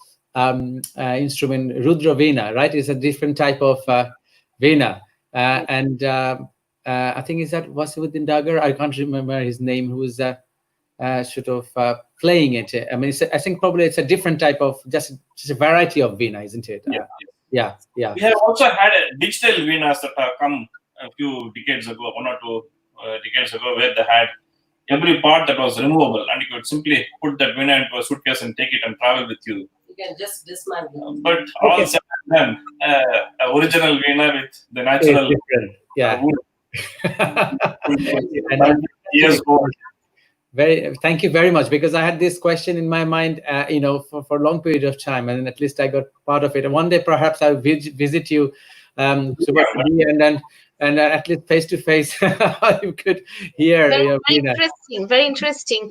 instrument, Rudra veena, right? It's a different type of veena, and I think is that Wasiuddin Dagar. I can't remember his name. Who is sort of playing it? I mean, I think probably it's a different type of just a variety of veena, isn't it? Yeah. We have also had digital veenas that have come a few decades ago, 1 or 2 decades ago, where they had every part that was removable, and you could simply put that veena into a suitcase and take it and travel with you. You can just dismantle. But all said and done, original veena with the natural wood. Years old. Thank you very much, because I had this question in my mind, for a long period of time, and at least I got part of it. And one day, perhaps I'll visit you, and at least face to face, you could hear. Very interesting.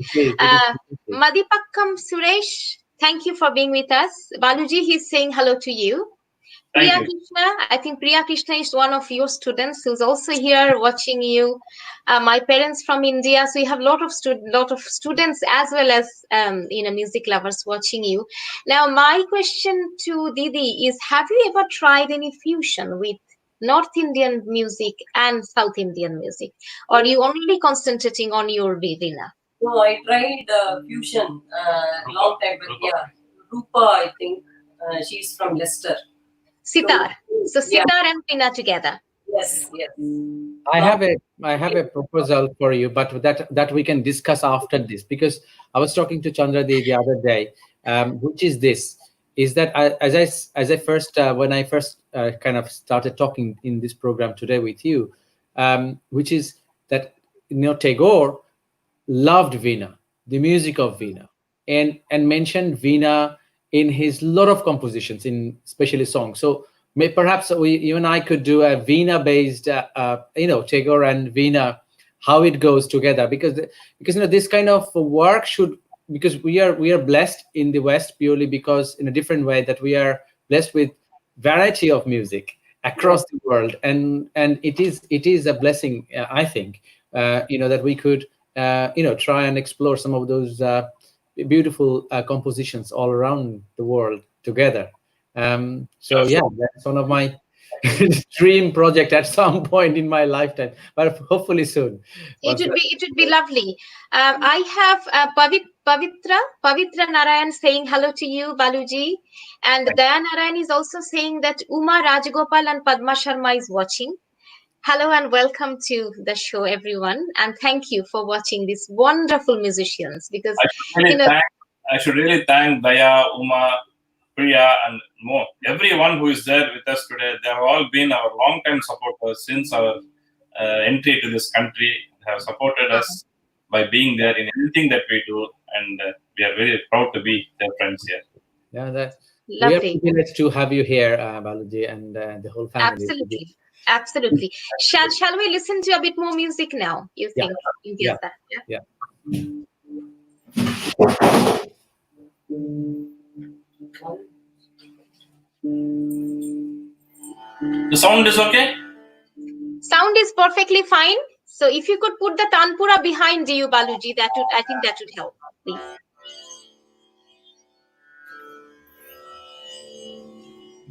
Madhipakkam Suresh, thank you for being with us. Baluji, he's saying hello to you. Priya Krishna, I think Priya Krishna is one of your students who's also here watching you. My parents from India, so you have a lot of students as well as music lovers watching you. Now, my question to Didi is: have you ever tried any fusion with North Indian music and South Indian music, or are you only concentrating on your veena? No, I tried fusion long time, but Rupa, I think she's from Leicester. Sitar. So sitar and veena together. Yes. I have a proposal for you, but that we can discuss after this, because I was talking to Chandra the other day, which is this: is that as I first when I first kind of started talking in this program today with you, which is that Tagore loved Veena, the music of Veena, and mentioned Veena in his lot of compositions, in especially songs. So perhaps you and I could do a Veena based, Tagore and Veena, how it goes together, because this kind of work should, because we are blessed in the West purely because in a different way that we are blessed with variety of music across the world, and it is a blessing, I think, that we could try and explore some of those beautiful compositions all around the world together. So yeah, that's one of my dream project at some point in my lifetime, but hopefully soon. It would be lovely. I have Pavitra Narayan saying hello to you, Baluji, and Dayan Narayan is also saying that Uma Rajagopal and Padma Sharma is watching. Hello and welcome to the show, everyone, and thank you for watching these wonderful musicians. Because I should really thank Daya, Uma, Priya, and Mo. Everyone who is there with us today, they have all been our long-time supporters since our entry to this country. They have supported us by being there in anything that we do, and we are very proud to be their friends here. Yeah, we are privileged to have you here, Baluji, and the whole family. Absolutely. Shall we listen to a bit more music now? You think? You guess that? Yeah. The sound is okay? Sound is perfectly fine. So if you could put the Tanpura behind you, Baluji, I think that would help, please.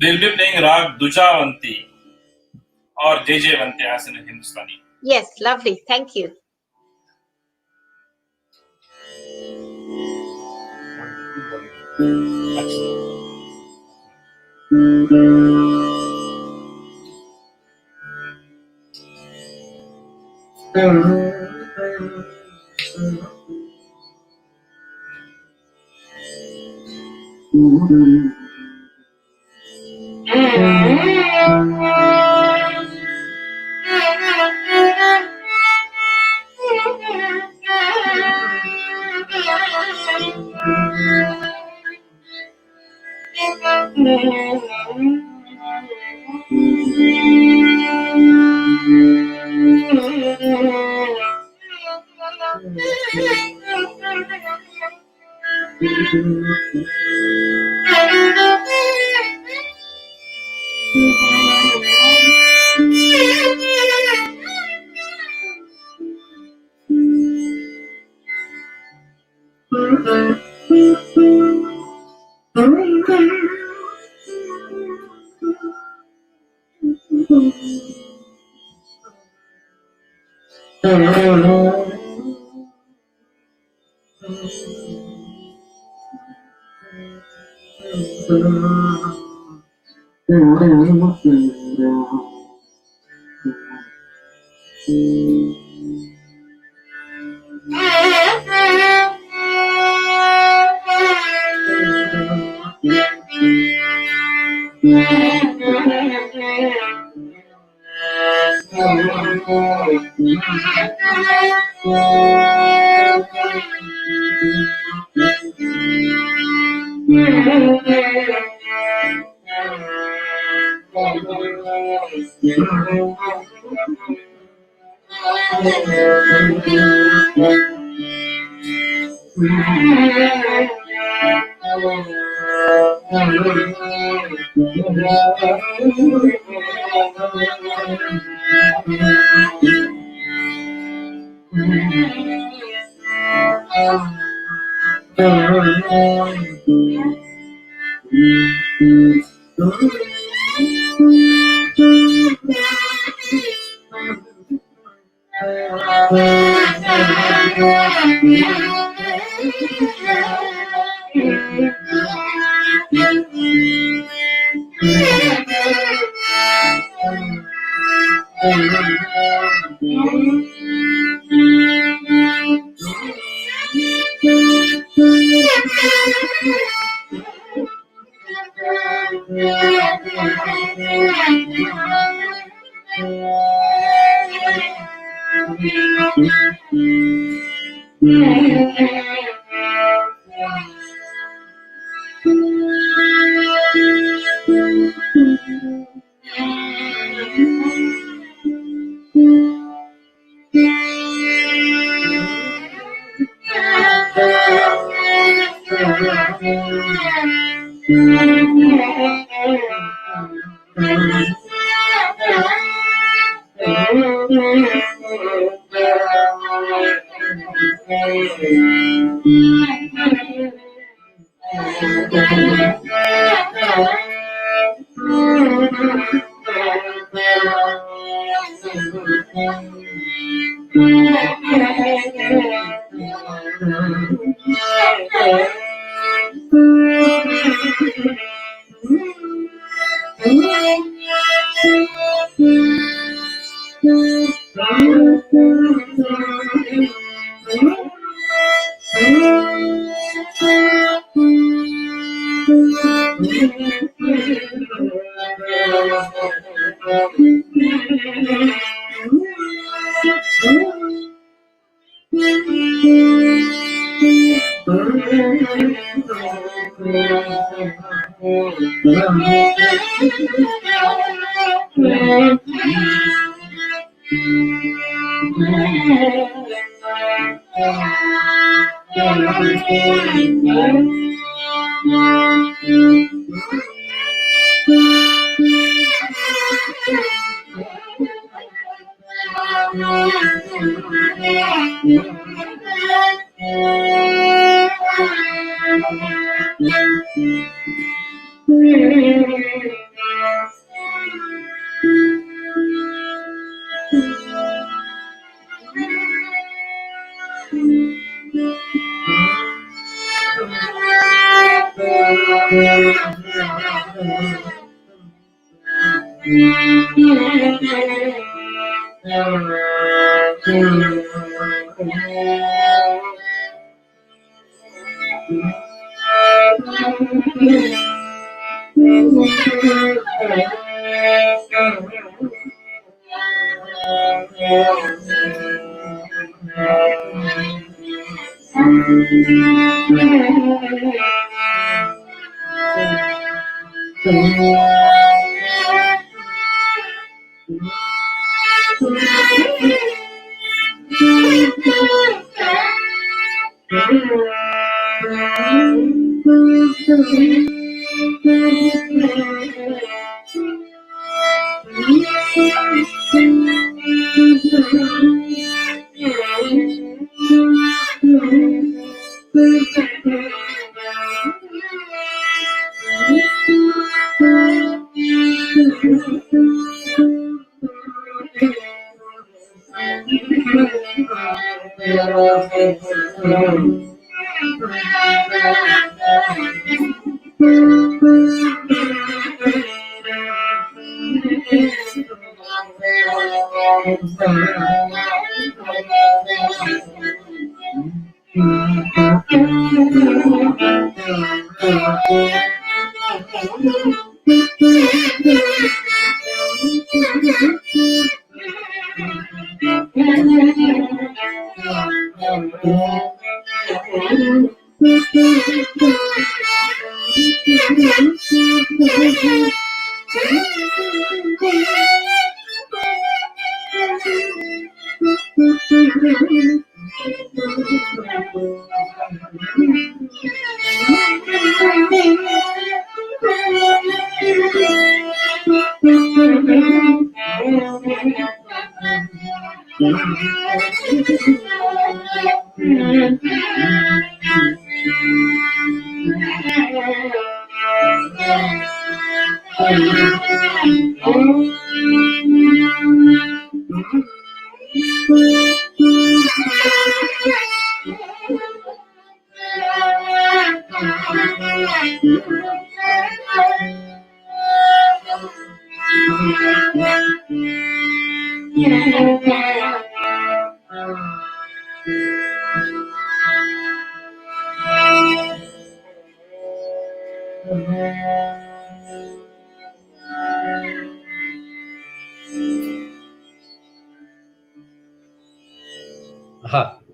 We'll be playing Rag Dujavanti or JJvanti as in Hindustani. Yes, lovely. Thank you.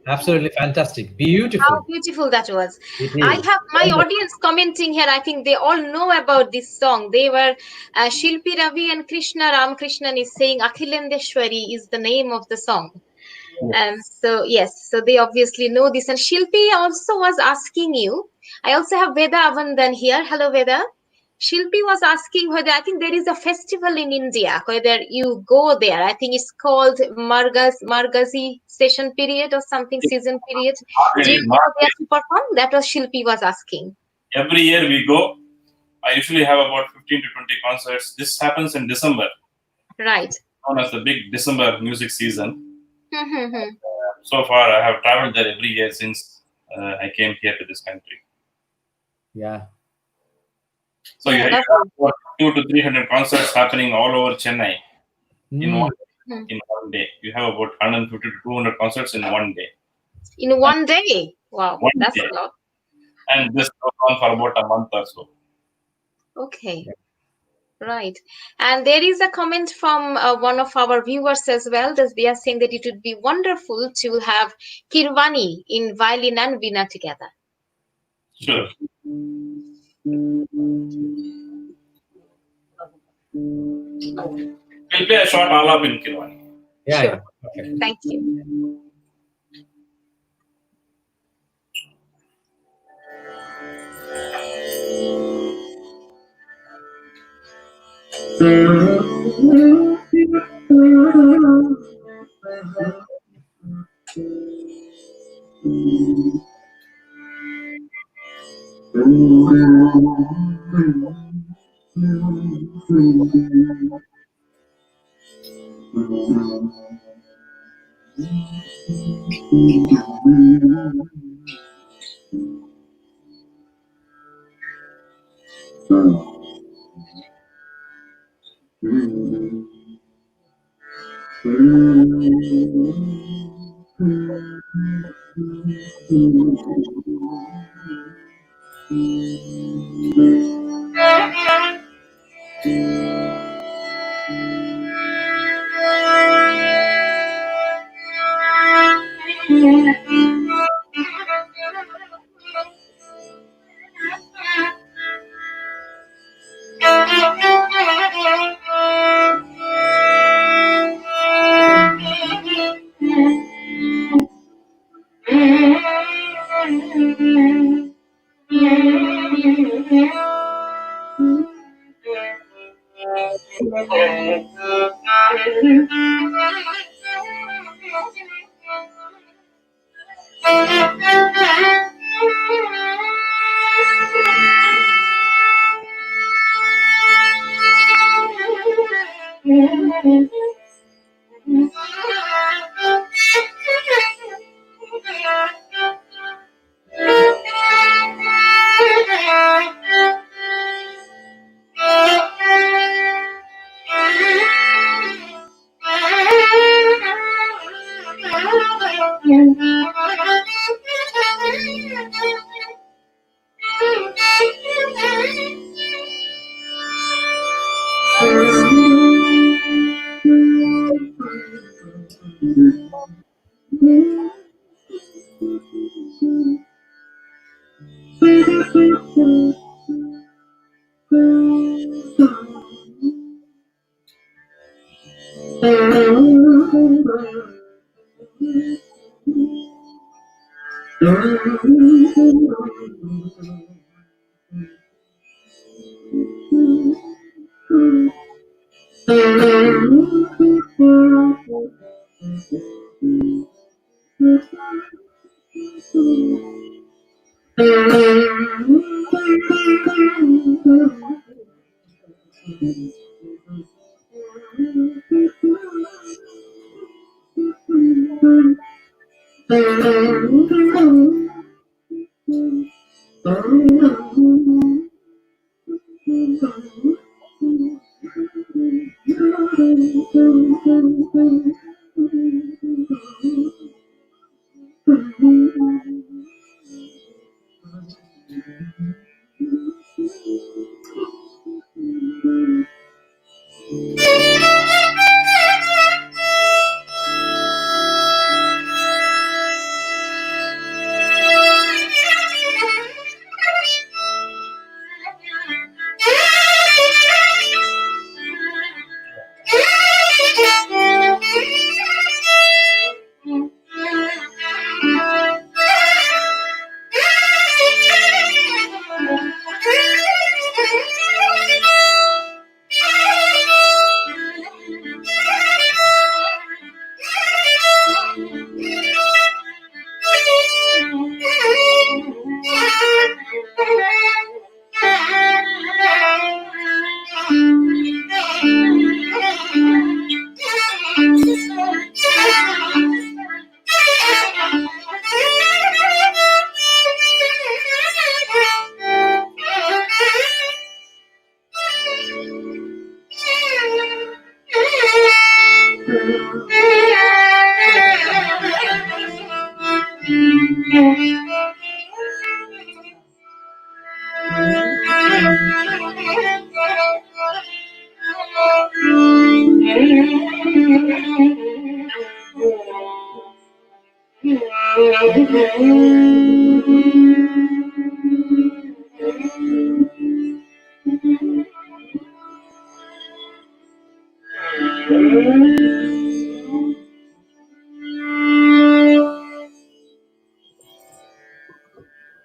Absolutely fantastic. Beautiful. How beautiful that was. It I is. have my audience commenting here. I think they all know about this song. They were Shilpi Ravi and Krishna Ramakrishnan is saying Akhilendeshwari is the name of the song. And so, yes, so they obviously know this. And Shilpi also was asking you. I also have Veda Avandan here. Hello, Veda. Shilpi was asking whether I think there is a festival in India, whether you go there. I think it's called Margazi session period or something, season period. Do you go there to perform? That was Shilpi was asking. Every year we go. I usually have about 15 to 20 concerts. This happens in December. Right. Known as the big December music season. So far, I have traveled there every year since I came here to this country. Yeah. So you have about 200 to 300 concerts happening all over Chennai in one day. You have about 150 to 200 concerts in one day. In one day? Wow, that's a lot. And this goes on for about a month or so. Okay. Right. And there is a comment from one of our viewers as well. They are saying that it would be wonderful to have Kirwani in violin and veena together. Sure. We'll play a short alap in Kirwani. Yeah, sure. Yeah. Okay. Thank you.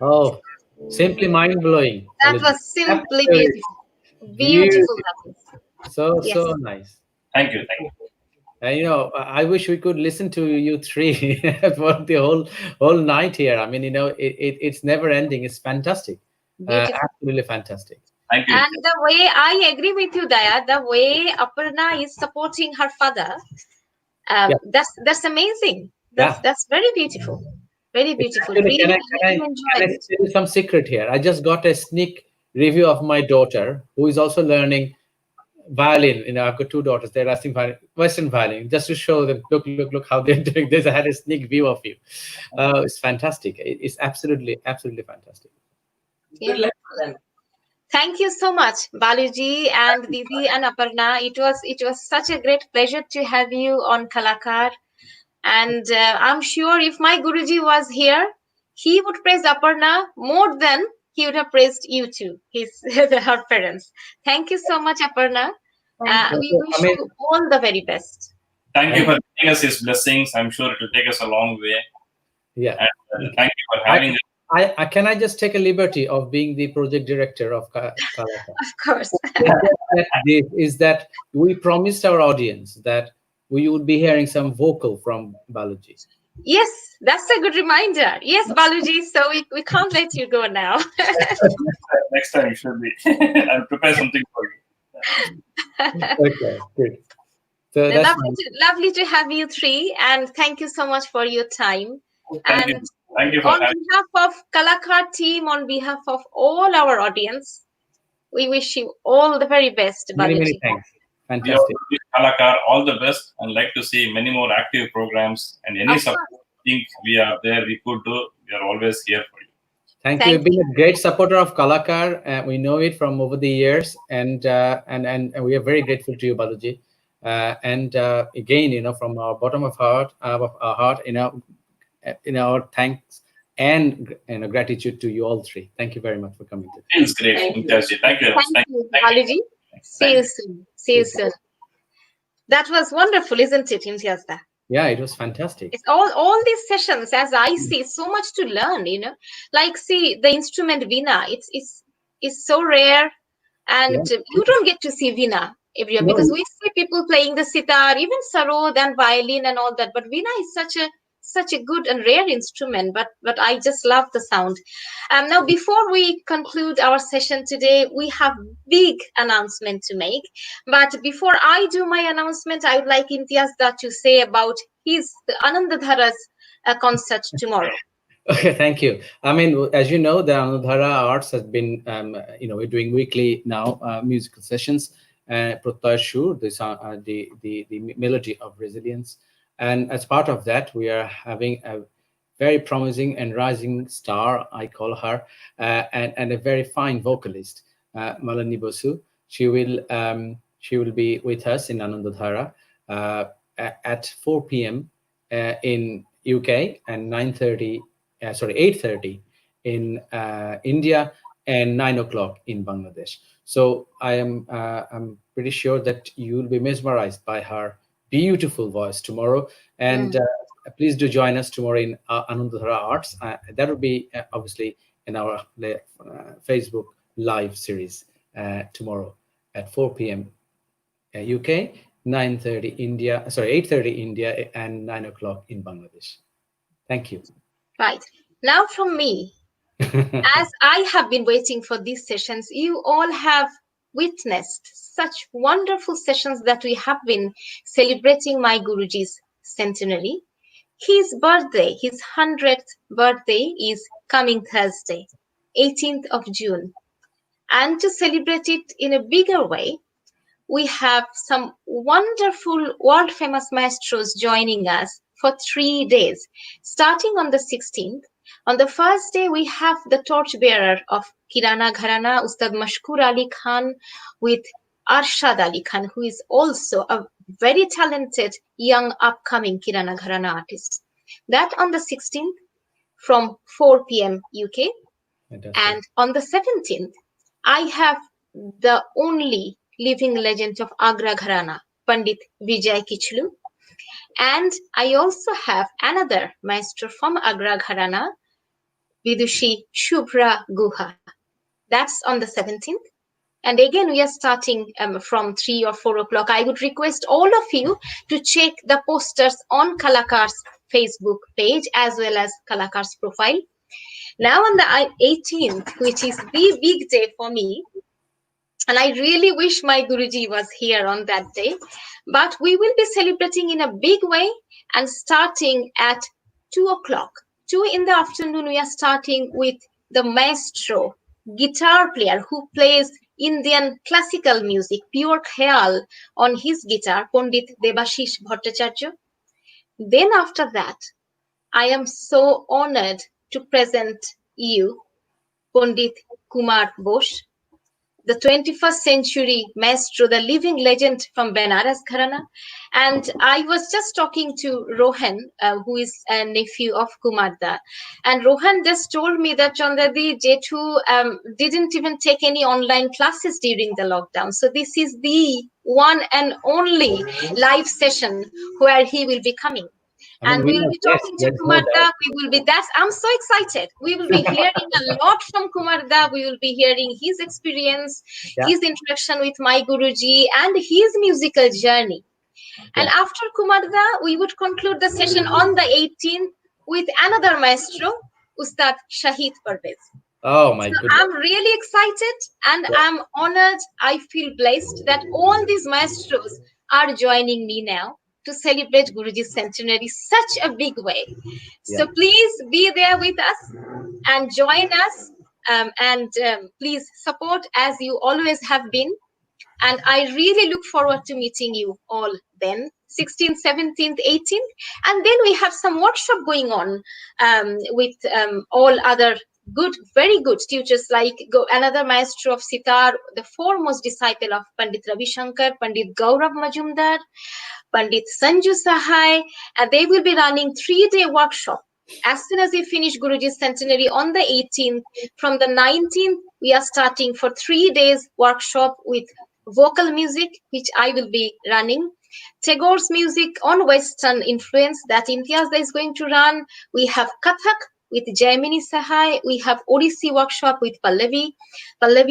Oh, simply mind-blowing. That was simply Absolutely beautiful. Beautiful, beautiful. that was. So Yes. nice. Thank you. Thank you. And I wish we could listen to you three for the whole night here. I mean, it's never ending. It's fantastic. Beautiful. Absolutely fantastic. Thank you. And the way I agree with you, Daya, the way Aparna is supporting her father, Yeah. that's amazing. That's very beautiful. Very beautiful. Actually, Really, can I really enjoyed it. tell you some secret here? I just got a sneak review of my daughter, who is also learning violin. I've got two daughters. They're asking violin, Western violin, just to show them, look how they're doing this. I had a sneak view of you. It's fantastic. It's absolutely fantastic. Yeah. Good luck to them. Thank you so much, Baluji and Didi and Aparna. It was such a great pleasure to have you on Kalakar. And I'm sure if my Guruji was here, he would praise Aparna more than he would have praised you two, her parents. Thank you so much, Aparna. We wish you all the very best. Thank you for giving us his blessings. I'm sure it will take us a long way. Yeah. And thank you for having us. Can I just take a liberty of being the project director of Kalakar? Of course. Is that we promised our audience that we would be hearing some vocal from Baluji. Yes, that's a good reminder. Yes, Baluji, so we can't let you go now. Next time you should be. I'll prepare something for you. Okay, good. So that's lovely to have you three, and thank you so much for your time. Thank you. Thank you for on behalf of Kalakar team, on behalf of all our audience, we wish you all the very best, Baluji. Many thanks. Fantastic. Kalakar, all the best, and like to see many more active programs and any support things we are there, we could do. We are always here for you. Thank you. You've been a great supporter of Kalakar. We know it from over the years, and we are very grateful to you, Baluji. Again, from our bottom of our heart, our thanks and gratitude to you all three. Thank you very much for coming today. It's great. Thank you. Thank you. Thank you, Baluji. See you soon. See you soon. That was wonderful, isn't it, Imtiazda? Yeah, it was fantastic. It's all these sessions, as I see, so much to learn. Like see the instrument Veena. It's so rare, and you don't get to see Veena everywhere because we see people playing the sitar, even sarod and violin and all that. But Veena is such a good and rare instrument, but I just love the sound. Now, before we conclude our session today, we have big announcement to make. But before I do my announcement, I would like Imtiazda to say about the Anandadhara's concert tomorrow. Okay, thank you. I mean, as you know, the Anandadhara Arts has been, we're doing weekly now musical sessions. Pratyay Shur, the melody of resilience. And as part of that, we are having a very promising and rising star, I call her, and a very fine vocalist, Malini Basu. She will be with us in Anandadhara at 4 p.m. In UK and 8:30 in India and 9 o'clock in Bangladesh. So I'm pretty sure that you'll be mesmerized by her beautiful voice tomorrow, and please do join us tomorrow in Anandadhara Arts. That will be obviously in our Facebook live series tomorrow at 4 p.m. UK, 8:30 India, and 9 o'clock in Bangladesh. Thank you. Right. Now from me, as I have been waiting for these sessions, you all have witnessed such wonderful sessions that we have been celebrating my Guruji's centenary. His birthday, his 100th birthday is coming Thursday, 18th of June. And to celebrate it in a bigger way, we have some wonderful world-famous maestros joining us for 3 days, starting on the 16th. On the first day, we have the torchbearer of Kirana Gharana, Ustad Mashkur Ali Khan, with Arshad Ali Khan, who is also a very talented young upcoming Kirana Gharana artist. That on the 16th from 4 p.m. UK. Fantastic. And on the 17th, I have the only living legend of Agra Gharana, Pandit Vijay Kichlu. And I also have another maestro from Agra Gharana, Vidushi Shubhra Guha. That's on the 17th. And again, we are starting from 3 or 4 o'clock. I would request all of you to check the posters on Kalakar's Facebook page as well as Kalakar's profile. Now on the 18th, which is the big day for me, and I really wish my Guruji was here on that day, but we will be celebrating in a big way and starting at 2 o'clock. 2 in the afternoon, we are starting with the maestro, guitar player who plays Indian classical music, pure khayal on his guitar, Pandit Debashish Bhattacharya. Then after that, I am so honored to present you Pandit Kumar Bose, the 21st century maestro, the living legend from Benares Gharana. And I was just talking to Rohan, who is a nephew of Kumarda. And Rohan just told me that Chandradi Jethu didn't even take any online classes during the lockdown. So this is the one and only live session where he will be coming. And we will be talking to Kumarda. We will be, I'm so excited. We will be hearing a lot from Kumarda. We will be hearing his experience, his interaction with my Guruji, and his musical journey. And after Kumarda, we would conclude the session on the 18th with another maestro, Ustad Shahid Parvez. Oh my goodness. I'm really excited and I'm honored. I feel blessed that all these maestros are joining me now to celebrate Guruji's centenary such a big way. So please be there with us and join us and please support as you always have been. And I really look forward to meeting you all then, 16th, 17th, 18th. And then we have some workshop going on with all other good, very good tutors like another maestro of sitar, the foremost disciple of Pandit Ravi Shankar, Pandit Gaurav Majumdar, Pandit Sanju Sahai, and they will be running 3-day workshop. As soon as we finish Guruji's centenary on the 18th, from the 19th, we are starting for 3 days workshop with vocal music, which I will be running. Tagore's music on Western influence that Imtiaz is going to run. We have Kathak with Jaimini Sahai. We have Odissi workshop with Pallavi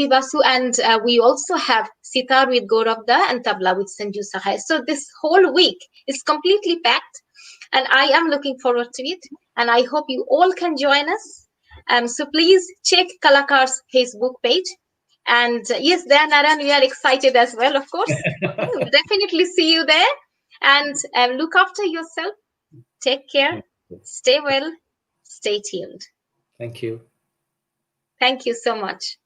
Basu, and we also have Sitar with Gauravda and Tabla with Sanju Sahai. So this whole week is completely packed, and I am looking forward to it. And I hope you all can join us. So please check Kalakar's Facebook page. And yes, there, Naran, we are excited as well, of course. We'll definitely see you there. And look after yourself. Take care. Stay well. Stay tuned. Thank you. Thank you so much.